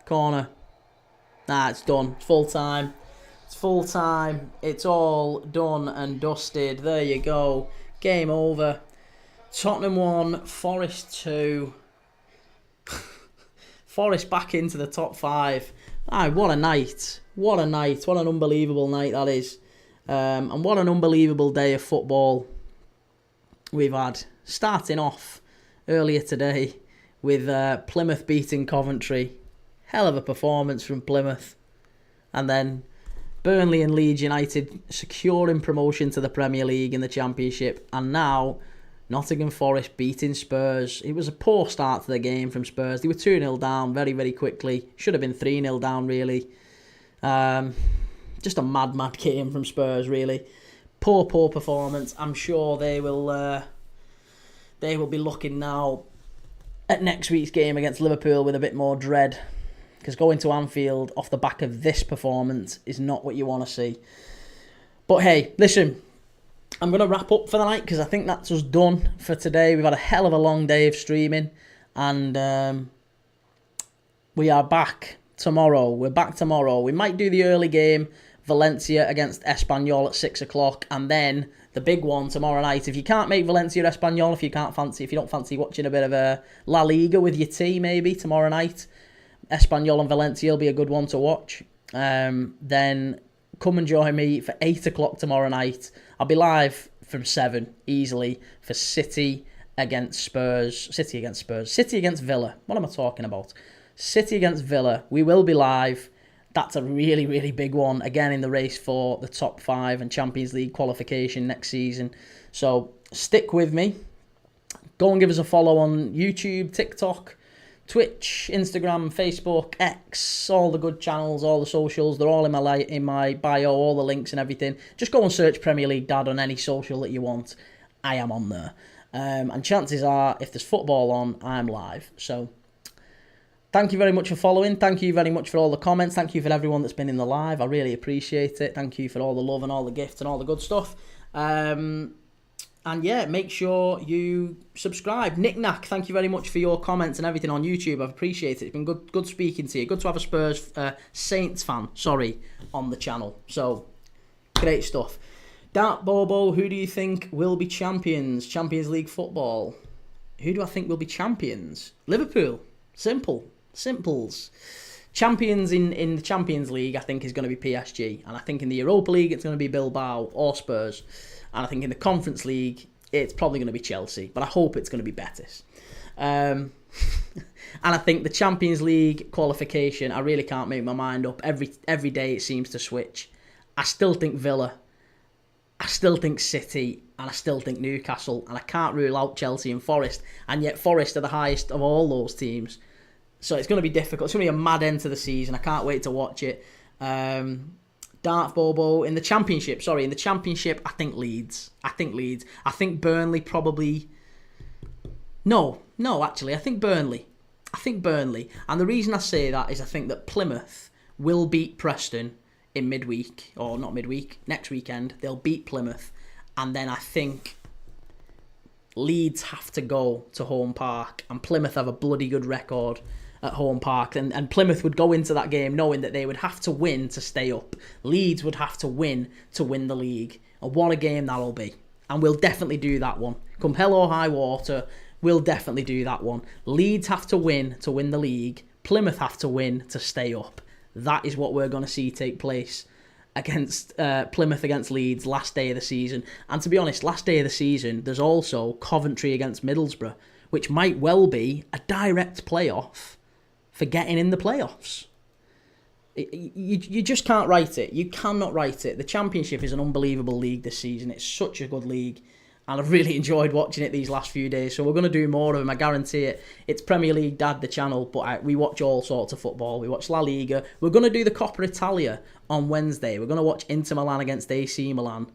Corner. Nah, it's done. It's full time. It's all done and dusted. There you go. Game over. Tottenham 1, Forest 2. Forest back into the top 5. What a night. What an unbelievable night that is. And what an unbelievable day of football we've had. Starting off earlier today with Plymouth beating Coventry. Hell of a performance from Plymouth. And then Burnley and Leeds United securing promotion to the Premier League and the Championship. And now Nottingham Forest beating Spurs. It was a poor start to the game from Spurs. They were 2-0 down very, very quickly. Should have been 3-0 down, really. Just a mad game from Spurs, really. Poor performance. I'm sure they will be looking now at next week's game against Liverpool with a bit more dread. Because going to Anfield off the back of this performance is not what you want to see. But hey, listen, I'm going to wrap up for the night because I think that's us done for today. We've had a hell of a long day of streaming. And we are back tomorrow. We're back tomorrow. We might do the early game, Valencia against Espanyol at 6 o'clock. And then the big one tomorrow night. If you can't make Valencia or Espanyol, if you don't fancy watching a bit of a La Liga with your tea maybe tomorrow night, Espanyol and Valencia will be a good one to watch. Then come and join me for 8 o'clock tomorrow night. I'll be live from 7 easily for City against Villa. What am I talking about? City against Villa. We will be live. That's a really, really big one. Again, in the race for the top 5 and Champions League qualification next season. So stick with me. Go and give us a follow on YouTube, TikTok, Twitch, Instagram, Facebook, X, all the good channels, all the socials. They're all in my bio, all the links and everything. Just go and search Premier League Dad on any social that you want. I am on there. And chances are, if there's football on, I'm live. So thank you very much for following. Thank you very much for all the comments. Thank you for everyone that's been in the live. I really appreciate it. Thank you for all the love and all the gifts and all the good stuff. And yeah, make sure you subscribe. Nick Knack, thank you very much for your comments and everything on YouTube. I've appreciated it. It's been good speaking to you. Good to have a Spurs Saints fan, on the channel. So, great stuff. Dart Bobo, who do you think will be champions? Champions League football. Who do I think will be champions? Liverpool. Simples. Champions in the Champions League, I think, is going to be PSG. And I think in the Europa League, it's going to be Bilbao or Spurs. And I think in the Conference League, it's probably going to be Chelsea. But I hope it's going to be Betis. And I think the Champions League qualification, I really can't make my mind up. Every day it seems to switch. I still think Villa. I still think City and I still think Newcastle, and I can't rule out Chelsea and Forest, and yet Forest are the highest of all those teams. So it's going to be difficult. It's going to be a mad end to the season. I can't wait to watch it. Dart Bobo in the Championship. Sorry, in the Championship, I think Leeds. I think Burnley probably. No, actually, I think Burnley. And the reason I say that is I think that Plymouth will beat Preston in midweek, or not midweek, next weekend. They'll beat Plymouth, and then I think Leeds have to go to Home Park, and Plymouth have a bloody good record at Home Park, and Plymouth would go into that game knowing that they would have to win to stay up. Leeds would have to win the league, and what a game that'll be. And we'll definitely do that one. Come hell or high water, we'll definitely do that one. Leeds have to win the league. Plymouth have to win to stay up. That is what we're going to see take place against Plymouth against Leeds last day of the season. And to be honest, last day of the season, there's also Coventry against Middlesbrough, which might well be a direct playoff for getting in the playoffs. You just can't write it. You cannot write it. The Championship is an unbelievable league this season. It's such a good league. And I've really enjoyed watching it these last few days. So we're going to do more of them, I guarantee it. It's Premier League Dad, the channel, but we watch all sorts of football. We watch La Liga. We're going to do the Coppa Italia on Wednesday. We're going to watch Inter Milan against AC Milan,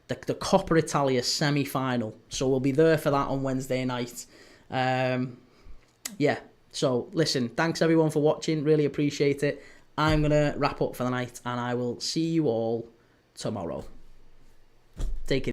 the Coppa Italia semi-final. So we'll be there for that on Wednesday night. Yeah, so listen, thanks everyone for watching. Really appreciate it. I'm going to wrap up for the night, and I will see you all tomorrow. Take it.